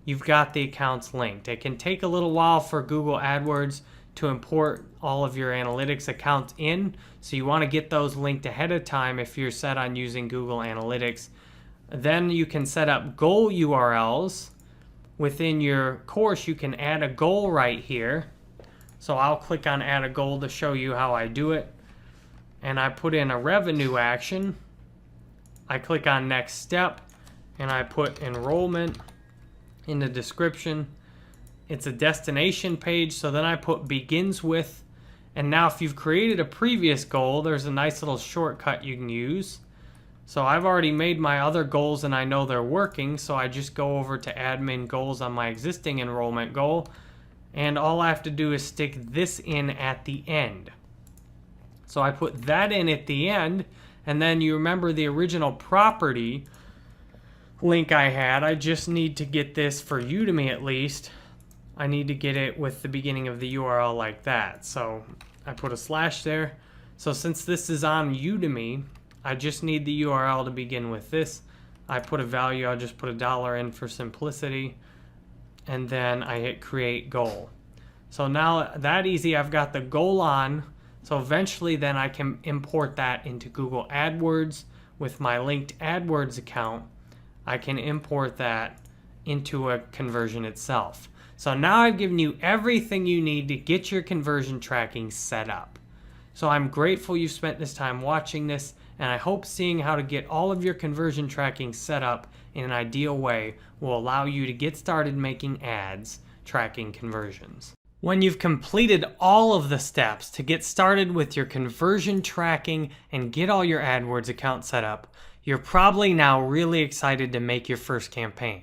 you've got the accounts linked. It can take a little while for Google AdWords to import all of your analytics accounts in, so you want to get those linked ahead of time if you're set on using Google Analytics. Then you can set up goal URLs, within your course, you can add a goal right here. So I'll click on add a goal to show you how I do it. And I put in a revenue action. I click on next step and I put enrollment in the description. It's a destination page, so then I put begins with. And now if you've created a previous goal, there's a nice little shortcut you can use. So I've already made my other goals and I know they're working, so I just go over to admin goals on my existing enrollment goal, and all I have to do is stick this in at the end. So I put that in at the end, and then you remember the original property link I had. I just need to get this for Udemy at least. I need to get it with the beginning of the URL like that. So I put a slash there. So since this is on Udemy, I just need the URL to begin with this. I put a value, I'll just put $1 in for simplicity. And then I hit create goal. So now that easy, I've got the goal on. So eventually then I can import that into Google AdWords with my linked AdWords account. I can import that into a conversion itself. So now I've given you everything you need to get your conversion tracking set up. So I'm grateful you spent this time watching this, and I hope seeing how to get all of your conversion tracking set up in an ideal way will allow you to get started making ads tracking conversions. When you've completed all of the steps to get started with your conversion tracking and get all your AdWords accounts set up, you're probably now really excited to make your first campaign.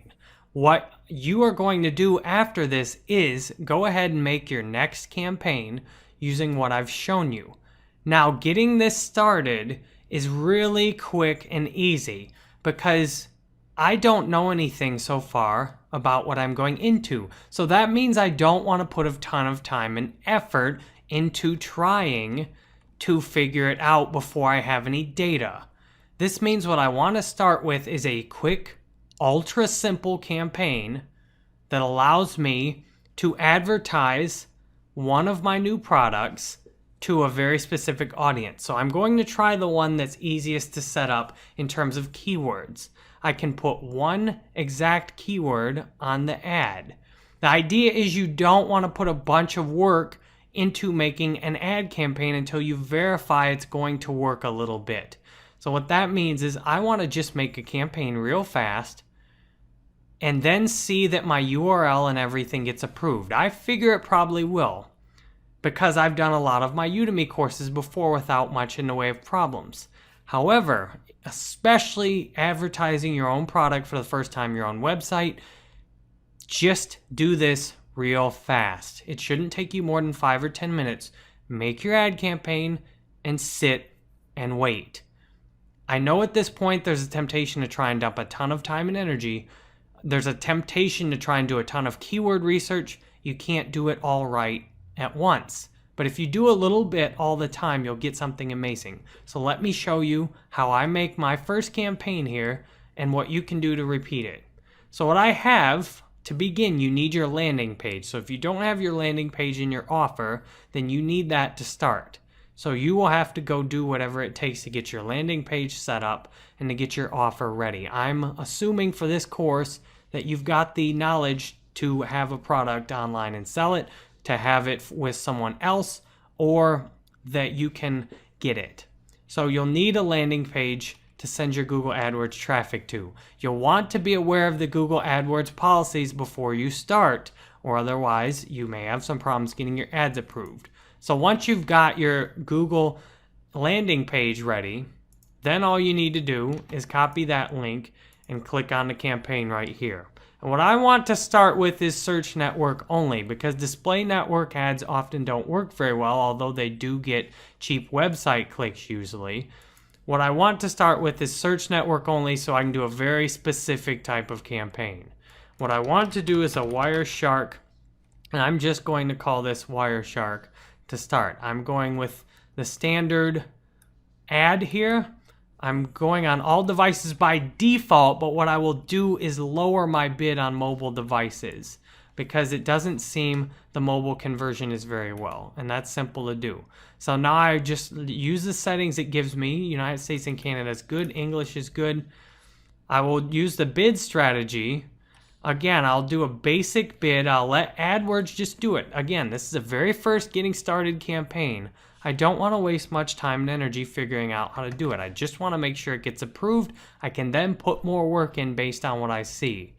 What you are going to do after this is go ahead and make your next campaign using what I've shown you. Now, getting this started is really quick and easy because I don't know anything so far about what I'm going into. So that means I don't want to put a ton of time and effort into trying to figure it out before I have any data. This means what I want to start with is a quick, ultra simple campaign that allows me to advertise one of my new products to a very specific audience. So I'm going to try the one that's easiest to set up in terms of keywords. I can put one exact keyword on the ad. The idea is you don't want to put a bunch of work into making an ad campaign until you verify it's going to work a little bit. So what that means is I want to just make a campaign real fast and then see that my URL and everything gets approved. I figure it probably will, because I've done a lot of my Udemy courses before without much in the way of problems. However, especially advertising your own product for the first time, your own website, just do this real fast. It shouldn't take you more than 5 or 10 minutes. Make your ad campaign and sit and wait. I know at this point there's a temptation to try and dump a ton of time and energy. There's a temptation to try and do a ton of keyword research. You can't do it all right at once. But if you do a little bit all the time, you'll get something amazing. So let me show you how I make my first campaign here and what you can do to repeat it. So what I have, to begin, you need your landing page. So if you don't have your landing page in your offer, then you need that to start. So you will have to go do whatever it takes to get your landing page set up and to get your offer ready. I'm assuming for this course that you've got the knowledge to have a product online and sell it, to have it with someone else, or that you can get it. So you'll need a landing page to send your Google AdWords traffic to. You'll want to be aware of the Google AdWords policies before you start, or otherwise you may have some problems getting your ads approved. So once you've got your Google landing page ready, then all you need to do is copy that link and click on the campaign right here. And what I want to start with is search network only, because display network ads often don't work very well, although they do get cheap website clicks usually. What I want to start with is search network only so I can do a very specific type of campaign. What I want to do is a Wireshark, and I'm just going to call this Wireshark to start. I'm going with the standard ad here. I'm going on all devices by default, but what I will do is lower my bid on mobile devices because it doesn't seem the mobile conversion is very well, and that's simple to do. So now I just use the settings it gives me. United States and Canada is good. English is good. I will use the bid strategy Again, I'll do a basic bid. I'll let AdWords just do it. Again, this is a very first getting started campaign. I don't want to waste much time and energy figuring out how to do it. I just want to make sure it gets approved. I can then put more work in based on what I see.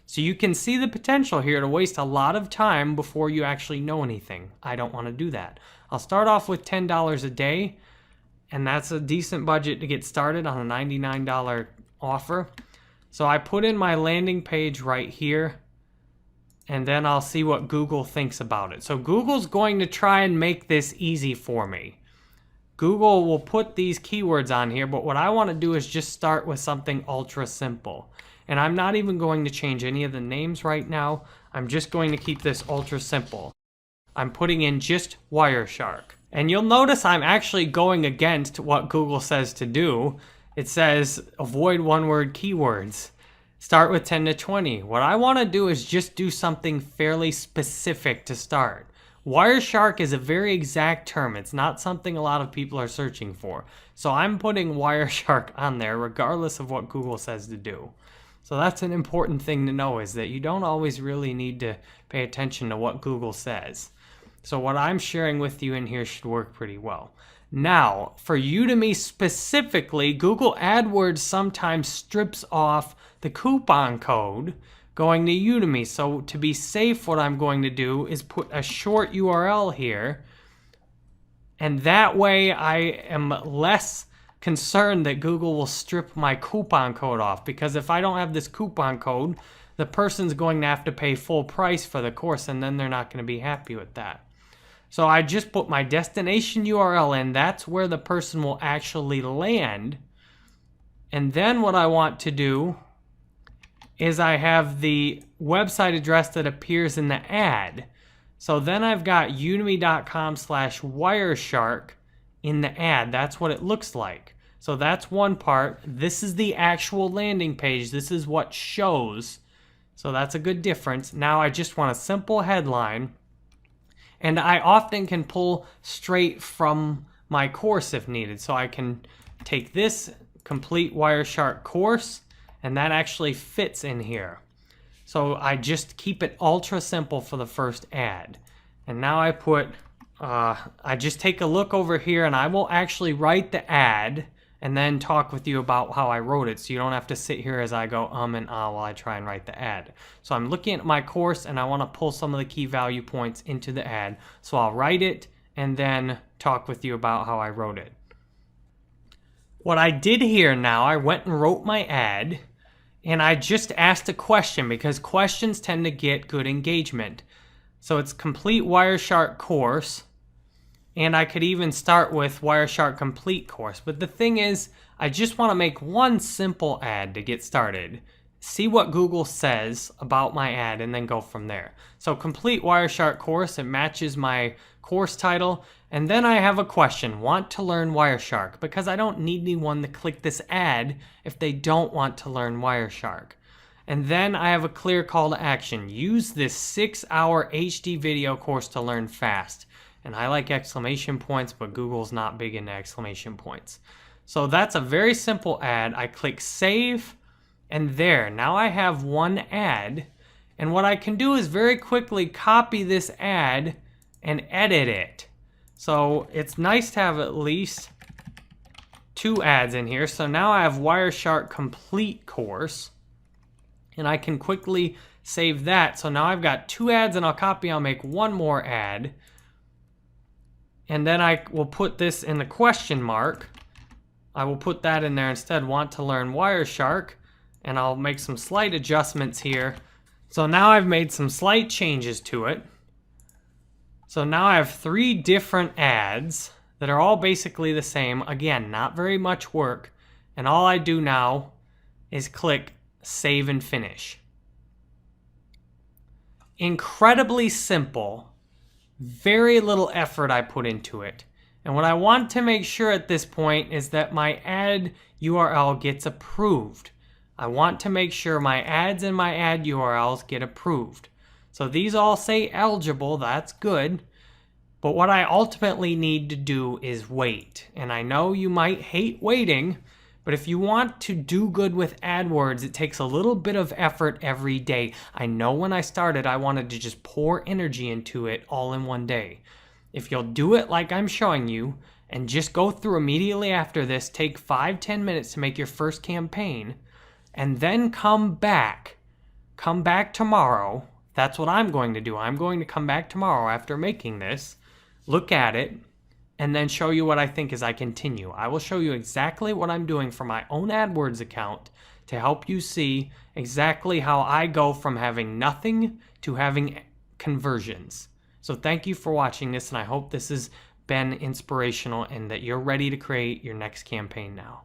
So you can see the potential here to waste a lot of time before you actually know anything. I don't want to do that. I'll start off with $10 a day, and that's a decent budget to get started on a $99 offer. So I put in my landing page right here, and then I'll see what Google thinks about it. So Google's going to try and make this easy for me. Google will put these keywords on here, but what I want to do is just start with something ultra simple. And I'm not even going to change any of the names right now. I'm just going to keep this ultra simple. I'm putting in just Wireshark. And you'll notice I'm actually going against what Google says to do. It says avoid one-word keywords. Start with 10 to 20. What I want to do is just do something fairly specific to start. Wireshark is a very exact term. It's not something a lot of people are searching for. So I'm putting Wireshark on there regardless of what Google says to do. So that's an important thing to know, is that you don't always really need to pay attention to what Google says. So what I'm sharing with you in here should work pretty well. Now, for Udemy specifically, Google AdWords sometimes strips off the coupon code going to Udemy. So to be safe, what I'm going to do is put a short URL here. And that way I am less concerned that Google will strip my coupon code off. Because if I don't have this coupon code, the person's going to have to pay full price for the course, and then they're not going to be happy with that. So I just put my destination URL in. That's where the person will actually land. And then what I want to do is I have the website address that appears in the ad. So then I've got udemy.com/Wireshark in the ad. That's what it looks like. So that's one part. This is the actual landing page. This is what shows. So that's a good difference. Now I just want a simple headline. And I often can pull straight from my course if needed. So I can take this complete Wireshark course, and that actually fits in here. So I just keep it ultra simple for the first ad. And now I put, I just take a look over here, and I will actually write the ad and then talk with you about how I wrote it, so you don't have to sit here as I go and while I try and write the ad. So I'm looking at my course, and I want to pull some of the key value points into the ad. So I'll write it and then talk with you about how I wrote it. What I did here now, I went and wrote my ad, and I just asked a question, because questions tend to get good engagement. So it's complete Wireshark course. And I could even start with Wireshark complete course. But the thing is, I just want to make one simple ad to get started. See what Google says about my ad and then go from there. So complete Wireshark course, it matches my course title. And then I have a question, want to learn Wireshark? Because I don't need anyone to click this ad if they don't want to learn Wireshark. And then I have a clear call to action. Use this 6-hour HD video course to learn fast. And I like exclamation points, but Google's not big into exclamation points. So that's a very simple ad. I click save, and there. Now I have one ad. And what I can do is very quickly copy this ad and edit it. So it's nice to have at least 2 ads in here. So now I have Wireshark complete course. And I can quickly save that. So now I've got 2 ads, and I'll make one more ad. And then I will put this in the question mark. I will put that in there instead, want to learn Wireshark. And I'll make some slight adjustments here. So now I've made some slight changes to it. So now I have 3 different ads that are all basically the same. Again, not very much work. And all I do now is click save and finish. Incredibly simple. Very little effort I put into it. And what I want to make sure at this point is that my ad URL gets approved. I want to make sure my ads and my ad URLs get approved. So these all say eligible, that's good. But what I ultimately need to do is wait. And I know you might hate waiting, But if you want to do good with AdWords, it takes a little bit of effort every day. I know when I started, I wanted to just pour energy into it all in one day. If you'll do it like I'm showing you, and just go through immediately after this, take 5-10 minutes to make your first campaign, and then come back tomorrow. That's what I'm going to do. I'm going to come back tomorrow after making this, look at it, and then show you what I think as I continue. I will show you exactly what I'm doing for my own AdWords account to help you see exactly how I go from having nothing to having conversions. So thank you for watching this, and I hope this has been inspirational and that you're ready to create your next campaign now.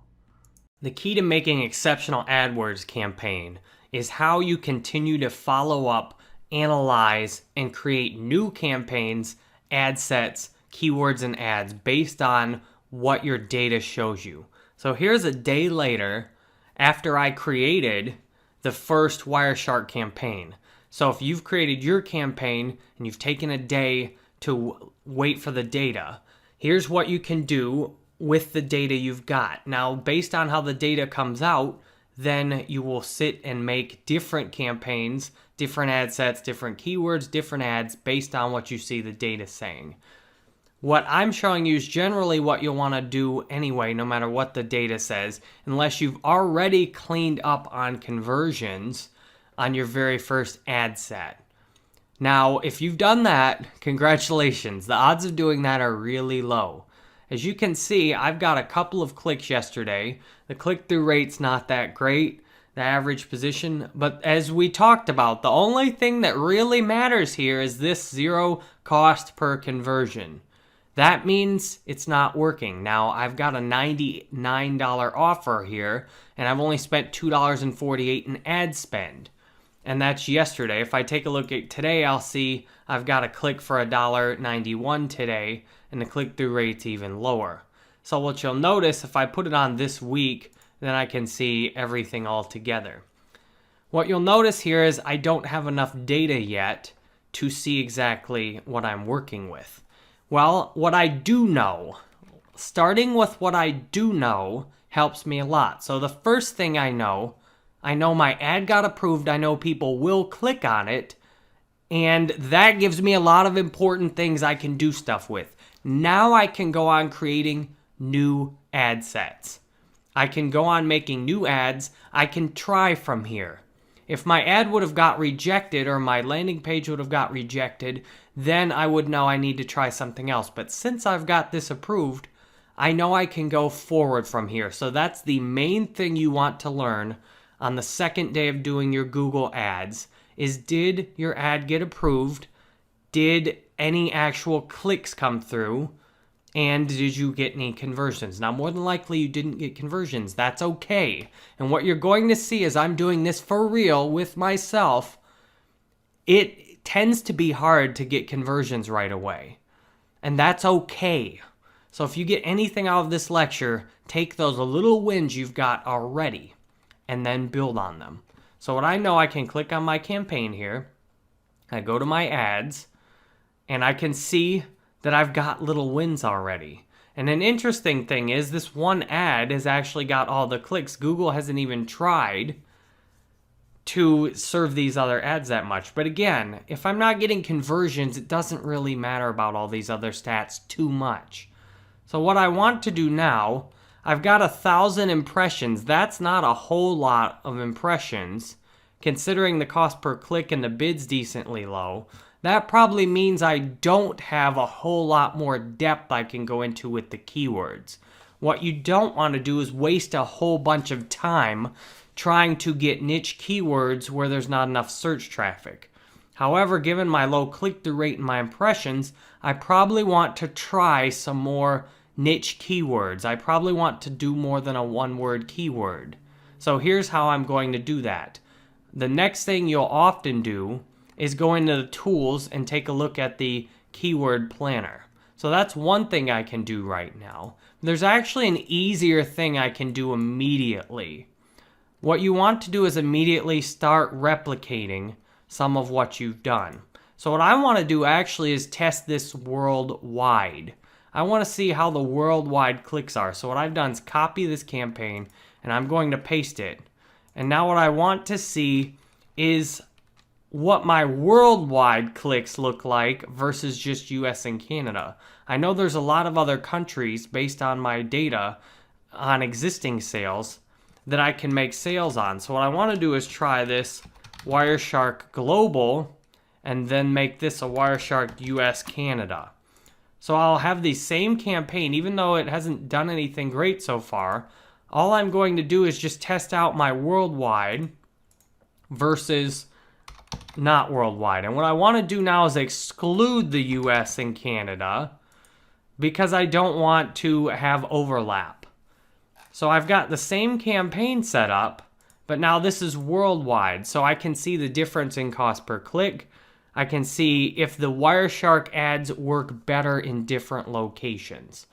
The key to making exceptional AdWords campaign is how you continue to follow up, analyze, and create new campaigns, ad sets, keywords, and ads based on what your data shows you. So here's a day later after I created the first Wireshark campaign. So if you've created your campaign and you've taken a day to wait for the data, here's what you can do with the data you've got. Now, based on how the data comes out, then you will sit and make different campaigns, different ad sets, different keywords, different ads based on what you see the data saying. What I'm showing you is generally what you'll want to do anyway, no matter what the data says, unless you've already cleaned up on conversions on your very first ad set. Now, if you've done that, congratulations. The odds of doing that are really low. As you can see, I've got a couple of clicks yesterday. The click-through rate's not that great, the average position, but as we talked about, the only thing that really matters here is this 0 cost per conversion. That means it's not working. Now, I've got a $99 offer here, and I've only spent $2.48 in ad spend. And that's yesterday. If I take a look at today, I'll see I've got a click for $1.91 today, and the click-through rate's even lower. So what you'll notice, if I put it on this week, then I can see everything all together. What you'll notice here is I don't have enough data yet to see exactly what I'm working with. Well, what I do know, starting with what I do know helps me a lot. So the first thing I know my ad got approved, I know people will click on it, and that gives me a lot of important things I can do stuff with. Now I can go on creating new ad sets. I can go on making new ads. I can try from here. If my ad would have got rejected or my landing page would have got rejected, then I would know I need to try something else. But since I've got this approved, I know I can go forward from here. So that's the main thing you want to learn on the second day of doing your Google ads is, did your ad get approved? Did any actual clicks come through? And did you get any conversions? Now, more than likely you didn't get conversions. That's okay. And what you're going to see as I'm doing this for real with myself, it tends to be hard to get conversions right away. And that's okay. So if you get anything out of this lecture, take those little wins you've got already and then build on them. So what I know, I can click on my campaign here. I go to my ads, and I can see that I've got little wins already. And an interesting thing is this one ad has actually got all the clicks. Google hasn't even tried to serve these other ads that much. But again, if I'm not getting conversions, it doesn't really matter about all these other stats too much. So what I want to do now, I've got 1,000 impressions. That's not a whole lot of impressions, considering the cost per click and the bid's decently low. That probably means I don't have a whole lot more depth I can go into with the keywords. What you don't want to do is waste a whole bunch of time trying to get niche keywords where there's not enough search traffic. However, given my low click-through rate and my impressions, I probably want to try some more niche keywords. I probably want to do more than a one-word keyword. So here's how I'm going to do that. The next thing you'll often do is go into the tools and take a look at the keyword planner. So that's one thing I can do right now. There's actually an easier thing I can do immediately. What you want to do is immediately start replicating some of what you've done. So what I want to do actually is test this worldwide. I want to see how the worldwide clicks are. So what I've done is copy this campaign and I'm going to paste it. And now what I want to see is what my worldwide clicks look like versus just US and Canada. I know there's a lot of other countries based on my data on existing sales that I can make sales on. So what I want to do is try this Wireshark Global and then make this a Wireshark US Canada. So I'll have the same campaign, even though it hasn't done anything great so far. All I'm going to do is just test out my worldwide versus not worldwide. And what I want to do now is exclude the US and Canada because I don't want to have overlap. So I've got the same campaign set up, but now this is worldwide. So I can see the difference in cost per click. I can see if the Wireshark ads work better in different locations.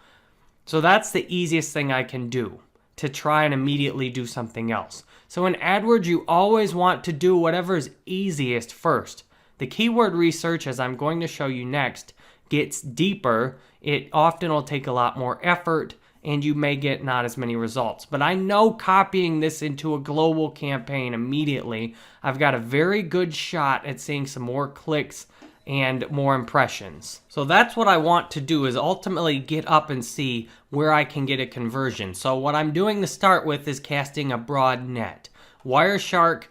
So that's the easiest thing I can do to try and immediately do something else. So in AdWords, you always want to do whatever is easiest first. The keyword research, as I'm going to show you next, gets deeper. It often will take a lot more effort, and you may get not as many results. But I know copying this into a global campaign immediately, I've got a very good shot at seeing some more clicks and more impressions. So that's what I want to do, is ultimately get up and see where I can get a conversion. So what I'm doing to start with is casting a broad net. Wireshark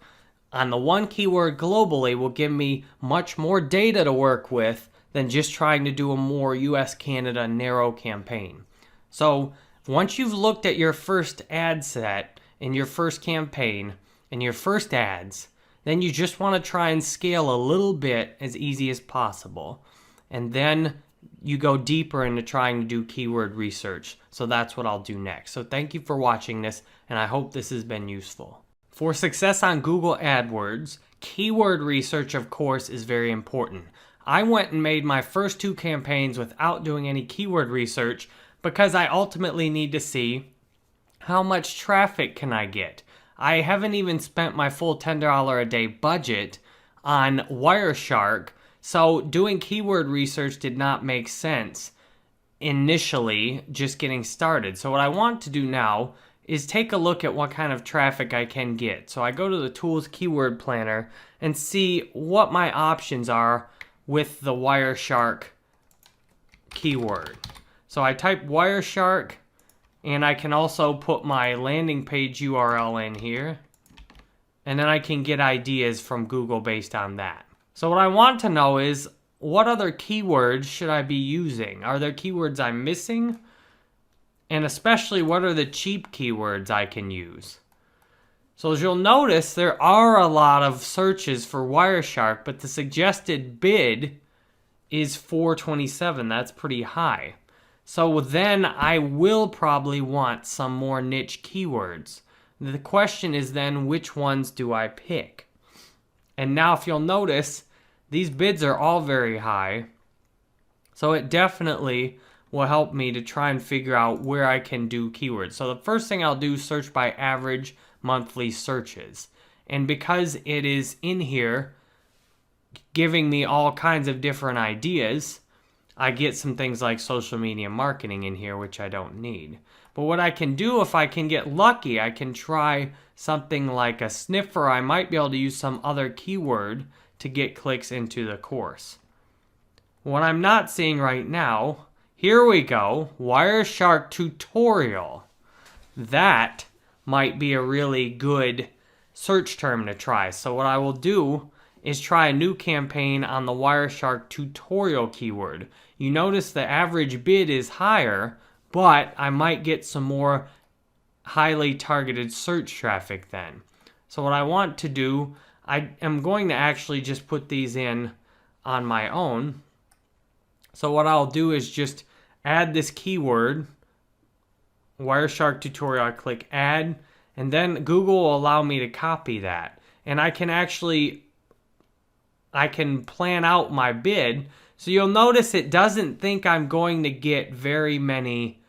on the one keyword globally will give me much more data to work with than just trying to do a more US-Canada narrow campaign. So once you've looked at your first ad set in your first campaign and your first ads, then you just want to try and scale a little bit as easy as possible. And then you go deeper into trying to do keyword research. So that's what I'll do next. So thank you for watching this, and I hope this has been useful. For success on Google AdWords, keyword research, of course, is very important. I went and made my first 2 campaigns without doing any keyword research because I ultimately need to see how much traffic can I get. I haven't even spent my full $10 a day budget on Wireshark, so doing keyword research did not make sense initially, just getting started. So what I want to do now is take a look at what kind of traffic I can get. So I go to the Tools Keyword Planner and see what my options are with the Wireshark keyword. So I type Wireshark, and I can also put my landing page URL in here, and then I can get ideas from Google based on that. So what I want to know is, what other keywords should I be using? Are there keywords I'm missing? And especially, what are the cheap keywords I can use? So as you'll notice, there are a lot of searches for Wireshark, but the suggested bid is $4.27. That's pretty high. So then I will probably want some more niche keywords. The question is then, which ones do I pick? And now if you'll notice, these bids are all very high. So it definitely will help me to try and figure out where I can do keywords. So the first thing I'll do is search by average monthly searches. And because it is in here giving me all kinds of different ideas, I get some things like social media marketing in here, which I don't need. But what I can do, if I can get lucky, I can try something like a sniffer. I might be able to use some other keyword to get clicks into the course. What I'm not seeing right now, here we go, Wireshark tutorial. That might be a really good search term to try. So what I will do is try a new campaign on the Wireshark tutorial keyword. You notice the average bid is higher, but I might get some more highly targeted search traffic then. So what I want to do, I am going to actually just put these in on my own. So what I'll do is just add this keyword, Wireshark tutorial. I click add, and then Google will allow me to copy that. And I can plan out my bid. So you'll notice it doesn't think I'm going to get very many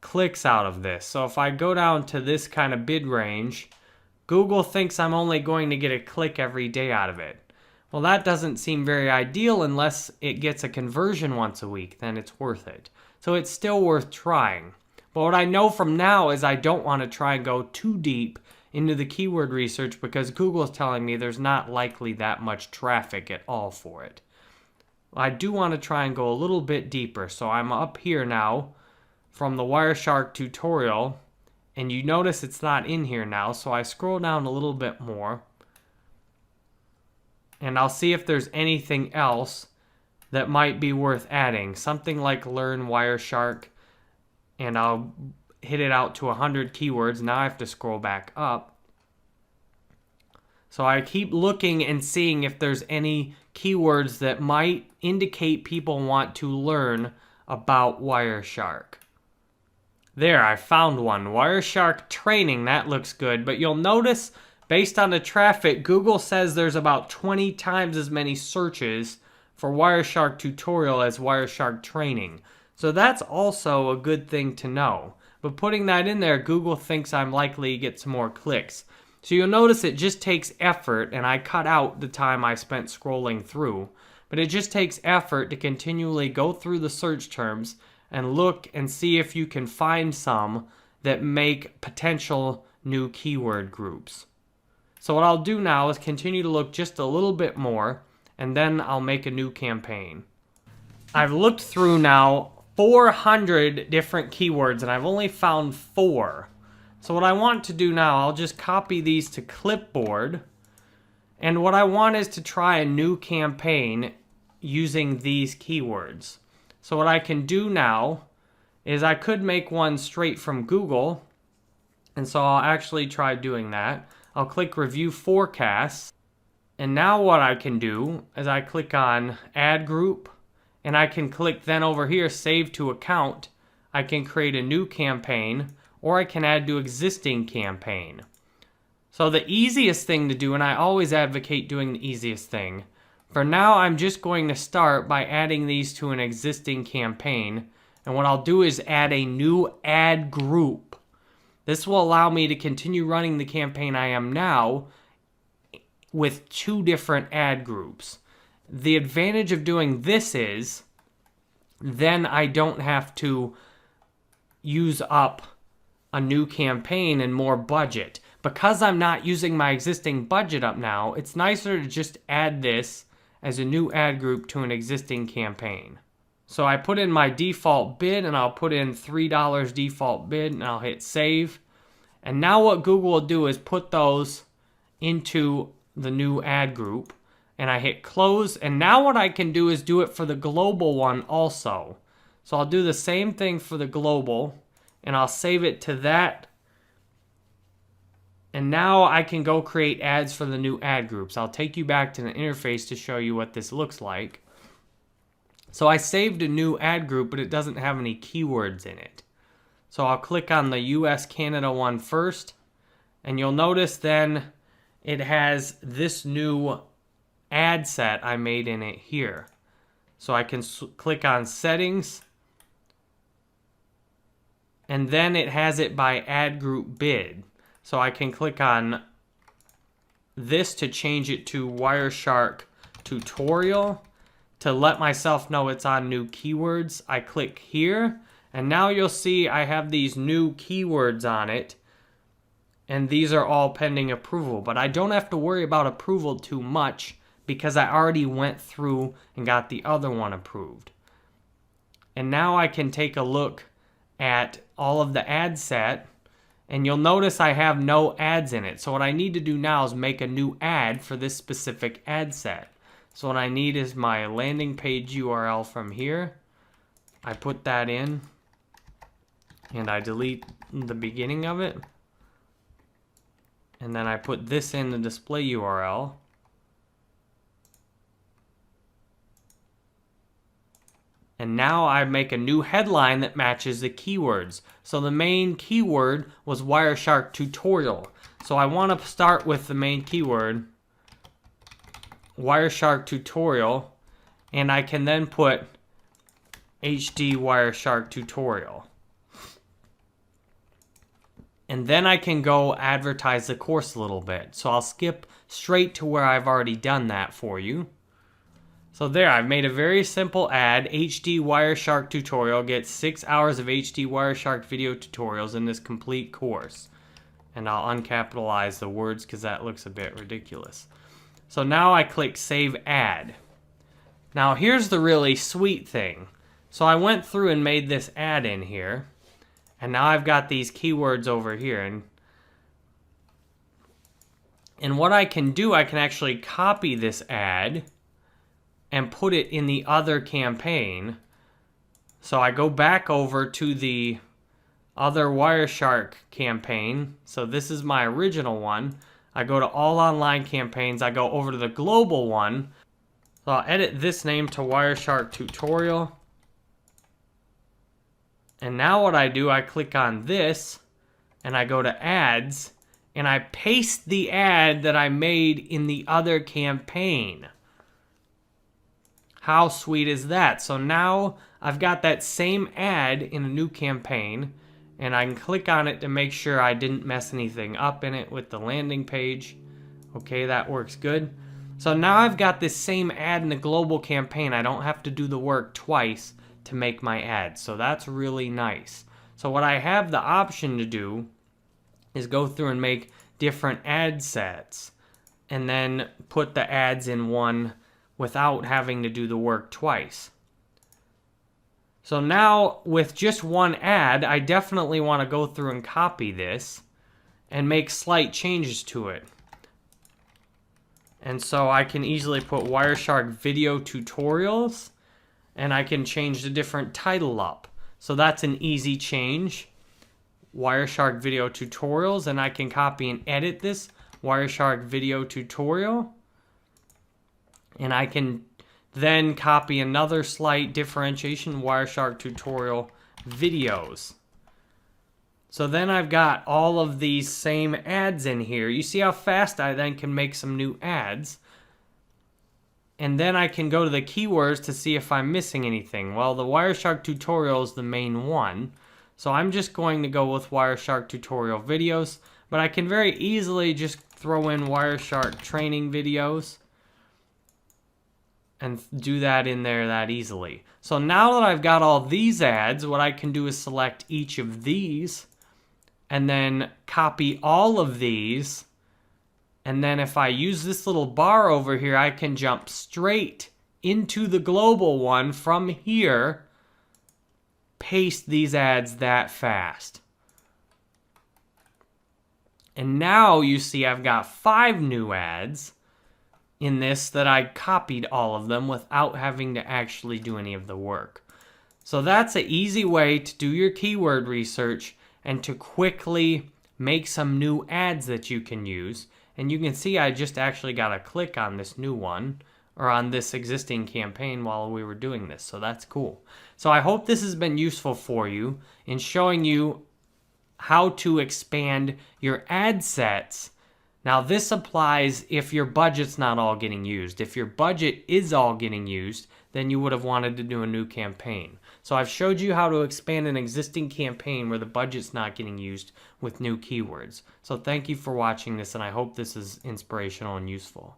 clicks out of this. So if I go down to this kind of bid range, Google thinks I'm only going to get a click every day out of it. Well, that doesn't seem very ideal unless it gets a conversion once a week, then it's worth it. So it's still worth trying. But what I know from now is I don't want to try and go too deep into the keyword research because Google is telling me there's not likely that much traffic at all for it. I do want to try and go a little bit deeper. So I'm up here now from the Wireshark tutorial, and you notice it's not in here now. So I scroll down a little bit more, and I'll see if there's anything else that might be worth adding. Something like Learn Wireshark, and I'll hit it out to 100 keywords. Now I have to scroll back up. So I keep looking and seeing if there's any keywords that might indicate people want to learn about Wireshark. There, I found one. Wireshark training, that looks good. But you'll notice, based on the traffic, Google says there's about 20 times as many searches for Wireshark tutorial as Wireshark training. So that's also a good thing to know. But putting that in there, Google thinks I'm likely to get some more clicks. So you'll notice it just takes effort, and I cut out the time I spent scrolling through. But it just takes effort to continually go through the search terms and look and see if you can find some that make potential new keyword groups. So what I'll do now is continue to look just a little bit more, and then I'll make a new campaign. I've looked through now 400 different keywords, and I've only found 4. So what I want to do now, I'll just copy these to clipboard. And what I want is to try a new campaign using these keywords. So what I can do now is I could make one straight from Google. And so I'll actually try doing that. I'll click Review Forecasts. And now what I can do is I click on Add Group. And I can click then over here, Save to Account. I can create a new campaign, or I can add to existing campaign. So the easiest thing to do, and I always advocate doing the easiest thing, for now I'm just going to start by adding these to an existing campaign. And what I'll do is add a new ad group. This will allow me to continue running the campaign I am now with 2 different ad groups. The advantage of doing this is then I don't have to use up a new campaign and more budget. Because I'm not using my existing budget up now, it's nicer to just add this as a new ad group to an existing campaign. So I put in my default bid, and I'll put in $3 default bid, and I'll hit save. And now what Google will do is put those into the new ad group, and I hit close. And now what I can do is do it for the global one also. So I'll do the same thing for the global, and I'll save it to that. And now I can go create ads for the new ad groups. I'll take you back to the interface to show you what this looks like. So I saved a new ad group, but it doesn't have any keywords in it. So I'll click on the US Canada one first, and you'll notice then it has this new ad set I made in it here. So I can click on settings, and then it has it by ad group bid. So I can click on this to change it to Wireshark tutorial. To let myself know it's on new keywords, I click here, and now you'll see I have these new keywords on it, and these are all pending approval. But I don't have to worry about approval too much because I already went through and got the other one approved. And now I can take a look at all of the ad set, and you'll notice I have no ads in it. So what I need to do now is make a new ad for this specific ad set. So what I need is my landing page URL from here. I put that in, and I delete the beginning of it. And then I put this in the display URL. And now I make a new headline that matches the keywords. So the main keyword was Wireshark tutorial. So I want to start with the main keyword, Wireshark tutorial, and I can then put HD Wireshark tutorial. And then I can go advertise the course a little bit. So I'll skip straight to where I've already done that for you. So there, I've made a very simple ad. HD Wireshark tutorial. Get 6 hours of HD Wireshark video tutorials in this complete course. And I'll uncapitalize the words because that looks a bit ridiculous. So now I click Save Ad. Now here's the really sweet thing. So I went through and made this ad in here. And now I've got these keywords over here. And what I can do, I can actually copy this ad and put it in the other campaign. So I go back over to the other Wireshark campaign. So this is my original one. I go to all online campaigns. I go over to the global one. So I'll edit this name to Wireshark tutorial. And now what I do, I click on this and I go to ads and I paste the ad that I made in the other campaign. How sweet is that? So now I've got that same ad in a new campaign, and I can click on it to make sure I didn't mess anything up in it with the landing page. Okay, that works good. So now I've got this same ad in the global campaign. I don't have to do the work twice to make my ad. So that's really nice. So what I have the option to do is go through and make different ad sets and then put the ads in one without having to do the work twice. So now with just one ad, I definitely want to go through and copy this and make slight changes to it. And so I can easily put Wireshark video tutorials and I can change the different title up. So that's an easy change. Wireshark video tutorials, and I can copy and edit this Wireshark video tutorial. And I can then copy another slight differentiation, Wireshark tutorial videos. So then I've got all of these same ads in here. You see how fast I then can make some new ads. And then I can go to the keywords to see if I'm missing anything. Well, the Wireshark tutorial is the main one. So I'm just going to go with Wireshark tutorial videos. But I can very easily just throw in Wireshark training videos and do that in there that easily. So now that I've got all these ads, what I can do is select each of these and then copy all of these. And then if I use this little bar over here, I can jump straight into the global one from here, paste these ads that fast. And now you see I've got 5 new ads in this that I copied all of them without having to actually do any of the work. So that's an easy way to do your keyword research and to quickly make some new ads that you can use. And you can see I just actually got to click on this new one or on this existing campaign while we were doing this. So that's cool. So I hope this has been useful for you in showing you how to expand your ad sets. Now this applies if your budget's not all getting used. If your budget is all getting used, then you would have wanted to do a new campaign. So I've showed you how to expand an existing campaign where the budget's not getting used with new keywords. So thank you for watching this, and I hope this is inspirational and useful.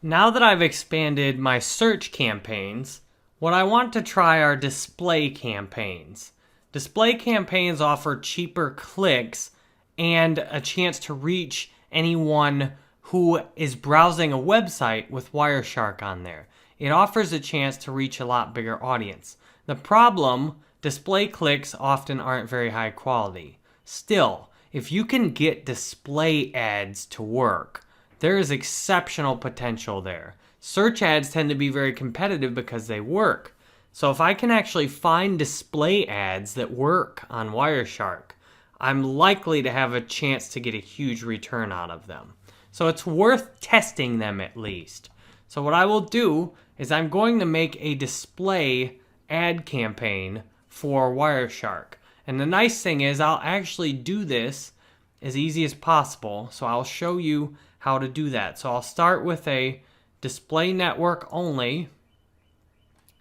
Now that I've expanded my search campaigns, what I want to try are display campaigns. Display campaigns offer cheaper clicks and a chance to reach anyone who is browsing a website with Wireshark on there. It offers a chance to reach a lot bigger audience. The problem, display clicks often aren't very high quality. Still, if you can get display ads to work, there is exceptional potential there. Search ads tend to be very competitive because they work. So if I can actually find display ads that work on Wireshark, I'm likely to have a chance to get a huge return out of them. So it's worth testing them at least. So what I will do is I'm going to make a display ad campaign for Wireshark. And the nice thing is I'll actually do this as easy as possible. So I'll show you how to do that. So I'll start with a display network only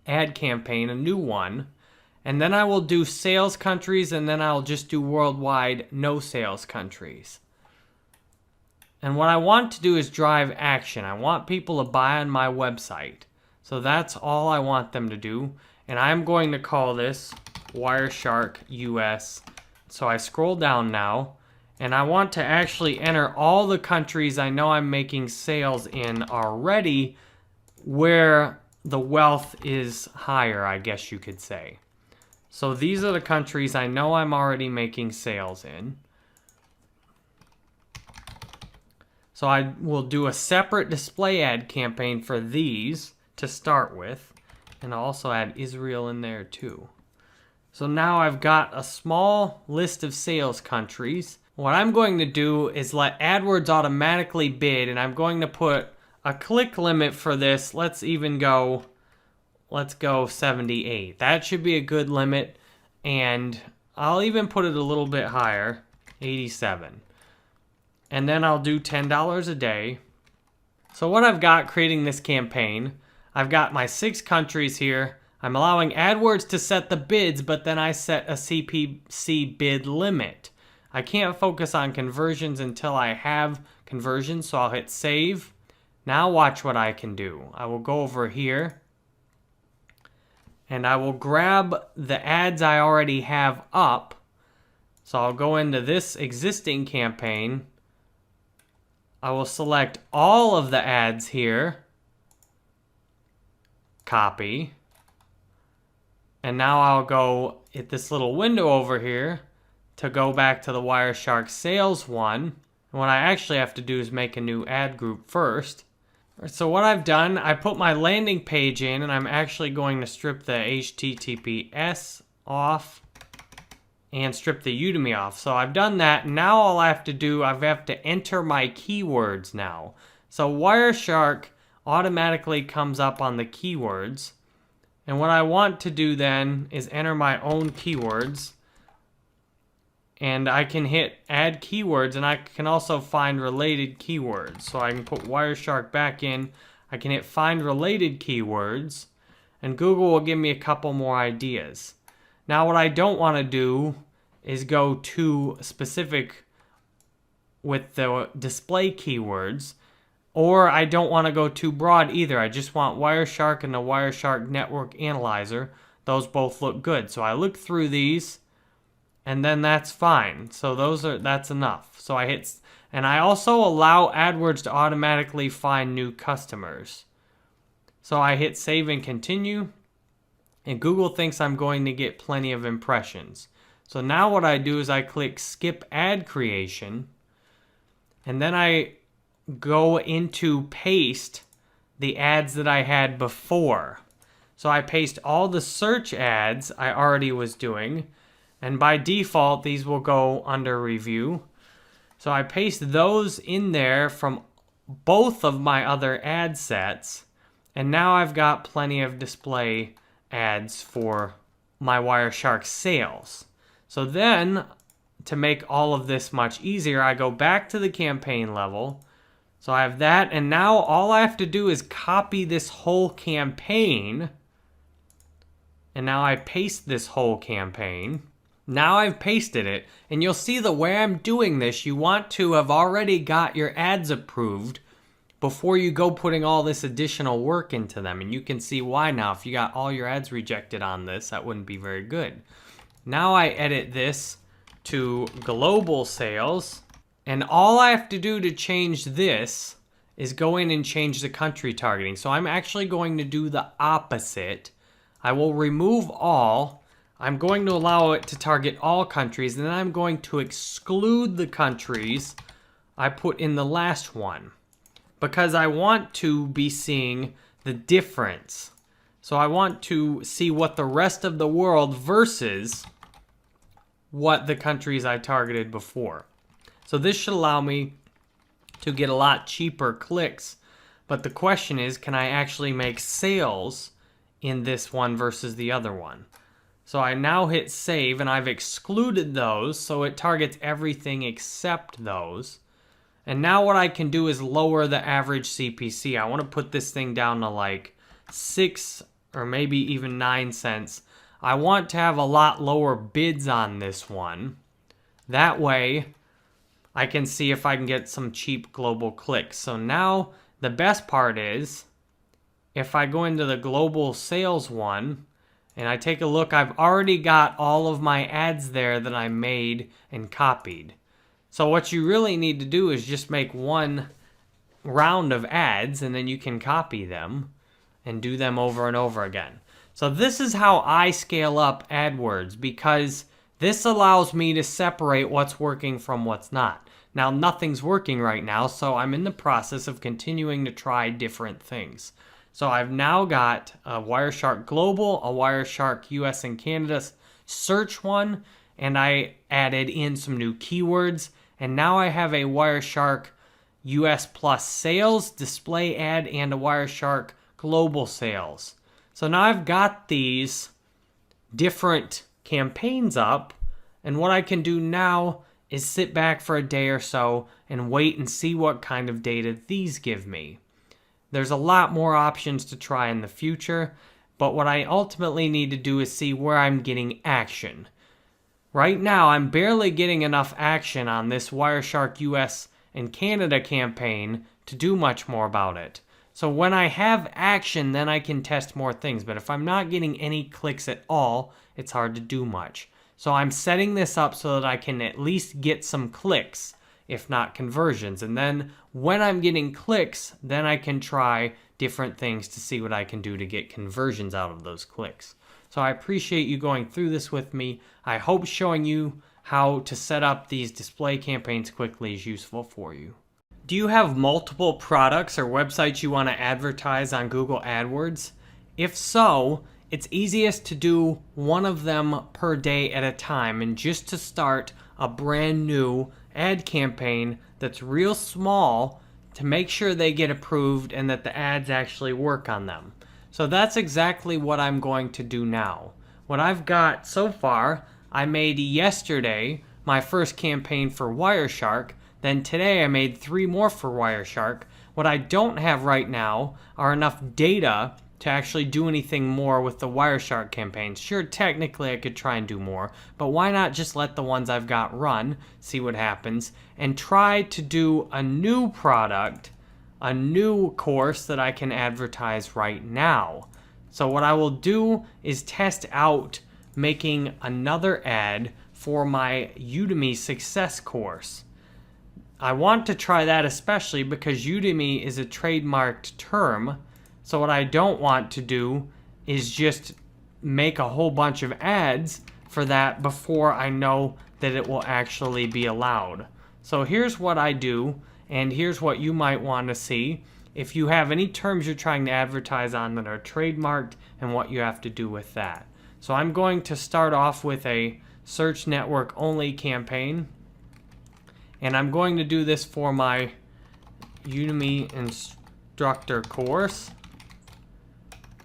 ad campaign, a new one. And then I will do sales countries, and then I'll just do worldwide, no sales countries. And what I want to do is drive action. I want people to buy on my website. So that's all I want them to do. And I'm going to call this Wireshark US. So I scroll down now, and I want to actually enter all the countries I know I'm making sales in already where the wealth is higher, I guess you could say. So these are the countries I know I'm already making sales in. So I will do a separate display ad campaign for these to start with. And I'll also add Israel in there too. So now I've got a small list of sales countries. What I'm going to do is let AdWords automatically bid, and I'm going to put a click limit for this. Let's go 78. That should be a good limit, and I'll even put it a little bit higher, 87. And then I'll do $10 a day. So what I've got creating this campaign, I've got my 6 countries here. I'm allowing AdWords to set the bids, but then I set a CPC bid limit. I can't focus on conversions until I have conversions, so I'll hit save. Now watch what I can do. I will go over here, and I will grab the ads I already have up. So I'll go into this existing campaign. I will select all of the ads here, copy, and now I'll go hit this little window over here to go back to the Wireshark sales one. And what I actually have to do is make a new ad group first. So what I've done, I put my landing page in, and I'm actually going to strip the HTTPS off and strip the Udemy off. So I've done that. Now all I have to do, I have to enter my keywords now. So Wireshark automatically comes up on the keywords. And what I want to do then is enter my own keywords. And I can hit add keywords, and I can also find related keywords. So I can put Wireshark back in. I can hit find related keywords, and Google will give me a couple more ideas. Now what I don't want to do is go too specific with the display keywords, or I don't want to go too broad either. I just want Wireshark and the Wireshark Network Analyzer. Those both look good. So I look through these, and then that's fine. So that's enough. So I hit, and I also allow AdWords to automatically find new customers. So I hit save and continue, and Google thinks I'm going to get plenty of impressions. So now what I do is I click skip ad creation, and then I go into paste the ads that I had before. So I paste all the search ads I already was doing, and by default these will go under review. So I paste those in there from both of my other ad sets, and now I've got plenty of display ads for my Wireshark sales. So then, to make all of this much easier, I go back to the campaign level. So I have that, and now all I have to do is copy this whole campaign. And now I paste this whole campaign. Now I've pasted it, and you'll see the way I'm doing this, you want to have already got your ads approved before you go putting all this additional work into them. And you can see why now. If you got all your ads rejected on this, that wouldn't be very good. Now I edit this to global sales, and all I have to do to change this is go in and change the country targeting. So I'm actually going to do the opposite. I will remove all. I'm going to allow it to target all countries, and then I'm going to exclude the countries I put in the last one, because I want to be seeing the difference. So I want to see what the rest of the world versus what the countries I targeted before. So this should allow me to get a lot cheaper clicks, but the question is, can I actually make sales in this one versus the other one? So I now hit save, and I've excluded those, so it targets everything except those. And now what I can do is lower the average CPC. I want to put this thing down to like 6 or maybe even 9 cents. I want to have a lot lower bids on this one. That way I can see if I can get some cheap global clicks. So now the best part is if I go into the global sales one and I take a look, I've already got all of my ads there that I made and copied. So what you really need to do is just make one round of ads and then you can copy them and do them over and over again. So this is how I scale up AdWords, because this allows me to separate what's working from what's not. Now, nothing's working right now, so I'm in the process of continuing to try different things. So I've now got a Wireshark Global, a Wireshark US and Canada search one, and I added in some new keywords. And now I have a Wireshark US Plus sales, display ad, and a Wireshark Global sales. So now I've got these different campaigns up, and what I can do now is sit back for a day or so and wait and see what kind of data these give me. There's a lot more options to try in the future, but what I ultimately need to do is see where I'm getting action. Right now, I'm barely getting enough action on this Wireshark US and Canada campaign to do much more about it. So when I have action, then I can test more things. But if I'm not getting any clicks at all, it's hard to do much. So I'm setting this up so that I can at least get some clicks, if not conversions. And then when I'm getting clicks, then I can try different things to see what I can do to get conversions out of those clicks. So I appreciate you going through this with me. I hope showing you how to set up these display campaigns quickly is useful for you. Do you have multiple products or websites you want to advertise on Google AdWords? If so, it's easiest to do one of them per day at a time, and just to start a brand new ad campaign that's real small to make sure they get approved and that the ads actually work on them. So that's exactly what I'm going to do now. What I've got so far, I made yesterday my first campaign for Wireshark. Then today I made 3 more for Wireshark. What I don't have right now are enough data to actually do anything more with the Wireshark campaigns. Sure, technically I could try and do more, but why not just let the ones I've got run, see what happens, and try to do a new product, a new course that I can advertise right now. So what I will do is test out making another ad for my Udemy success course. I want to try that especially because Udemy is a trademarked term. So what I don't want to do is just make a whole bunch of ads for that before I know that it will actually be allowed. So here's what I do, and here's what you might want to see if you have any terms you're trying to advertise on that are trademarked and what you have to do with that. So I'm going to start off with a search network only campaign. And I'm going to do this for my Udemy instructor course.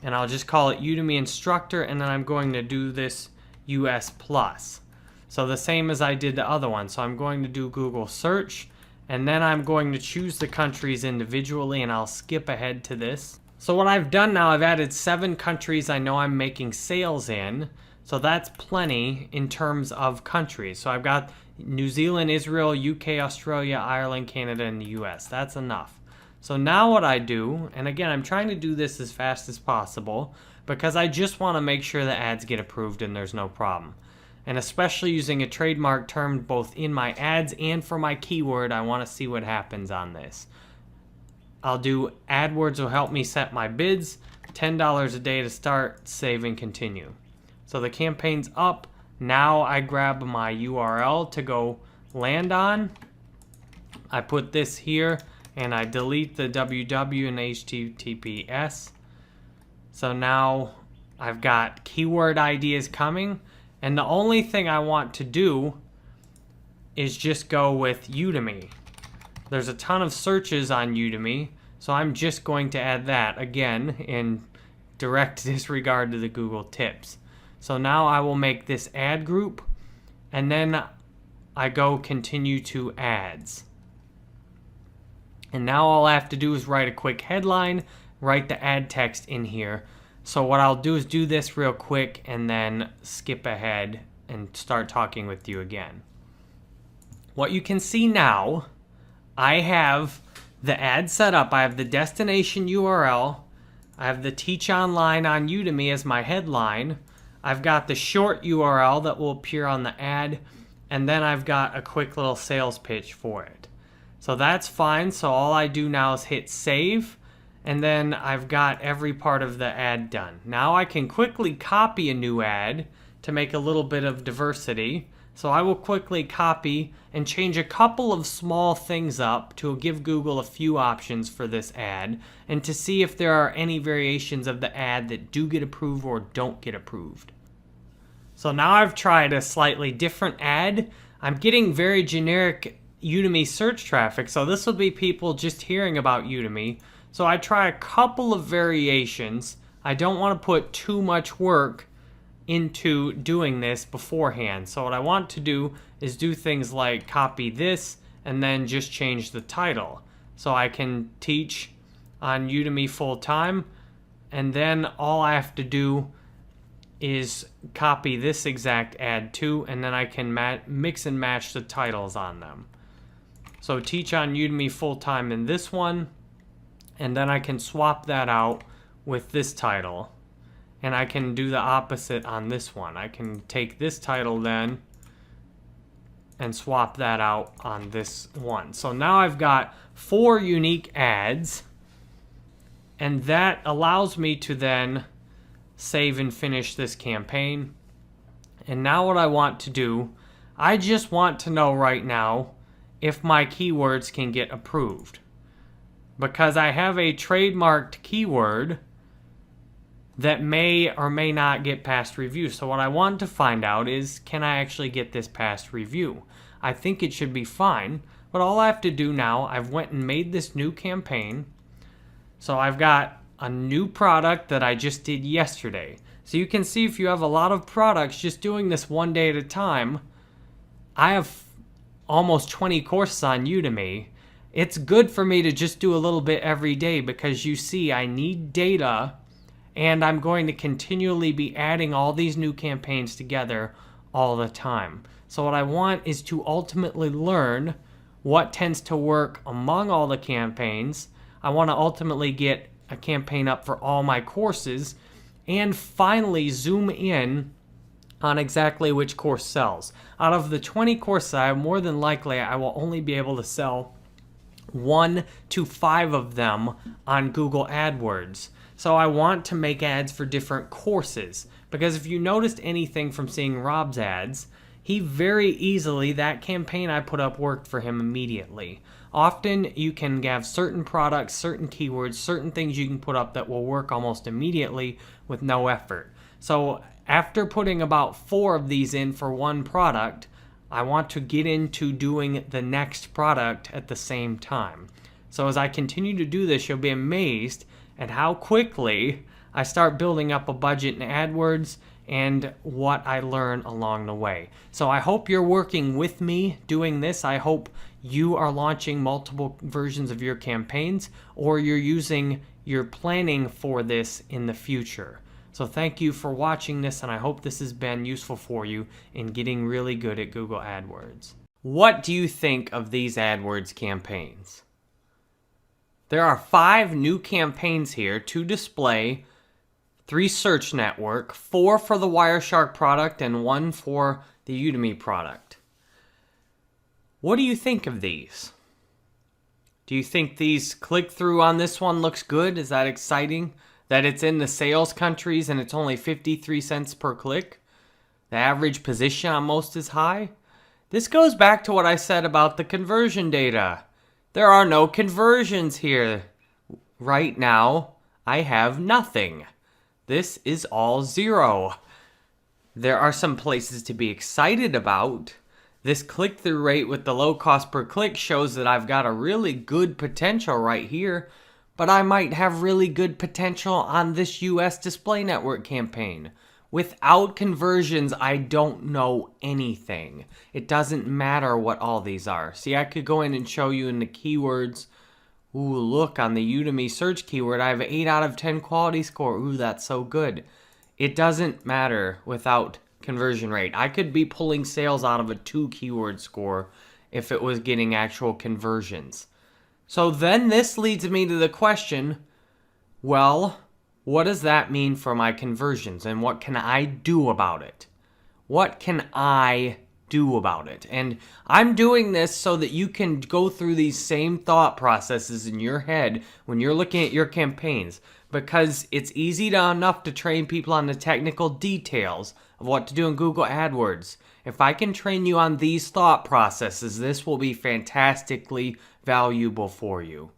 And I'll just call it Udemy instructor, and then I'm going to do this US Plus. So the same as I did the other one. So I'm going to do Google search, and then I'm going to choose the countries individually, and I'll skip ahead to this. So what I've done now, I've added 7 countries I know I'm making sales in. So that's plenty in terms of countries. So I've got New Zealand, Israel, UK, Australia, Ireland, Canada, and the US. That's enough. So now what I do, and again, I'm trying to do this as fast as possible because I just want to make sure the ads get approved and there's no problem. And especially using a trademark term both in my ads and for my keyword, I want to see what happens on this. I'll do AdWords will help me set my bids, $10 a day to start, save and continue. So the campaign's up. Now I grab my URL to go land on. I put this here and I delete the www and HTTPS. So now I've got keyword ideas coming, and the only thing I want to do is just go with Udemy. There's a ton of searches on Udemy, so I'm just going to add that again in direct disregard to the Google tips. So now I will make this ad group, and then I go continue to ads. And now all I have to do is write a quick headline, write the ad text in here. So what I'll do is do this real quick and then skip ahead and start talking with you again. What you can see now, I have the ad set up. I have the destination URL. I have the Teach Online on Udemy as my headline. I've got the short URL that will appear on the ad, and then I've got a quick little sales pitch for it. So that's fine. So all I do now is hit save, and then I've got every part of the ad done. Now I can quickly copy a new ad to make a little bit of diversity. So I will quickly copy and change a couple of small things up to give Google a few options for this ad and to see if there are any variations of the ad that do get approved or don't get approved. So now I've tried a slightly different ad. I'm getting very generic Udemy search traffic, so this will be people just hearing about Udemy. So I try a couple of variations. I don't want to put too much work into doing this beforehand. So what I want to do is do things like copy this and then just change the title. So I can teach on Udemy full time, and then all I have to do is copy this exact ad too, and then I can mix and match the titles on them. So teach on Udemy full time in this one, and then I can swap that out with this title. And I can do the opposite on this one. I can take this title then and swap that out on this one. So now I've got 4 unique ads, and that allows me to then save and finish this campaign. And now what I want to do, I just want to know right now if my keywords can get approved. Because I have a trademarked keyword that may or may not get past review. So what I want to find out is, can I actually get this past review? I think it should be fine, but all I have to do now, I've went and made this new campaign. So I've got a new product that I just did yesterday. So you can see if you have a lot of products just doing this one day at a time, I have almost 20 courses on Udemy. It's good for me to just do a little bit every day because you see I need data, and I'm going to continually be adding all these new campaigns together all the time. So what I want is to ultimately learn what tends to work among all the campaigns. I want to ultimately get a campaign up for all my courses and finally zoom in on exactly which course sells. Out of the 20 courses I have, more than likely I will only be able to sell 1 to 5 of them on Google AdWords. So I want to make ads for different courses, because if you noticed anything from seeing Rob's ads, he very easily, that campaign I put up worked for him immediately. Often you can have certain products, certain keywords, certain things you can put up that will work almost immediately with no effort. So after putting about 4 of these in for one product, I want to get into doing the next product at the same time. So as I continue to do this, you'll be amazed at how quickly I start building up a budget in AdWords and what I learn along the way. So I hope you're working with me doing this. I hope you are launching multiple versions of your campaigns, or you're planning for this in the future. So thank you for watching this, and I hope this has been useful for you in getting really good at Google AdWords. What do you think of these AdWords campaigns? There are 5 new campaigns here to display, 3 search network, 4 for the Wireshark product, and 1 for the Udemy product. What do you think of these? Do you think these click-through on this one looks good? Is that exciting? That it's in the sales countries and it's only 53 cents per click? The average position on most is high? This goes back to what I said about the conversion data. There are no conversions here. Right now, I have nothing. This is all 0. There are some places to be excited about. This click-through rate with the low cost per click shows that I've got a really good potential right here, but I might have really good potential on this US display network campaign. Without conversions, I don't know anything. It doesn't matter what all these are. See, I could go in and show you in the keywords. Ooh, look, on the Udemy search keyword, I have an 8 out of 10 quality score. Ooh, that's so good. It doesn't matter without conversion rate. I could be pulling sales out of a 2 keyword score if it was getting actual conversions. So then this leads me to the question, well, what does that mean for my conversions and what can I do about it? What can I do about it? And I'm doing this so that you can go through these same thought processes in your head when you're looking at your campaigns, because it's easy enough to train people on the technical details of what to do in Google AdWords. If I can train you on these thought processes, this will be fantastically valuable for you.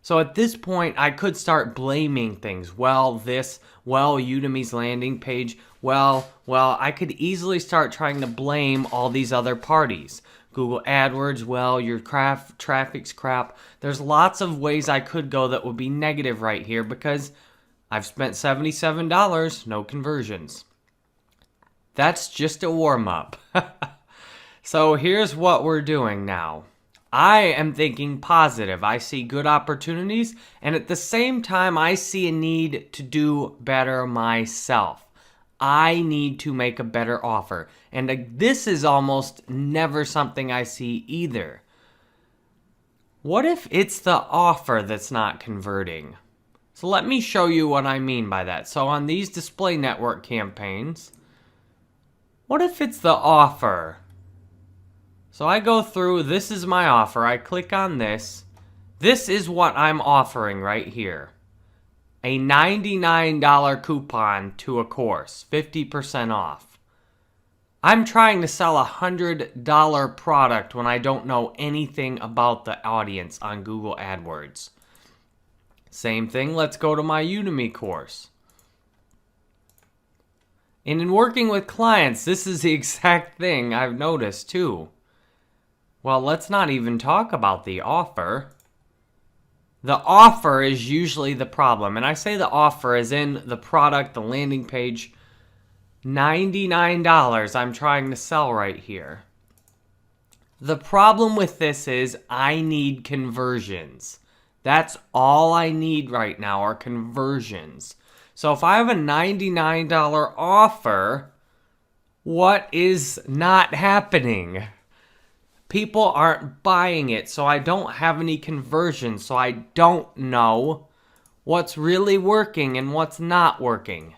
So at this point, I could start blaming things. Well, Udemy's landing page. Well, I could easily start trying to blame all these other parties. Google AdWords, your traffic's crap. There's lots of ways I could go that would be negative right here because I've spent $77, no conversions. That's just a warm-up. So here's what we're doing now. I am thinking positive. I see good opportunities, and at the same time, I see a need to do better myself. I need to make a better offer. And this is almost never something I see either. What if it's the offer that's not converting? So let me show you what I mean by that. So on these display network campaigns, what if it's the offer? So I go through, this is my offer. I click on this. This is what I'm offering right here. A $99 coupon to a course, 50% off. I'm trying to sell a $100 product when I don't know anything about the audience on Google AdWords. Same thing, let's go to my Udemy course. And in working with clients, this is the exact thing I've noticed too. Well, let's not even talk about the offer. The offer is usually the problem. And I say the offer as in the product, the landing page. $99 I'm trying to sell right here. The problem with this is I need conversions. That's all I need right now are conversions. So if I have a $99 offer, what is not happening? People aren't buying it, so I don't have any conversions, so I don't know what's really working and what's not working.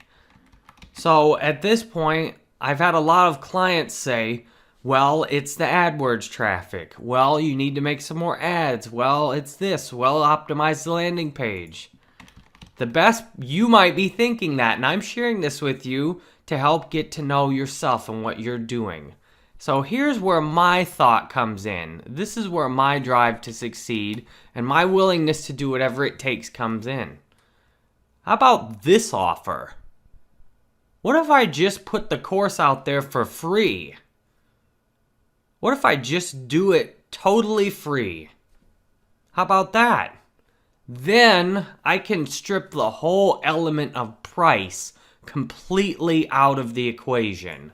So at this point, I've had a lot of clients say, well, it's the AdWords traffic. Well, you need to make some more ads. Well, it's this. Well, optimize the landing page. You might be thinking that, and I'm sharing this with you to help get to know yourself and what you're doing. So here's where my thought comes in. This is where my drive to succeed and my willingness to do whatever it takes comes in. How about this offer? What if I just put the course out there for free? What if I just do it totally free? How about that? Then I can strip the whole element of price completely out of the equation.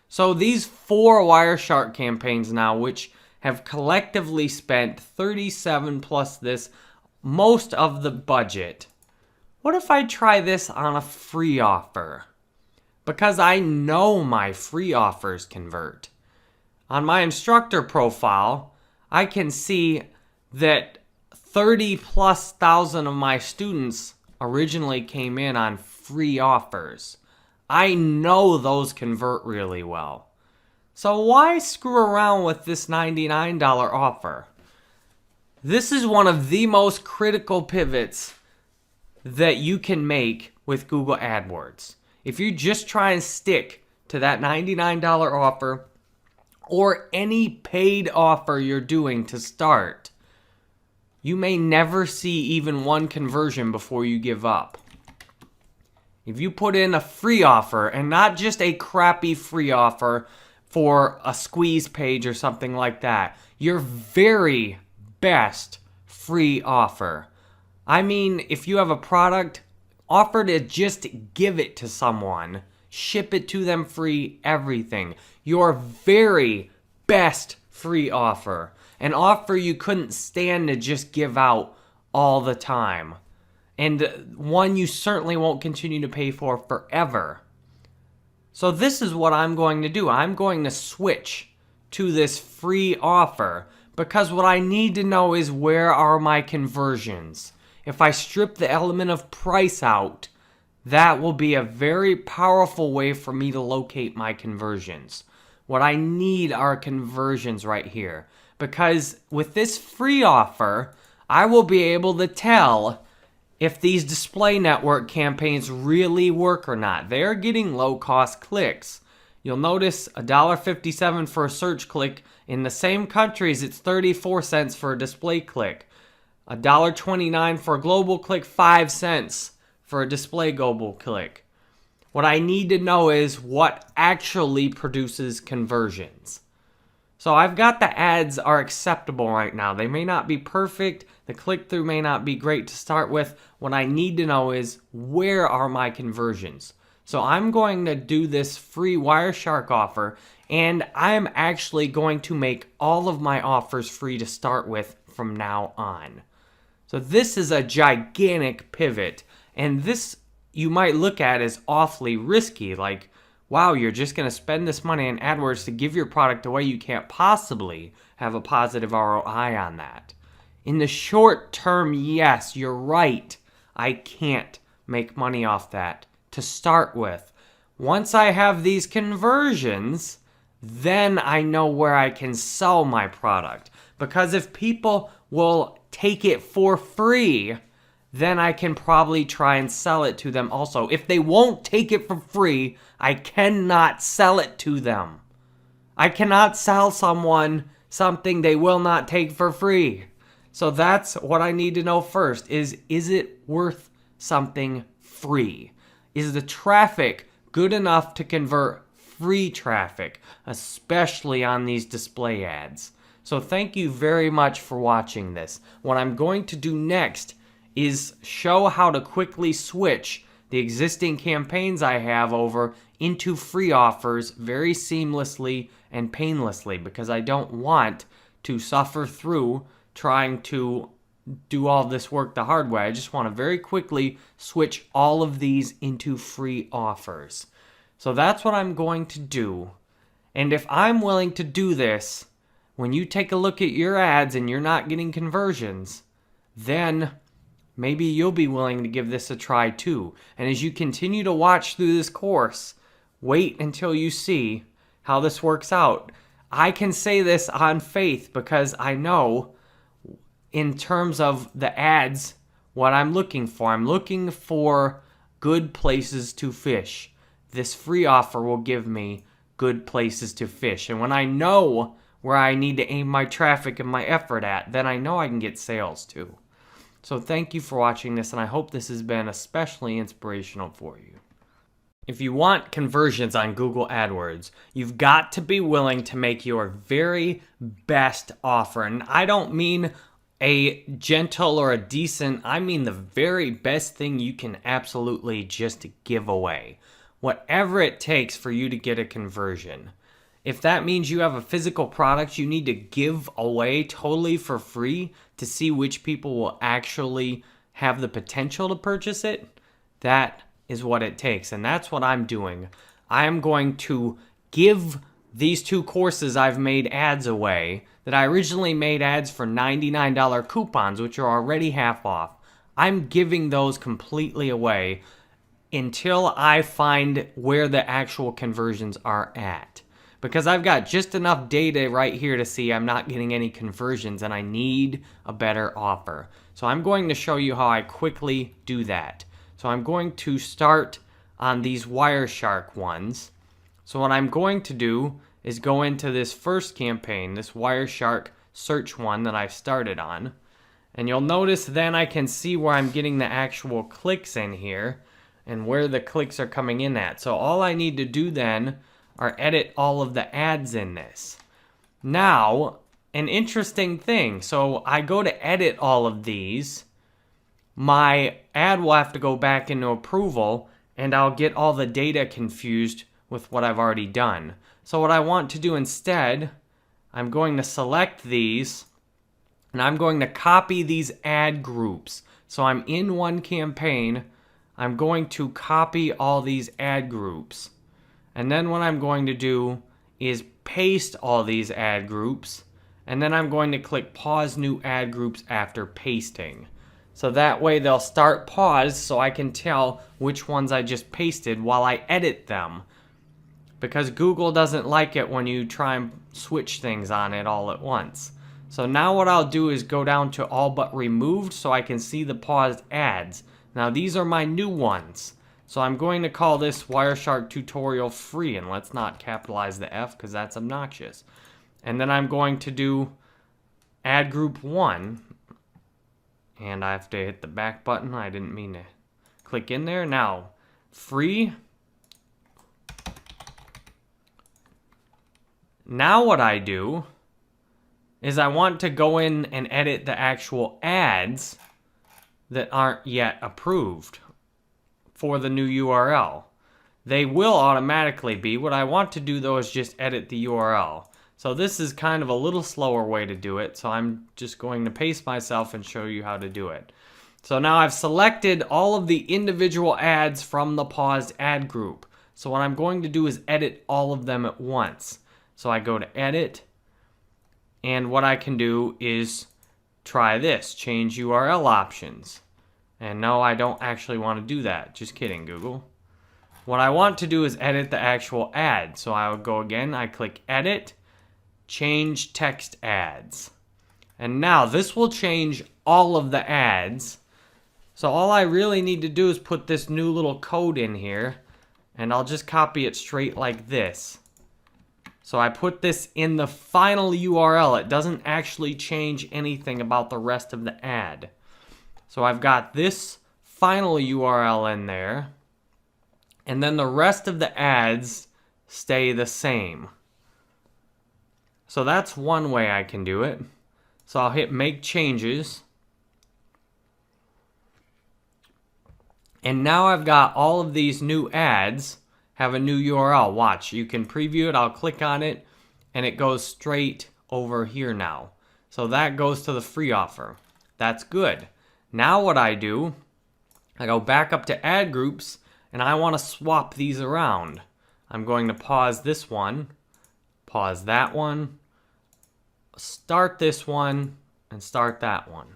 So these 4 Wireshark campaigns now, which have collectively spent 37 plus this, most of the budget. What if I try this on a free offer? Because I know my free offers convert. On my instructor profile, I can see that 30,000+ of my students originally came in on free offers. I know those convert really well. So why screw around with this $99 offer? This is one of the most critical pivots that you can make with Google AdWords. If you just try and stick to that $99 offer or any paid offer you're doing to start, you may never see even one conversion before you give up. If you put in a free offer, and not just a crappy free offer for a squeeze page or something like that, your very best free offer. I mean, if you have a product, offer to just give it to someone. Ship it to them free, everything. Your very best free offer. An offer you couldn't stand to just give out all the time. And one you certainly won't continue to pay for forever. So this is what I'm going to do. I'm going to switch to this free offer because what I need to know is where are my conversions. If I strip the element of price out, that will be a very powerful way for me to locate my conversions. What I need are conversions right here. Because with this free offer, I will be able to tell if these display network campaigns really work or not. They're getting low-cost clicks. You'll notice $1.57 for a search click. In the same countries, it's 34 cents for a display click. $1.29 for a global click, 5 cents for a display global click. What I need to know is what actually produces conversions. So I've got the ads are acceptable right now. They may not be perfect. The click-through may not be great to start with. What I need to know is where are my conversions? So I'm going to do this free Wireshark offer, and I'm actually going to make all of my offers free to start with from now on. So this is a gigantic pivot, and this you might look at as awfully risky. Like, wow, you're just going to spend this money on AdWords to give your product away. You can't possibly have a positive ROI on that. In the short term, yes, you're right. I can't make money off that to start with. Once I have these conversions, then I know where I can sell my product. Because if people will take it for free, then I can probably try and sell it to them also. If they won't take it for free, I cannot sell it to them. I cannot sell someone something they will not take for free. So that's what I need to know first is it worth something free? Is the traffic good enough to convert free traffic, especially on these display ads? So thank you very much for watching this. What I'm going to do next is show how to quickly switch the existing campaigns I have over into free offers very seamlessly and painlessly, because I don't want to suffer through trying to do all this work the hard way. I just want to very quickly switch all of these into free offers. So that's what I'm going to do. And if I'm willing to do this, when you take a look at your ads and you're not getting conversions, then maybe you'll be willing to give this a try too. And as you continue to watch through this course, wait until you see how this works out. I can say this on faith because I know in terms of the ads what I'm looking for. I'm looking for good places to fish. This free offer will give me good places to fish. And when I know where I need to aim my traffic and my effort at, then I know I can get sales too. So thank you for watching this, and I hope this has been especially inspirational for you. If you want conversions on Google AdWords, you've got to be willing to make your very best offer. And I don't mean a gentle or a decent, I mean the very best thing you can absolutely just give away. Whatever it takes for you to get a conversion. If that means you have a physical product you need to give away totally for free to see which people will actually have the potential to purchase it, that is what it takes. And that's what I'm doing. I am going to give these 2 courses I've made ads away that I originally made ads for $99 coupons, which are already half off. I'm giving those completely away until I find where the actual conversions are at. Because I've got just enough data right here to see I'm not getting any conversions and I need a better offer. So I'm going to show you how I quickly do that. So I'm going to start on these Wireshark ones. So what I'm going to do is go into this first campaign, this Wireshark search one that I started on. And you'll notice then I can see where I'm getting the actual clicks in here and where the clicks are coming in at. So all I need to do then are edit all of the ads in this. Now, an interesting thing. So I go to edit all of these. My ad will have to go back into approval and I'll get all the data confused with what I've already done. So what I want to do instead, I'm going to select these and I'm going to copy these ad groups. So I'm in one campaign. I'm going to copy all these ad groups. And then what I'm going to do is paste all these ad groups. And then I'm going to click pause new ad groups after pasting. So that way they'll start pause so I can tell which ones I just pasted while I edit them. Because Google doesn't like it when you try and switch things on it all at once. So now what I'll do is go down to all but removed so I can see the paused ads. Now these are my new ones. So I'm going to call this Wireshark tutorial free, and let's not capitalize the F because that's obnoxious. And then I'm going to do ad group 1. And I have to hit the back button. I didn't mean to click in there. Now, free. Now what I do is I want to go in and edit the actual ads that aren't yet approved for the new URL. They will automatically be. What I want to do though is just edit the URL. So this is kind of a little slower way to do it, so I'm just going to pace myself and show you how to do it. So now I've selected all of the individual ads from the paused ad group. So what I'm going to do is edit all of them at once. So I go to edit, and what I can do is try this, change URL options. And no, I don't actually want to do that. Just kidding, Google. What I want to do is edit the actual ad. So I will go again, I click edit, change text ads. And now this will change all of the ads. So all I really need to do is put this new little code in here, and I'll just copy it straight like this. So I put this in the final URL. It doesn't actually change anything about the rest of the ad. So I've got this final URL in there, and then the rest of the ads stay the same. So that's one way I can do it. So I'll hit make changes. And now I've got all of these new ads have a new URL. Watch, you can preview it. I'll click on it and it goes straight over here now. So that goes to the free offer. That's good. Now what I do, I go back up to ad groups and I want to swap these around. I'm going to pause this one, pause that one, start this one, and start that one.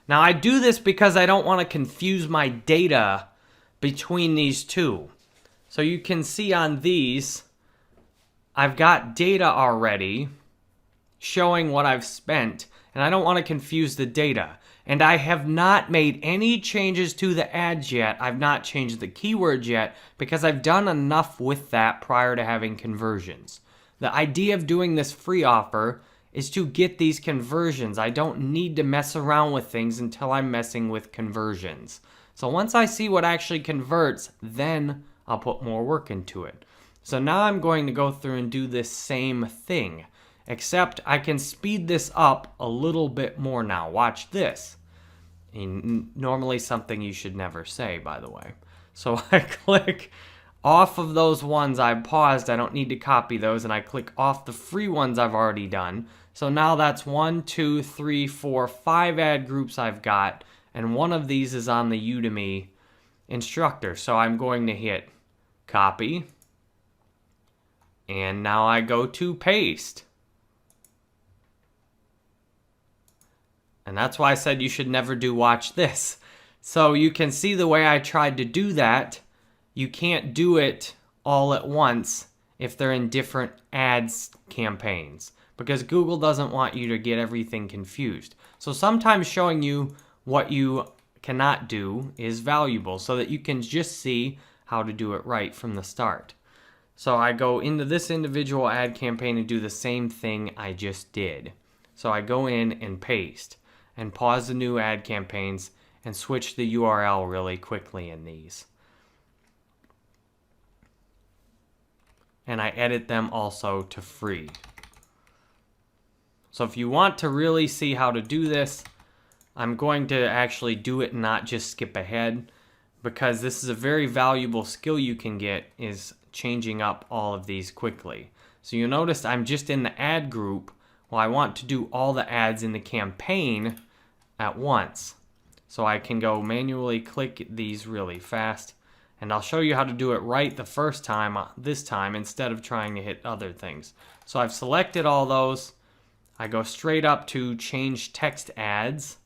Now I do this because I don't want to confuse my data between these two. So you can see on these, I've got data already showing what I've spent, and I don't want to confuse the data. And I have not made any changes to the ads yet. I've not changed the keywords yet because I've done enough with that prior to having conversions. The idea of doing this free offer is to get these conversions. I don't need to mess around with things until I'm messing with conversions. So once I see what actually converts, then I'll put more work into it. So now I'm going to go through and do this same thing, except I can speed this up a little bit more now. Watch this. And normally something you should never say, by the way. So I click off of those ones I paused. I don't need to copy those, and I click off the free ones I've already done. So now that's 1, 2, 3, 4, 5 ad groups I've got, and one of these is on the Udemy instructor. So I'm going to hit copy, and now I go to paste. And that's why I said you should never do watch this. So you can see the way I tried to do that. You can't do it all at once if they're in different ads campaigns, because Google doesn't want you to get everything confused. So sometimes showing you what you cannot do is valuable so that you can just see how to do it right from the start. So I go into this individual ad campaign and do the same thing I just did. So I go in and paste and pause the new ad campaigns and switch the URL really quickly in these. And I edit them also to free. So if you want to really see how to do this, I'm going to actually do it and not just skip ahead, because this is a very valuable skill you can get, is changing up all of these quickly. So you notice I'm just in the ad group. Well, I want to do all the ads in the campaign at once. So I can go manually click these really fast, and I'll show you how to do it right the first time, this time, instead of trying to hit other things. So I've selected all those. I go straight up to change text ads.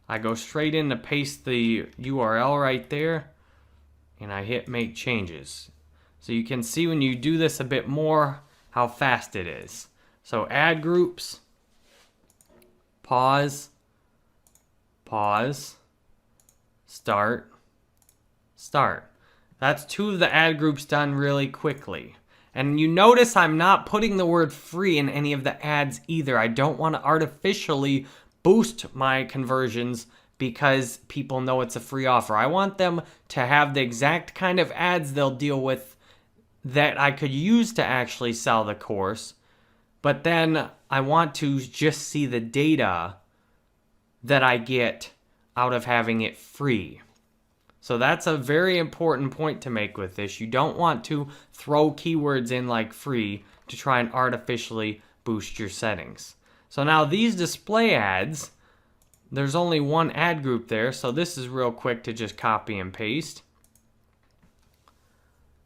I go straight in to paste the URL right there, and I hit make changes. So you can see when you do this a bit more how fast it is. So add groups, pause, pause, start, start. That's 2 of the ad groups done really quickly. And you notice I'm not putting the word free in any of the ads either. I don't want to artificially boost my conversions because people know it's a free offer. I want them to have the exact kind of ads they'll deal with that I could use to actually sell the course. But then I want to just see the data that I get out of having it free. So that's a very important point to make with this. You don't want to throw keywords in like free to try and artificially boost your settings. So now these display ads, there's only one ad group there, so this is real quick to just copy and paste.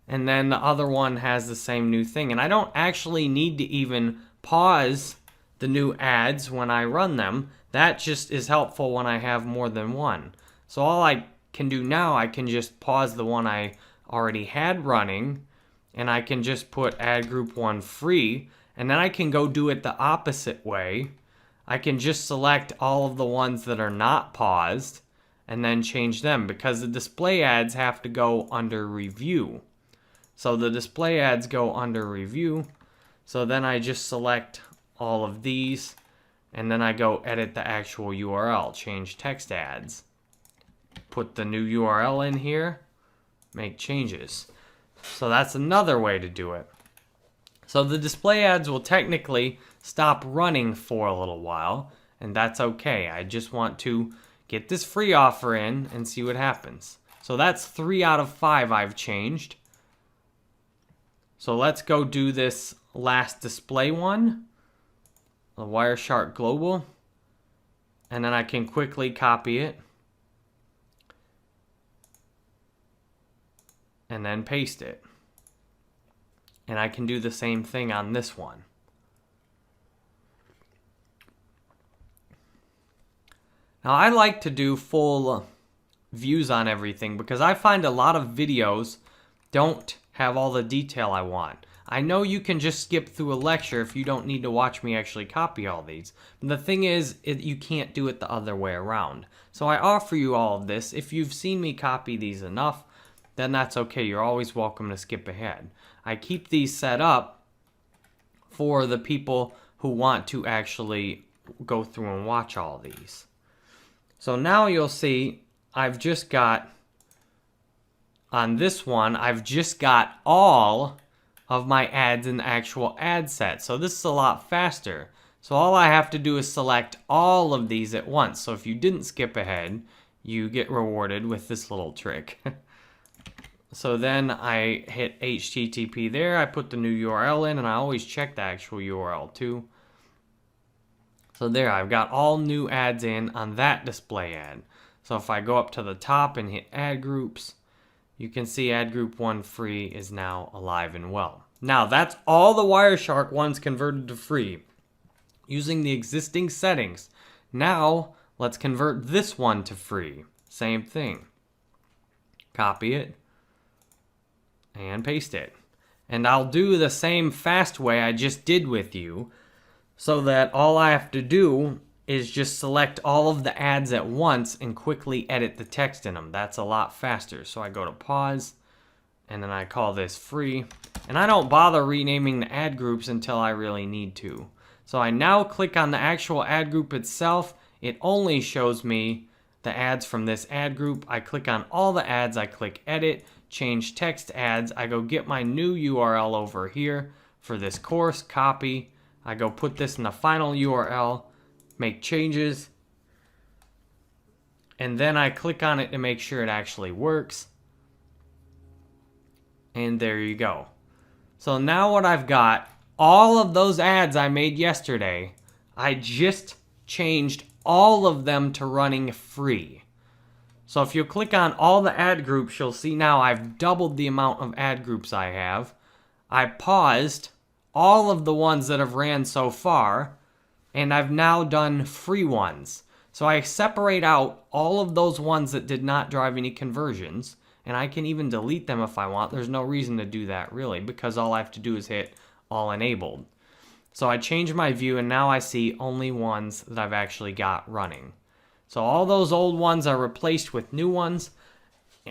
And then the other one has the same new thing. And I don't actually need to even pause the new ads when I run them. That just is helpful when I have more than one. So all I can do now, I can just pause the one I already had running, and I can just put ad group 1 free, and then I can go do it the opposite way. I can just select all of the ones that are not paused and then change them, because the display ads have to go under review. So the display ads go under review. So then I just select all of these, and then I go edit the actual URL, change text ads. Put the new URL in here, make changes. So that's another way to do it. So the display ads will technically stop running for a little while, and that's okay. I just want to get this free offer in and see what happens. So that's 3 out of 5 I've changed. So let's go do this last display one, the Wireshark Global, and then I can quickly copy it and then paste it. And I can do the same thing on this one. Now I like to do full views on everything because I find a lot of videos don't have all the detail I want. I know you can just skip through a lecture if you don't need to watch me actually copy all these. But the thing is, you can't do it the other way around. So I offer you all of this. If you've seen me copy these enough, then that's okay. You're always welcome to skip ahead. I keep these set up for the people who want to actually go through and watch all these. So now you'll see I've just got, on this one, I've just got all of my ads in the actual ad set. So this is a lot faster. So all I have to do is select all of these at once. So if you didn't skip ahead, you get rewarded with this little trick. So then I hit HTTP there, I put the new URL in, and I always check the actual URL too. So there, I've got all new ads in on that display ad. So if I go up to the top and hit ad groups, you can see ad group 1 free is now alive and well. Now that's all the Wireshark ones converted to free using the existing settings. Now let's convert this one to free. Same thing. Copy it and paste it. And I'll do the same fast way I just did with you, so that all I have to do is just select all of the ads at once and quickly edit the text in them. That's a lot faster. So I go to pause, and then I call this free. And I don't bother renaming the ad groups until I really need to. So I now click on the actual ad group itself. It only shows me the ads from this ad group. I click on all the ads, I click edit, change text ads. I go get my new URL over here for this course, copy. I go put this in the final URL, make changes, and then I click on it to make sure it actually works. And there you go. So now what I've got, all of those ads I made yesterday, I just changed all of them to running free. So if you click on all the ad groups, you'll see now I've doubled the amount of ad groups I have. I paused all of the ones that have ran so far, and I've now done free ones. So I separate out all of those ones that did not drive any conversions, and I can even delete them if I want. There's no reason to do that really, because all I have to do is hit all enabled. So I change my view, and now I see only ones that I've actually got running. So all those old ones are replaced with new ones.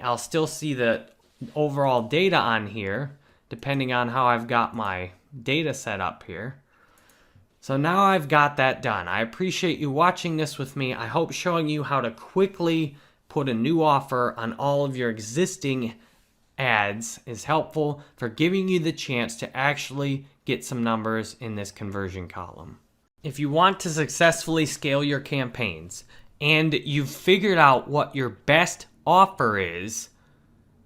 I'll still see the overall data on here, depending on how I've got my data set up here. So now I've got that done. I appreciate you watching this with me. I hope showing you how to quickly put a new offer on all of your existing ads is helpful for giving you the chance to actually get some numbers in this conversion column. If you want to successfully scale your campaigns and you've figured out what your best offer is,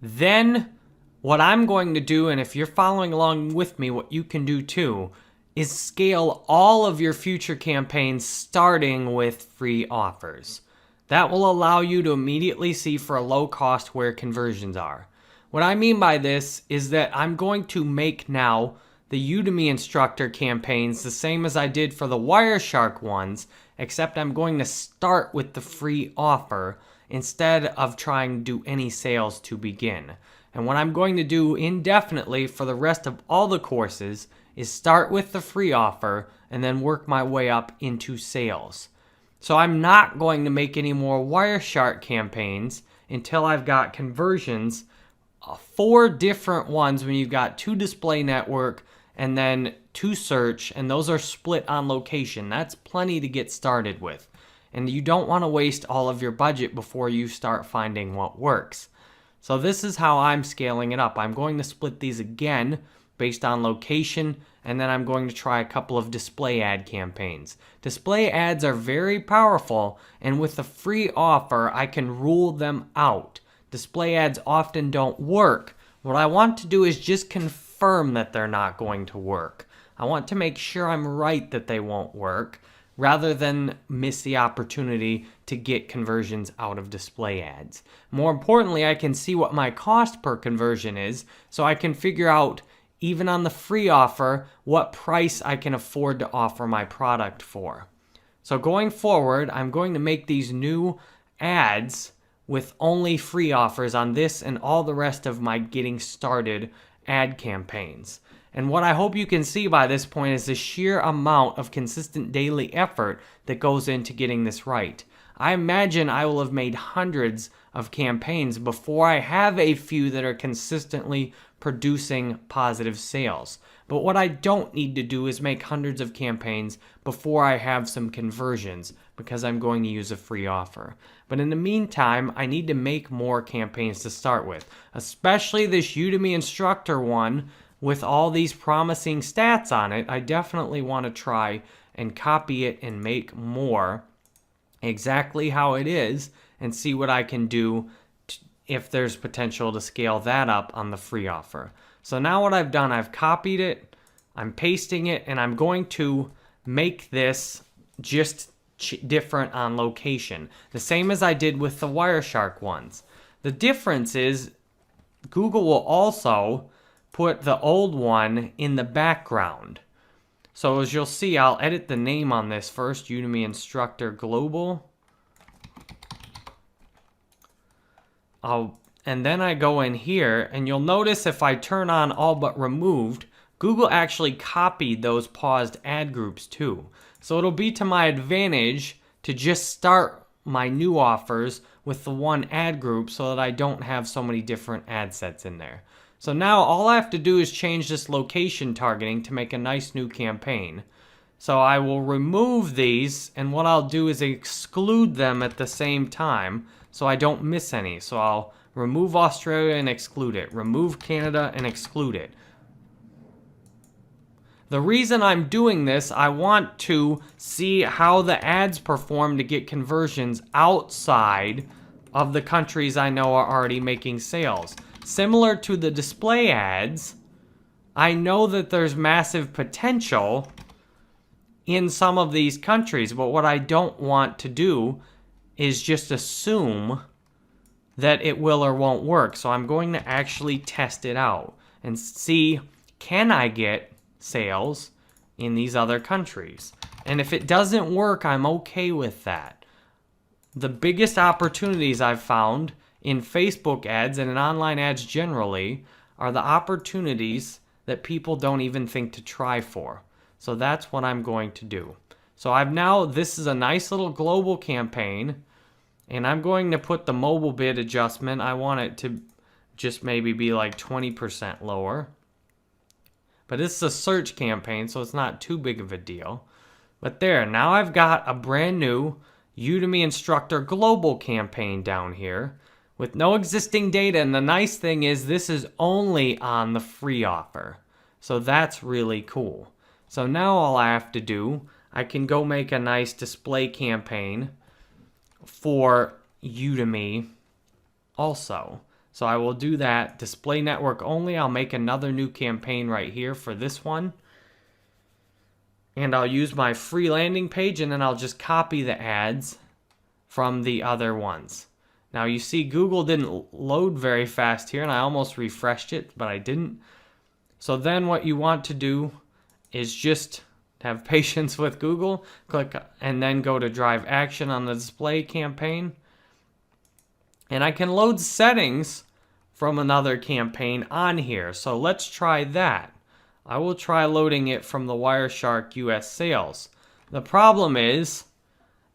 then what I'm going to do, and if you're following along with me, what you can do too, is scale all of your future campaigns starting with free offers. That will allow you to immediately see for a low cost where conversions are. What I mean by this is that I'm going to make now the Udemy instructor campaigns the same as I did for the Wireshark ones, except I'm going to start with the free offer instead of trying to do any sales to begin. And what I'm going to do indefinitely for the rest of all the courses is start with the free offer and then work my way up into sales. So I'm not going to make any more Wireshark campaigns until I've got conversions, 4 different ones when you've got 2 display network and then 2 search, and those are split on location. That's plenty to get started with. And you don't want to waste all of your budget before you start finding what works. So this is how I'm scaling it up. I'm going to split these again based on location, and then I'm going to try a couple of display ad campaigns. Display ads are very powerful, and with the free offer, I can rule them out. Display ads often don't work. What I want to do is just confirm that they're not going to work. I want to make sure I'm right that they won't work, rather than miss the opportunity to get conversions out of display ads. More importantly, I can see what my cost per conversion is, so I can figure out, even on the free offer, what price I can afford to offer my product for. So going forward, I'm going to make these new ads with only free offers on this and all the rest of my getting started ad campaigns. And what I hope you can see by this point is the sheer amount of consistent daily effort that goes into getting this right. I imagine I will have made hundreds of campaigns before I have a few that are consistently producing positive sales. But what I don't need to do is make hundreds of campaigns before I have some conversions, because I'm going to use a free offer. But in the meantime, I need to make more campaigns to start with, especially this Udemy instructor one with all these promising stats on it. I definitely want to try and copy it and make more exactly how it is and see what I can do if there's potential to scale that up on the free offer. So now what I've done, I've copied it, I'm pasting it, and I'm going to make this just different on location. The same as I did with the Wireshark ones. The difference is Google will also put the old one in the background. So as you'll see, I'll edit the name on this first, Udemy Instructor Global. And then I go in here, and you'll notice if I turn on all but removed, Google actually copied those paused ad groups too. So it'll be to my advantage to just start my new offers with the one ad group so that I don't have so many different ad sets in there. So now all I have to do is change this location targeting to make a nice new campaign. So I will remove these, and what I'll do is exclude them at the same time so I don't miss any. So I'll remove Australia and exclude it. Remove Canada and exclude it. The reason I'm doing this, I want to see how the ads perform to get conversions outside of the countries I know are already making sales. Similar to the display ads, I know that there's massive potential in some of these countries, but what I don't want to do is just assume that it will or won't work. So I'm going to actually test it out and see, can I get sales in these other countries? And if it doesn't work, I'm okay with that. the biggest opportunities I've found in Facebook ads and in online ads generally are the opportunities that people don't even think to try for. So that's what I'm going to do. So this is a nice little global campaign, and I'm going to put the mobile bid adjustment. I want it to just maybe be like 20% lower. But this is a search campaign, so it's not too big of a deal. But there, now I've got a brand new Udemy instructor global campaign down here with no existing data. And the nice thing is this is only on the free offer. So that's really cool. So now all I have to do, I can go make a nice display campaign for Udemy also. So I will do that, display network only. I'll make another new campaign right here for this one. And I'll use my free landing page, and then I'll just copy the ads from the other ones. Now you see Google didn't load very fast here, and I almost refreshed it, but I didn't. So then what you want to do is just have patience with Google, click and then go to drive action on the display campaign. And I can load settings from another campaign on here. So let's try that. I will try loading it from the Wireshark US sales. The problem is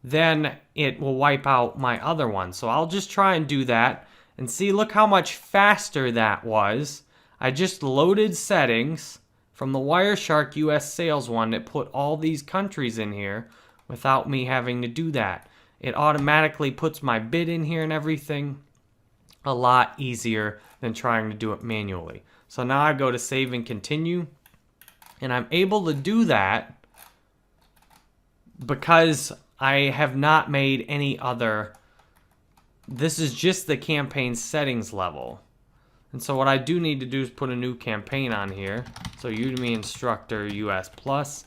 then it will wipe out my other one. So I'll just try and do that and see, look how much faster that was. I just loaded settings from the Wireshark US sales one that put all these countries in here without me having to do that. It automatically puts my bid in here and everything. A lot easier than trying to do it manually. So now I go to save and continue. And I'm able to do that because I have not made any other. This is just the campaign settings level. And so what I do need to do is put a new campaign on here. So Udemy Instructor US Plus.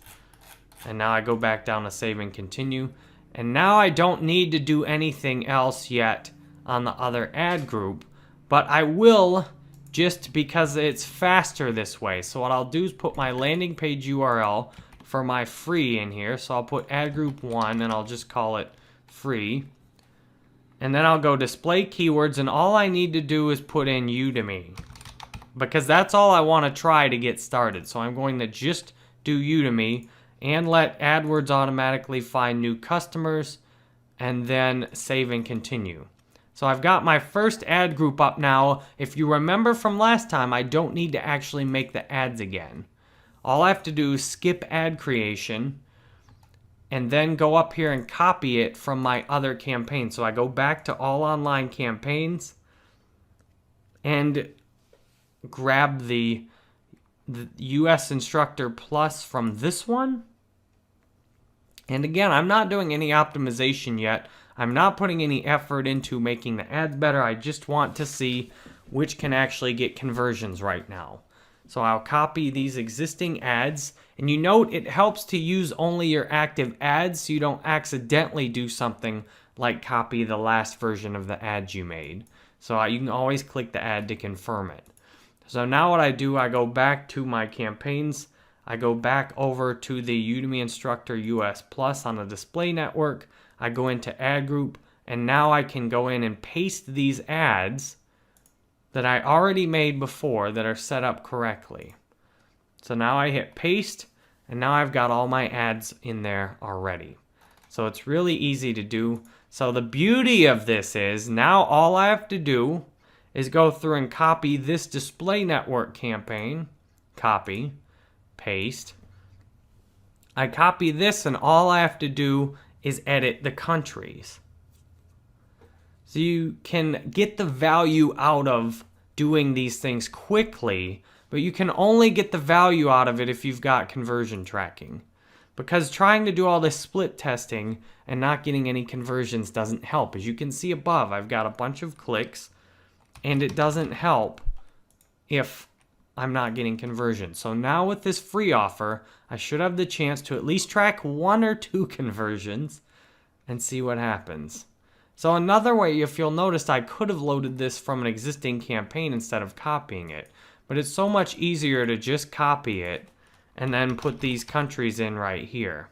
And now I go back down to save and continue. And now I don't need to do anything else yet on the other ad group. But I will, just because it's faster this way. So what I'll do is put my landing page URL for my free in here. So I'll put ad group 1 and I'll just call it free. And then I'll go display keywords, and all I need to do is put in Udemy, because that's all I want to try to get started. So I'm going to just do Udemy and let AdWords automatically find new customers, and then save and continue. So I've got my first ad group up now. If you remember from last time, I don't need to actually make the ads again. All I have to do is skip ad creation and then go up here and copy it from my other campaign. So I go back to all online campaigns and grab the US Instructor Plus from this one. And again, I'm not doing any optimization yet. I'm not putting any effort into making the ads better. I just want to see which can actually get conversions right now. So I'll copy these existing ads. And you note it helps to use only your active ads so you don't accidentally do something like copy the last version of the ads you made. So you can always click the ad to confirm it. So now what I do, I go back to my campaigns. I go back over to the Udemy Instructor US Plus on the display network. I go into ad group, and now I can go in and paste these ads that I already made before that are set up correctly. So now I hit paste, and now I've got all my ads in there already. So it's really easy to do. So the beauty of this is now all I have to do is go through and copy this display network campaign. Copy, paste. I copy this, and all I have to do is edit the countries. So you can get the value out of doing these things quickly, but you can only get the value out of it if you've got conversion tracking. Because trying to do all this split testing and not getting any conversions doesn't help. As you can see above, I've got a bunch of clicks, and it doesn't help if I'm not getting conversions. So now with this free offer, I should have the chance to at least track 1 or 2 conversions and see what happens. So another way, if you'll notice, I could have loaded this from an existing campaign instead of copying it. But it's so much easier to just copy it and then put these countries in right here.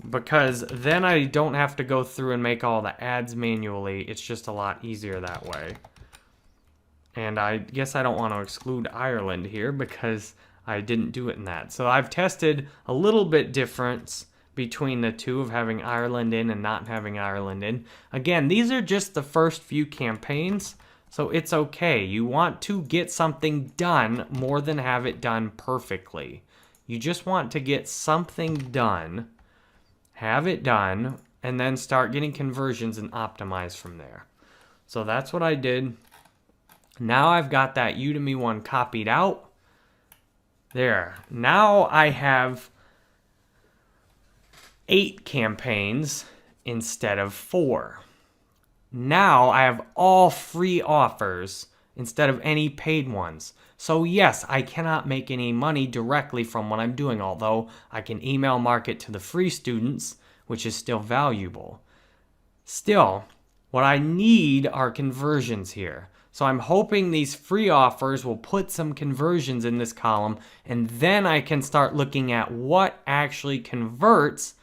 because then I don't have to go through and make all the ads manually. It's just a lot easier that way. And I guess I don't want to exclude Ireland here because I didn't do it in that. So I've tested a little bit difference between the two of having Ireland in and not having Ireland in. Again, these are just the first few campaigns, so it's okay. You want to get something done more than have it done perfectly. You just want to get something done, have it done, and then start getting conversions and optimize from there. So that's what I did. Now I've got that Udemy one copied out. There. Now I have 8 campaigns instead of 4. Now I have all free offers instead of any paid ones. So yes, I cannot make any money directly from what I'm doing, although I can email market to the free students, which is still valuable. Still, what I need are conversions here. So I'm hoping these free offers will put some conversions in this column, and then I can start looking at what actually converts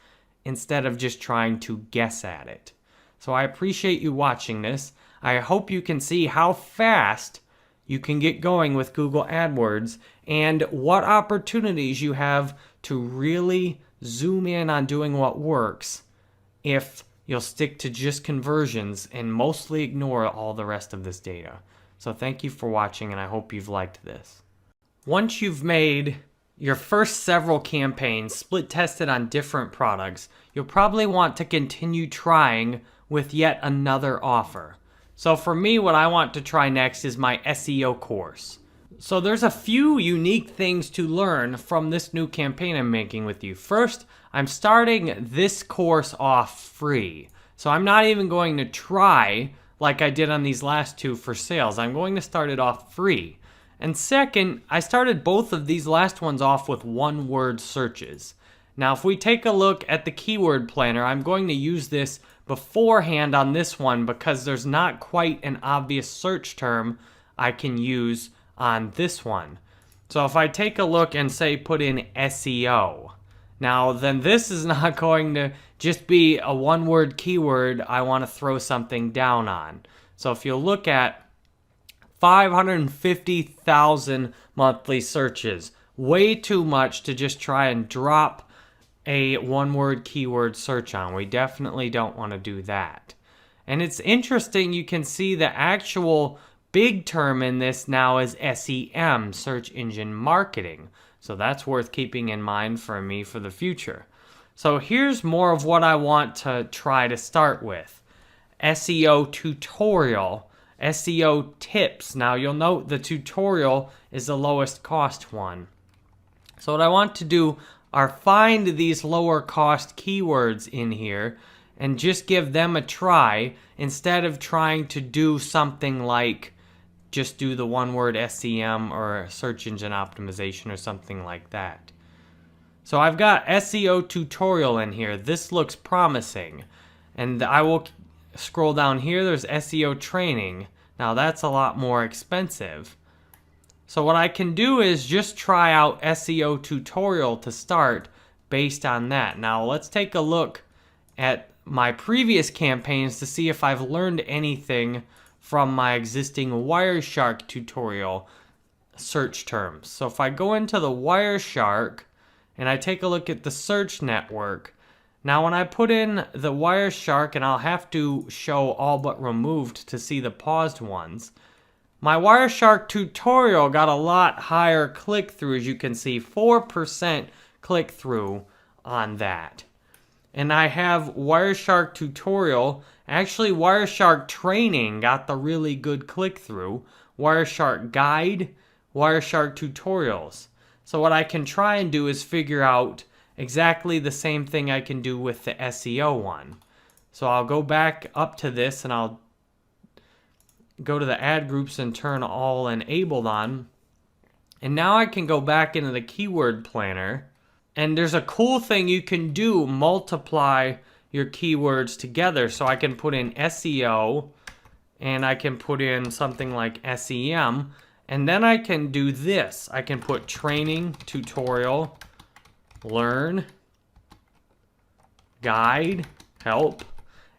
instead of just trying to guess at it. So I appreciate you watching this. I hope you can see how fast you can get going with Google AdWords and what opportunities you have to really zoom in on doing what works if you'll stick to just conversions and mostly ignore all the rest of this data. So thank you for watching, and I hope you've liked this. Once you've made your first several campaigns split tested on different products, you'll probably want to continue trying with yet another offer. So for me, what I want to try next is my SEO course. So there's a few unique things to learn from this new campaign I'm making with you. First, I'm starting this course off free. So I'm not even going to try like I did on these last two for sales. I'm going to start it off free. And second, I started both of these last ones off with one-word searches. Now, if we take a look at the keyword planner, I'm going to use this beforehand on this one because there's not quite an obvious search term I can use on this one. So if I take a look and say put in SEO, now then this is not going to just be a one-word keyword I want to throw something down on. So if you look at 550,000 monthly searches, way too much to just try and drop a one-word keyword search on. We definitely don't want to do that. And it's interesting, you can see the actual big term in this now is SEM, search engine marketing. So that's worth keeping in mind for me for the future. So here's more of what I want to try to start with. SEO tutorial, SEO tips. Now you'll note the tutorial is the lowest cost one. So what I want to do are find these lower cost keywords in here and just give them a try instead of trying to do something like just do the one word SEM or search engine optimization or something like that. So I've got SEO tutorial in here. This looks promising. And I will scroll down here. There's SEO training. Now that's a lot more expensive. So what I can do is just try out SEO tutorial to start based on that. Now let's take a look at my previous campaigns to see if I've learned anything from my existing Wireshark tutorial search terms. So if I go into the Wireshark and I take a look at the search network, now when I put in the Wireshark, and I'll have to show all but removed to see the paused ones, my Wireshark tutorial got a lot higher click-through, as you can see, 4% click-through on that. And I have Wireshark tutorial, actually Wireshark training got the really good click-through, Wireshark guide, Wireshark tutorials. So what I can try and do is figure out exactly the same thing I can do with the SEO one. So I'll go back up to this and I'll go to the ad groups and turn all enabled on. And now I can go back into the keyword planner. And there's a cool thing you can do, multiply your keywords together. So I can put in SEO and I can put in something like SEM. And then I can do this. I can put training, tutorial, learn, guide, help,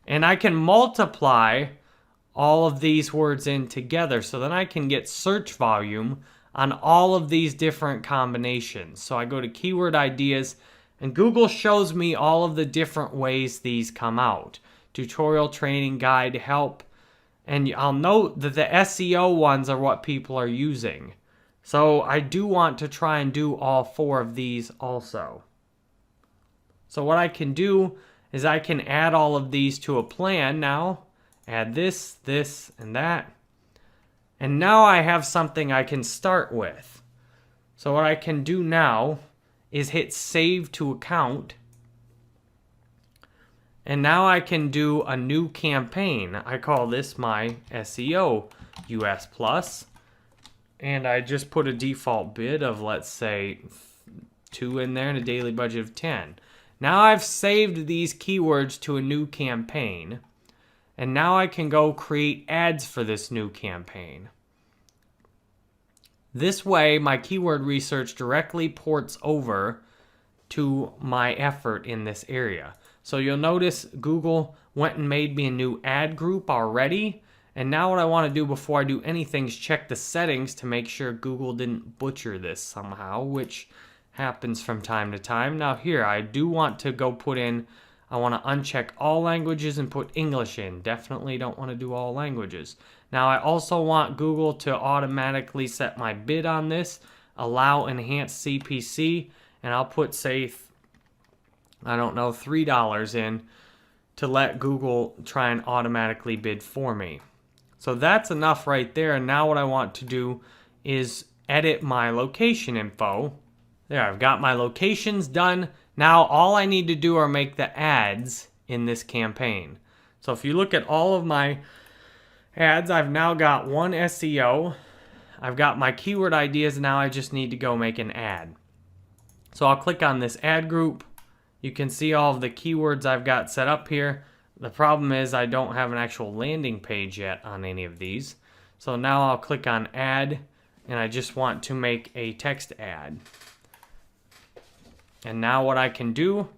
and I can multiply all of these words in together, so then I can get search volume on all of these different combinations. So I go to keyword ideas, and Google shows me all of the different ways these come out. Tutorial, training, guide, help. And I'll note that the SEO ones are what people are using. So I do want to try and do all 4 of these also. So what I can do is I can add all of these to a plan now. Add this, this, and that. And now I have something I can start with. So what I can do now is hit save to account. And now I can do a new campaign. I call this my SEO US Plus. And I just put a default bid of, let's say, 2 in there and a daily budget of 10. Now I've saved these keywords to a new campaign. And now I can go create ads for this new campaign. This way, my keyword research directly ports over to my effort in this area. So you'll notice Google went and made me a new ad group already. And now what I want to do before I do anything is check the settings to make sure Google didn't butcher this somehow, which happens from time to time. Now here, I do want to go put in, I want to uncheck all languages and put English in. Definitely don't want to do all languages. Now I also want Google to automatically set my bid on this, allow enhanced CPC, and I'll put, say, I don't know, $3 in to let Google try and automatically bid for me. So that's enough right there. And now what I want to do is edit my location info. There, I've got my locations done. Now all I need to do are make the ads in this campaign. So if you look at all of my ads, I've now got one SEO. I've got my keyword ideas. Now I just need to go make an ad. So I'll click on this ad group. You can see all of the keywords I've got set up here. The problem is I don't have an actual landing page yet on any of these. So now I'll click on add, and I just want to make a text ad. And now what I can do,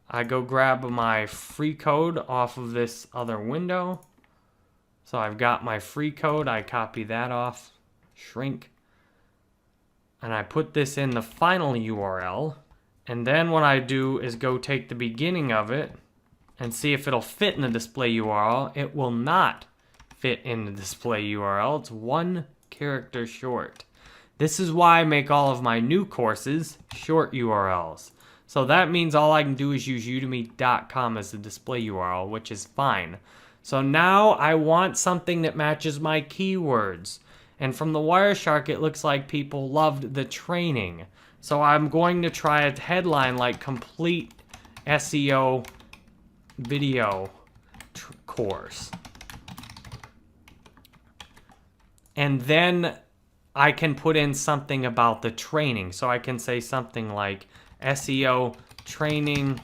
I go grab my free code off of this other window. So I've got my free code, I copy that off, shrink, and I put this in the final URL. And then what I do is go take the beginning of it and see if it'll fit in the display URL. It will not fit in the display URL. It's 1 character short. This is why I make all of my new courses short URLs. So that means all I can do is use udemy.com as the display URL, which is fine. So now I want something that matches my keywords. And from the Wireshark, it looks like people loved the training. So I'm going to try a headline like complete SEO video course. And then I can put in something about the training. So I can say something like SEO training,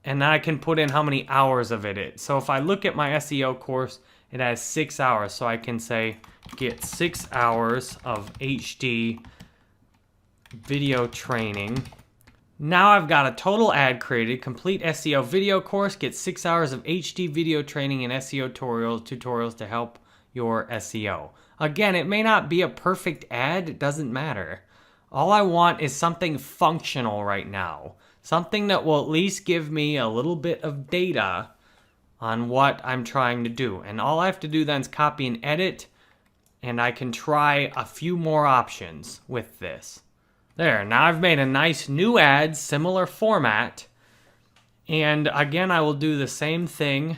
and then I can put in how many hours of it is. So if I look at my SEO course, it has 6 hours. So I can say get 6 hours of HD video training. Now I've got a total ad created, complete SEO video course, get 6 hours of HD video training and SEO tutorials to help your SEO. Again, it may not be a perfect ad, it doesn't matter. All I want is something functional right now. Something that will at least give me a little bit of data on what I'm trying to do. And all I have to do then is copy and edit, and I can try a few more options with this. There, now I've made a nice new ad, similar format. And again, I will do the same thing.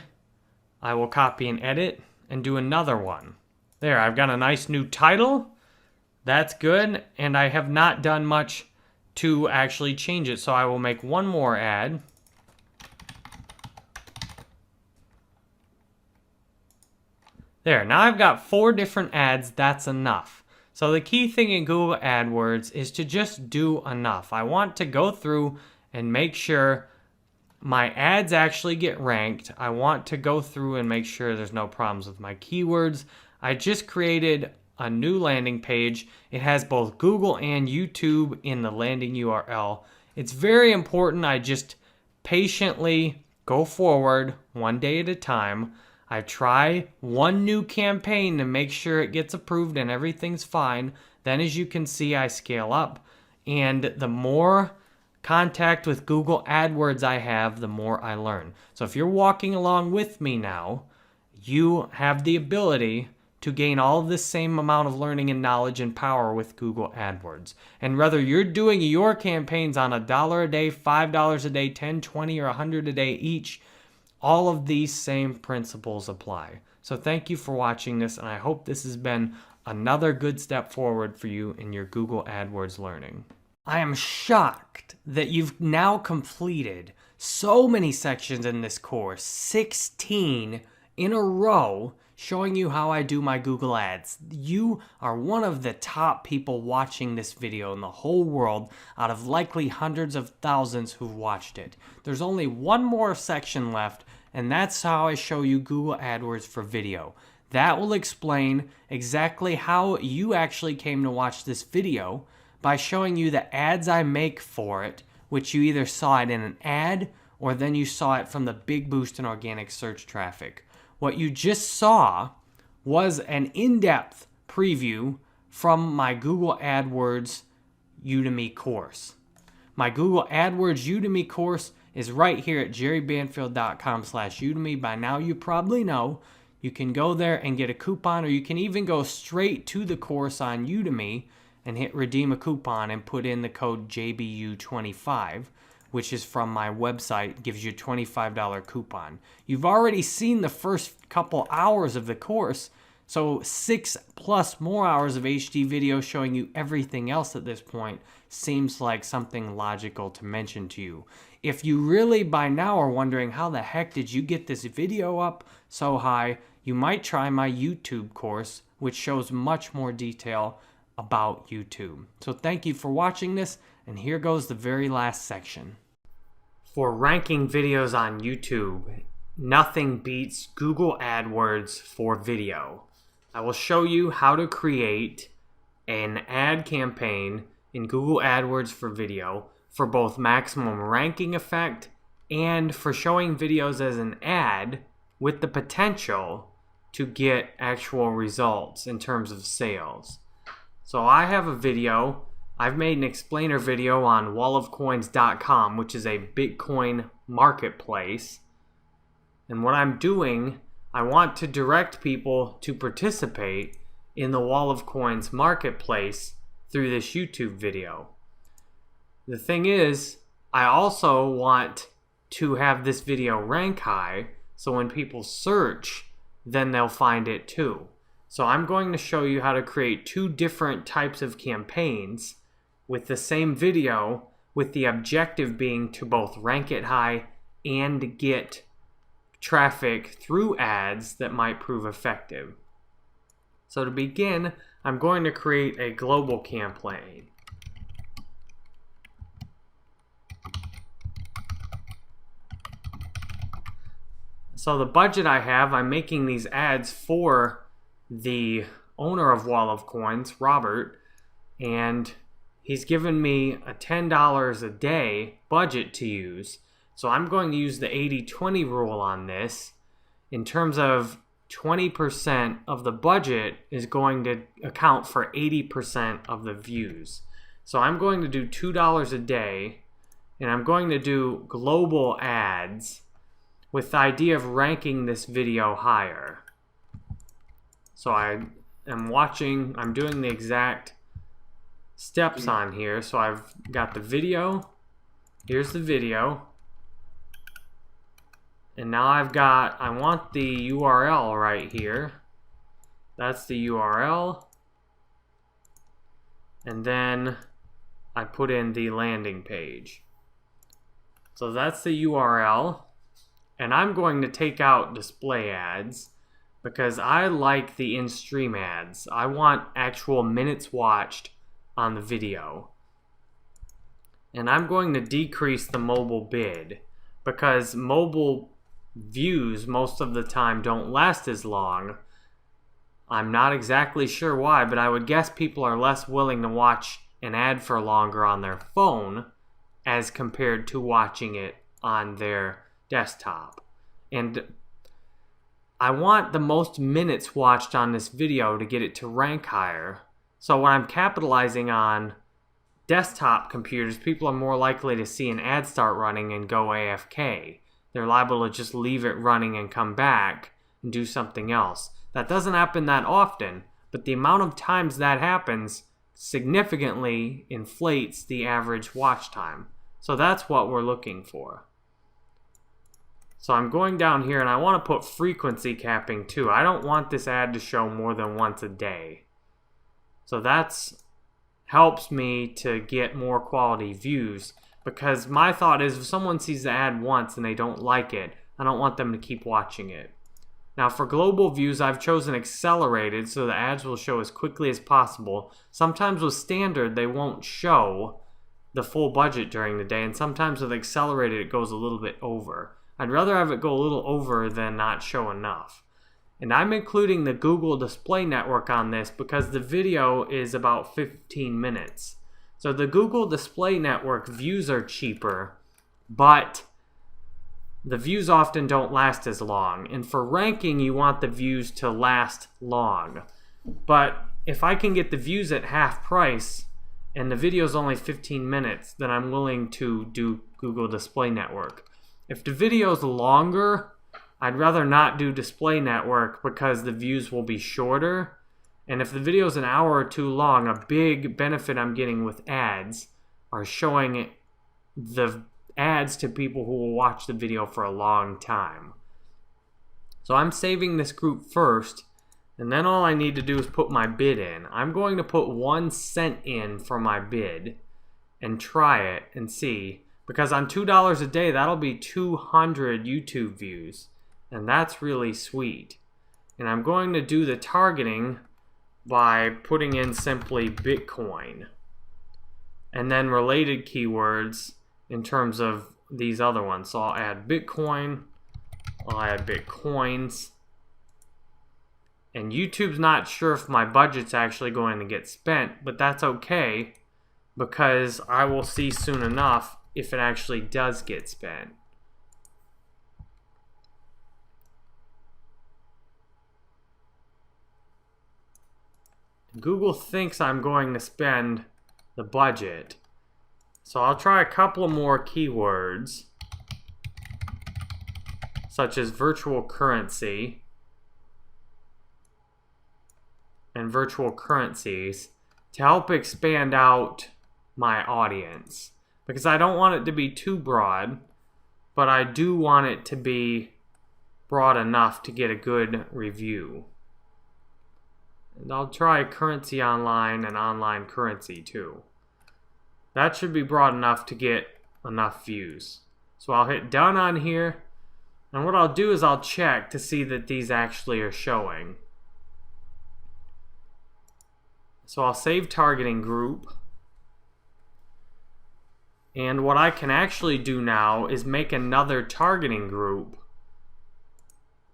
I will copy and edit and do another one. There, I've got a nice new title. That's good. And I have not done much to actually change it. So I will make one more ad. There, now I've got 4 different ads. That's enough. So the key thing in Google AdWords is to just do enough. I want to go through and make sure my ads actually get ranked. I want to go through and make sure there's no problems with my keywords. I just created a new landing page. It has both Google and YouTube in the landing URL. It's very important I just patiently go forward one day at a time. I try one new campaign to make sure it gets approved and everything's fine. Then as you can see, I scale up. And the more contact with Google AdWords I have, the more I learn. So if you're walking along with me now, you have the ability to gain all of this same amount of learning and knowledge and power with Google AdWords. And whether you're doing your campaigns on $1 a day, $5 a day, 10, 20, or 100 a day each, all of these same principles apply. So thank you for watching this, and I hope this has been another good step forward for you in your Google AdWords learning. I am shocked that you've now completed so many sections in this course, 16 in a row, showing you how I do my Google Ads. You are one of the top people watching this video in the whole world out of likely hundreds of thousands who've watched it. There's only one more section left, and that's how I show you Google AdWords for video. That will explain exactly how you actually came to watch this video by showing you the ads I make for it, which you either saw it in an ad or then you saw it from the big boost in organic search traffic. What you just saw was an in-depth preview from my Google AdWords Udemy course. My Google AdWords Udemy course is right here at jerrybanfield.com/Udemy. By now you probably know. You can go there and get a coupon, or you can even go straight to the course on Udemy and hit redeem a coupon and put in the code JBU25. Which is from my website, gives you a $25 coupon. You've already seen the first couple hours of the course, so 6+ more hours of HD video showing you everything else at this point seems like something logical to mention to you. If you really by now are wondering how the heck did you get this video up so high, you might try my YouTube course, which shows much more detail about YouTube. So thank you for watching this, and here goes the very last section. For ranking videos on YouTube, nothing beats Google AdWords for video. I will show you how to create an ad campaign in Google AdWords for video for both maximum ranking effect and for showing videos as an ad with the potential to get actual results in terms of sales. So I have a video. I've made an explainer video on wallofcoins.com, which is a Bitcoin marketplace. And what I'm doing, I want to direct people to participate in the Wall of Coins marketplace through this YouTube video. The thing is, I also want to have this video rank high, so when people search, then they'll find it too. So I'm going to show you how to create two different types of campaigns with the same video, with the objective being to both rank it high and get traffic through ads that might prove effective. So to begin, I'm going to create a global campaign. So the budget I have, I'm making these ads for the owner of Wall of Coins, Robert, and he's given me a $10 a day budget to use. So I'm going to use the 80-20 rule on this. In terms of 20% of the budget is going to account for 80% of the views. So I'm going to do $2 a day, and I'm going to do global ads with the idea of ranking this video higher. So I'm doing the exact steps on here. So I've got the video, here's the video, and now I want the URL right here. That's the URL, and then I put in the landing page. So that's the URL, and I'm going to take out display ads because I like the in-stream ads. I want actual minutes watched on the video. And I'm going to decrease the mobile bid because mobile views most of the time don't last as long. I'm not exactly sure why, but I would guess people are less willing to watch an ad for longer on their phone as compared to watching it on their desktop. And I want the most minutes watched on this video to get it to rank higher. So when I'm capitalizing on desktop computers, people are more likely to see an ad start running and go AFK. They're liable to just leave it running and come back and do something else. That doesn't happen that often, but the amount of times that happens significantly inflates the average watch time. So that's what we're looking for. So I'm going down here and I want to put frequency capping too. I don't want this ad to show more than once a day. So that's helps me to get more quality views, because my thought is if someone sees the ad once and they don't like it, I don't want them to keep watching it. Now for global views, I've chosen accelerated so the ads will show as quickly as possible. Sometimes with standard, they won't show the full budget during the day, and sometimes with accelerated, it goes a little bit over. I'd rather have it go a little over than not show enough. And I'm including the Google Display Network on this because the video is about 15 minutes. So the Google Display Network views are cheaper, but the views often don't last as long. And for ranking, you want the views to last long. But if I can get the views at half price and the video is only 15 minutes, then I'm willing to do Google Display Network. If the video is longer, I'd rather not do Display Network because the views will be shorter. And if the video is an hour or two long, a big benefit I'm getting with ads are showing the ads to people who will watch the video for a long time. So I'm saving this group first, and then all I need to do is put my bid in. I'm going to put 1 cent in for my bid and try it and see. Because on $2 a day, that'll be 200 YouTube views. And that's really sweet. And I'm going to do the targeting by putting in simply Bitcoin. And then related keywords in terms of these other ones. So I'll add Bitcoin. I'll add Bitcoins. And YouTube's not sure if my budget's actually going to get spent, but that's okay, because I will see soon enough if it actually does get spent. Google thinks I'm going to spend the budget. So I'll try a couple more keywords, such as virtual currency and virtual currencies, to help expand out my audience. Because I don't want it to be too broad, but I do want it to be broad enough to get a good review. And I'll try currency online and online currency too. That should be broad enough to get enough views. So I'll hit done on here, and what I'll do is I'll check to see that these actually are showing. So I'll save targeting group. And what I can actually do now is make another targeting group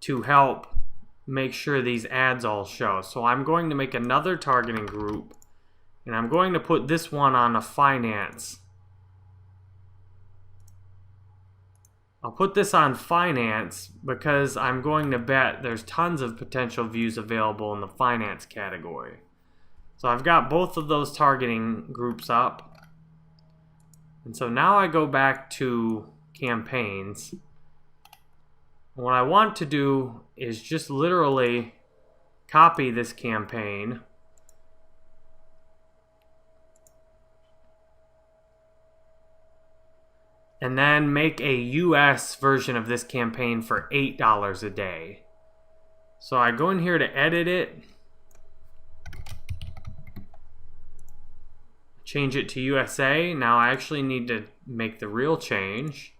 to help make sure these ads all show. So I'm going to make another targeting group, and I'm going to put this one on a finance. I'll put this on finance because I'm going to bet there's tons of potential views available in the finance category. So I've got both of those targeting groups up. And so now I go back to campaigns. What I want to do is just literally copy this campaign and then make a US version of this campaign for $8 a day. So I go in here to edit it, change it to USA. Now I actually need to make the real change.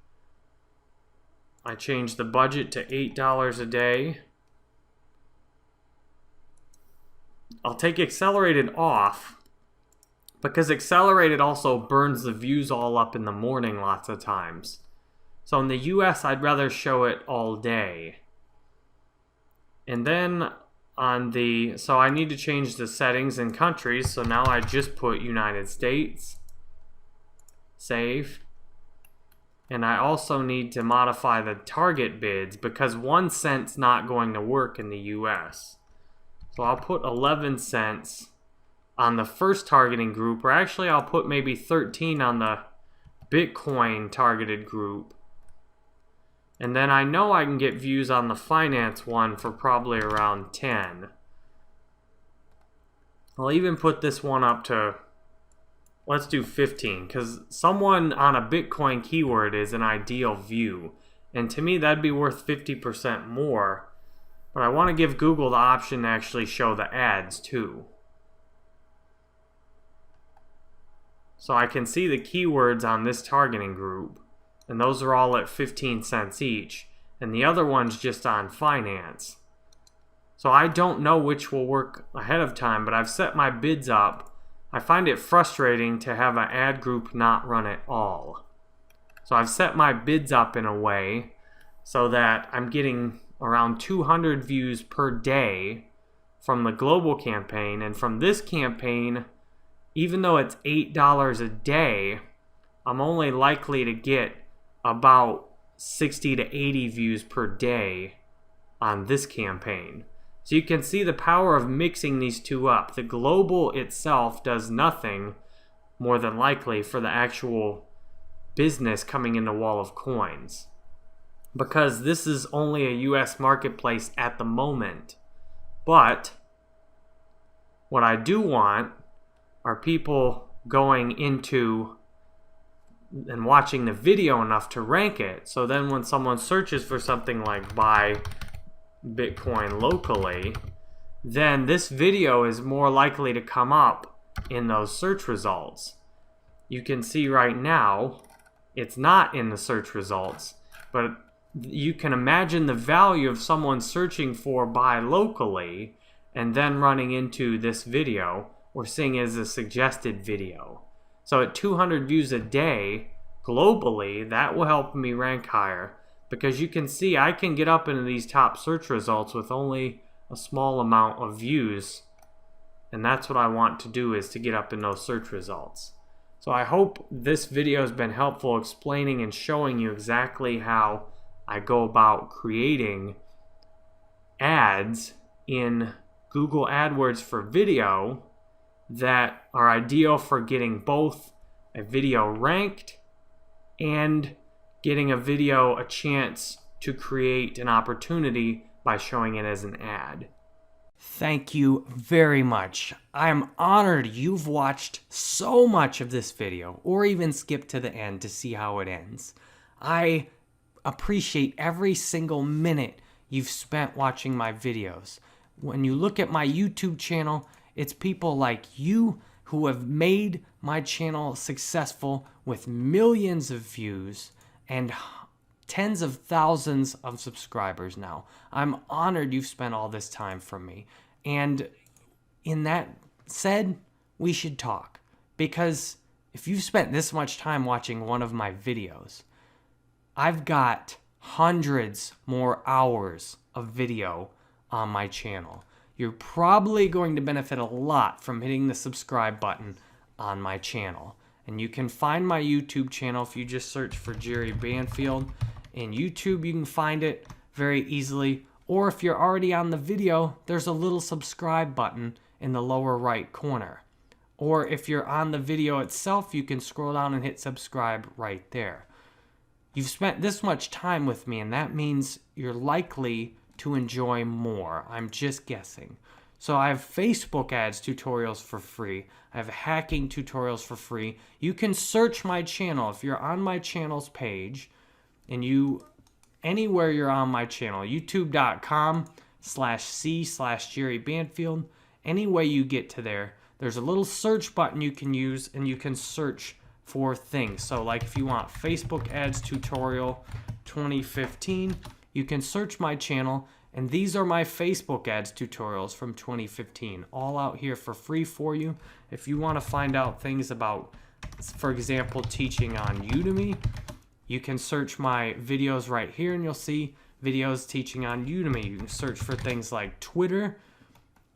I change the budget to $8 a day. I'll take accelerated off because accelerated also burns the views all up in the morning lots of times. So in the US, I'd rather show it all day. And then on the, so I need to change the settings and countries. So now I just put United States, save. And I also need to modify the target bids because 1 cent's not going to work in the US. So I'll put 11 cents on the first targeting group, or actually I'll put maybe 13 on the Bitcoin targeted group. And then I know I can get views on the finance one for probably around 10. I'll even put this one up to, let's do 15, because someone on a Bitcoin keyword is an ideal view. And to me, that'd be worth 50% more. But I want to give Google the option to actually show the ads too. So I can see the keywords on this targeting group. And those are all at 15 cents each. And the other one's just on finance. So I don't know which will work ahead of time, but I've set my bids up. I find it frustrating to have an ad group not run at all. So I've set my bids up in a way so that I'm getting around 200 views per day from the global campaign. And from this campaign, even though it's $8 a day, I'm only likely to get about 60 to 80 views per day on this campaign. So you can see the power of mixing these two up. The global itself does nothing, more than likely, for the actual business coming into Wall of Coins, because this is only a US marketplace at the moment. But what I do want are people going into and watching the video enough to rank it. So then when someone searches for something like buy Bitcoin locally, then this video is more likely to come up in those search results. You can see right now it's not in the search results, but you can imagine the value of someone searching for buy locally and then running into this video or seeing it as a suggested video. So at 200 views a day globally, that will help me rank higher, because you can see I can get up into these top search results with only a small amount of views, and that's what I want to do, is to get up in those search results. So I hope this video has been helpful explaining and showing you exactly how I go about creating ads in Google AdWords for video that are ideal for getting both a video ranked and getting a video a chance to create an opportunity by showing it as an ad. Thank you very much. I am honored you've watched so much of this video, or even skipped to the end to see how it ends. I appreciate every single minute you've spent watching my videos. When you look at my YouTube channel, it's people like you who have made my channel successful with millions of views and tens of thousands of subscribers now. I'm honored you've spent all this time from me. And in that said, we should talk. Because if you've spent this much time watching one of my videos, I've got hundreds more hours of video on my channel. You're probably going to benefit a lot from hitting the subscribe button on my channel. And you can find my YouTube channel if you just search for Jerry Banfield. In YouTube, you can find it very easily. Or if you're already on the video, there's a little subscribe button in the lower right corner. Or if you're on the video itself, you can scroll down and hit subscribe right there. You've spent this much time with me, and that means you're likely to enjoy more. I'm just guessing. So I have Facebook ads tutorials for free. I have hacking tutorials for free. You can search my channel. If you're on my channel's page, and anywhere you're on my channel, youtube.com/c/Jerry Banfield, any way you get to there, there's a little search button you can use, and you can search for things. So like if you want Facebook ads tutorial 2015, you can search my channel, and these are my Facebook ads tutorials from 2015, all out here for free for you. If you want to find out things about, for example, teaching on Udemy, you can search my videos right here, and you'll see videos teaching on Udemy. You can search for things like Twitter.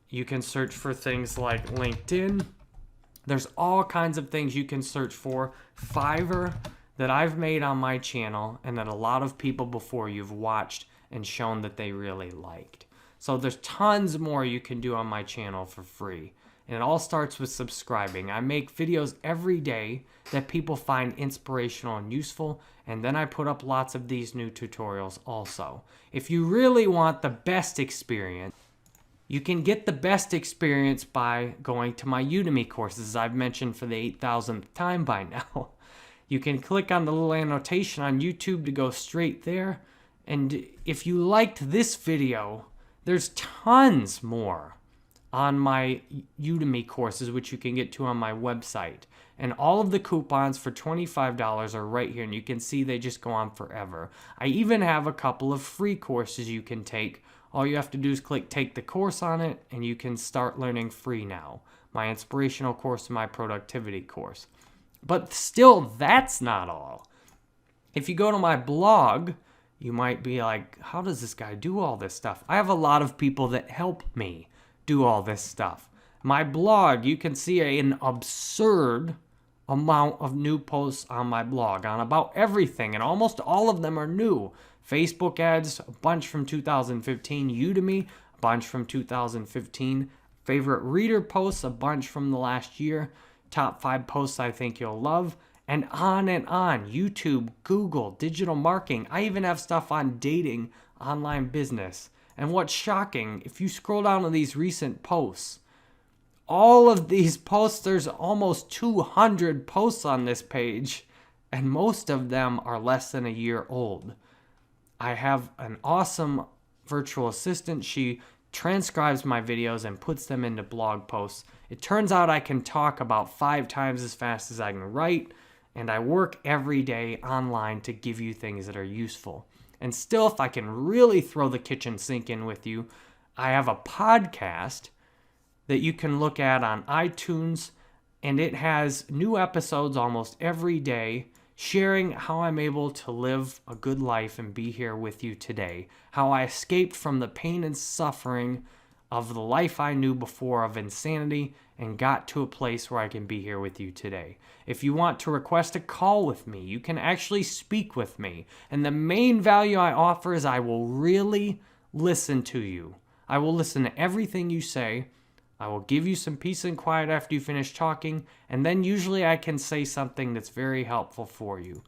You can search for things like LinkedIn. There's all kinds of things you can search for. Fiverr. that I've made on my channel and that a lot of people before you've watched and shown that they really liked. So there's tons more you can do on my channel for free. And it all starts with subscribing. I make videos every day that people find inspirational and useful, and then I put up lots of these new tutorials also. If you really want the best experience, you can get the best experience by going to my Udemy courses I've mentioned for the 8,000th time by now. You can click on the little annotation on YouTube to go straight there. And if you liked this video, there's tons more on my Udemy courses, which you can get to on my website. And all of the coupons for $25 are right here, and you can see they just go on forever. I even have a couple of free courses you can take. All you have to do is click take the course on it, and you can start learning free now. My inspirational course and my productivity course. But still, that's not all. If you go to my blog, you might be like, how does this guy do all this stuff? I have a lot of people that help me do all this stuff. My blog, you can see an absurd amount of new posts on my blog on about everything, and almost all of them are new. Facebook ads, a bunch from 2015. Udemy, a bunch from 2015. Favorite reader posts, a bunch from the last year. Top 5 posts I think you'll love. And on. YouTube, Google, digital marketing. I even have stuff on dating, online business. And what's shocking, if you scroll down to these recent posts, all of these posts, there's almost 200 posts on this page, and most of them are less than a year old. I have an awesome virtual assistant. She transcribes my videos and puts them into blog posts. It turns out I can talk about 5 times as fast as I can write, and I work every day online to give you things that are useful. And still, if I can really throw the kitchen sink in with you, I have a podcast that you can look at on iTunes, and it has new episodes almost every day, sharing how I'm able to live a good life and be here with you today, how I escaped from the pain and suffering of the life I knew before of insanity and got to a place where I can be here with you today. If you want to request a call with me, you can actually speak with me. And the main value I offer is I will really listen to you. I will listen to everything you say. I will give you some peace and quiet after you finish talking, and then usually I can say something that's very helpful for you.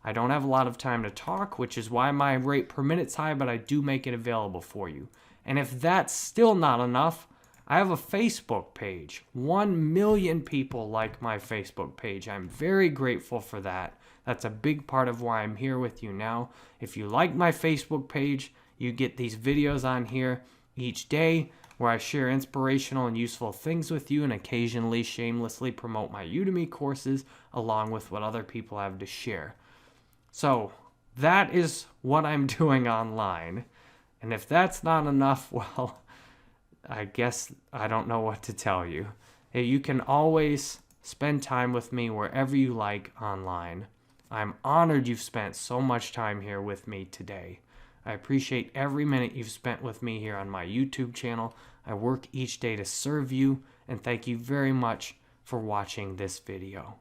I don't have a lot of time to talk, which is why my rate per minute's high, but I do make it available for you. And if that's still not enough, I have a Facebook page. 1 million people like my Facebook page. I'm very grateful for that. That's a big part of why I'm here with you now. If you like my Facebook page, you get these videos on here each day where I share inspirational and useful things with you and occasionally shamelessly promote my Udemy courses along with what other people have to share. So that is what I'm doing online. And if that's not enough, well, I guess I don't know what to tell you. You can always spend time with me wherever you like online. I'm honored you've spent so much time here with me today. I appreciate every minute you've spent with me here on my YouTube channel. I work each day to serve you, and thank you very much for watching this video.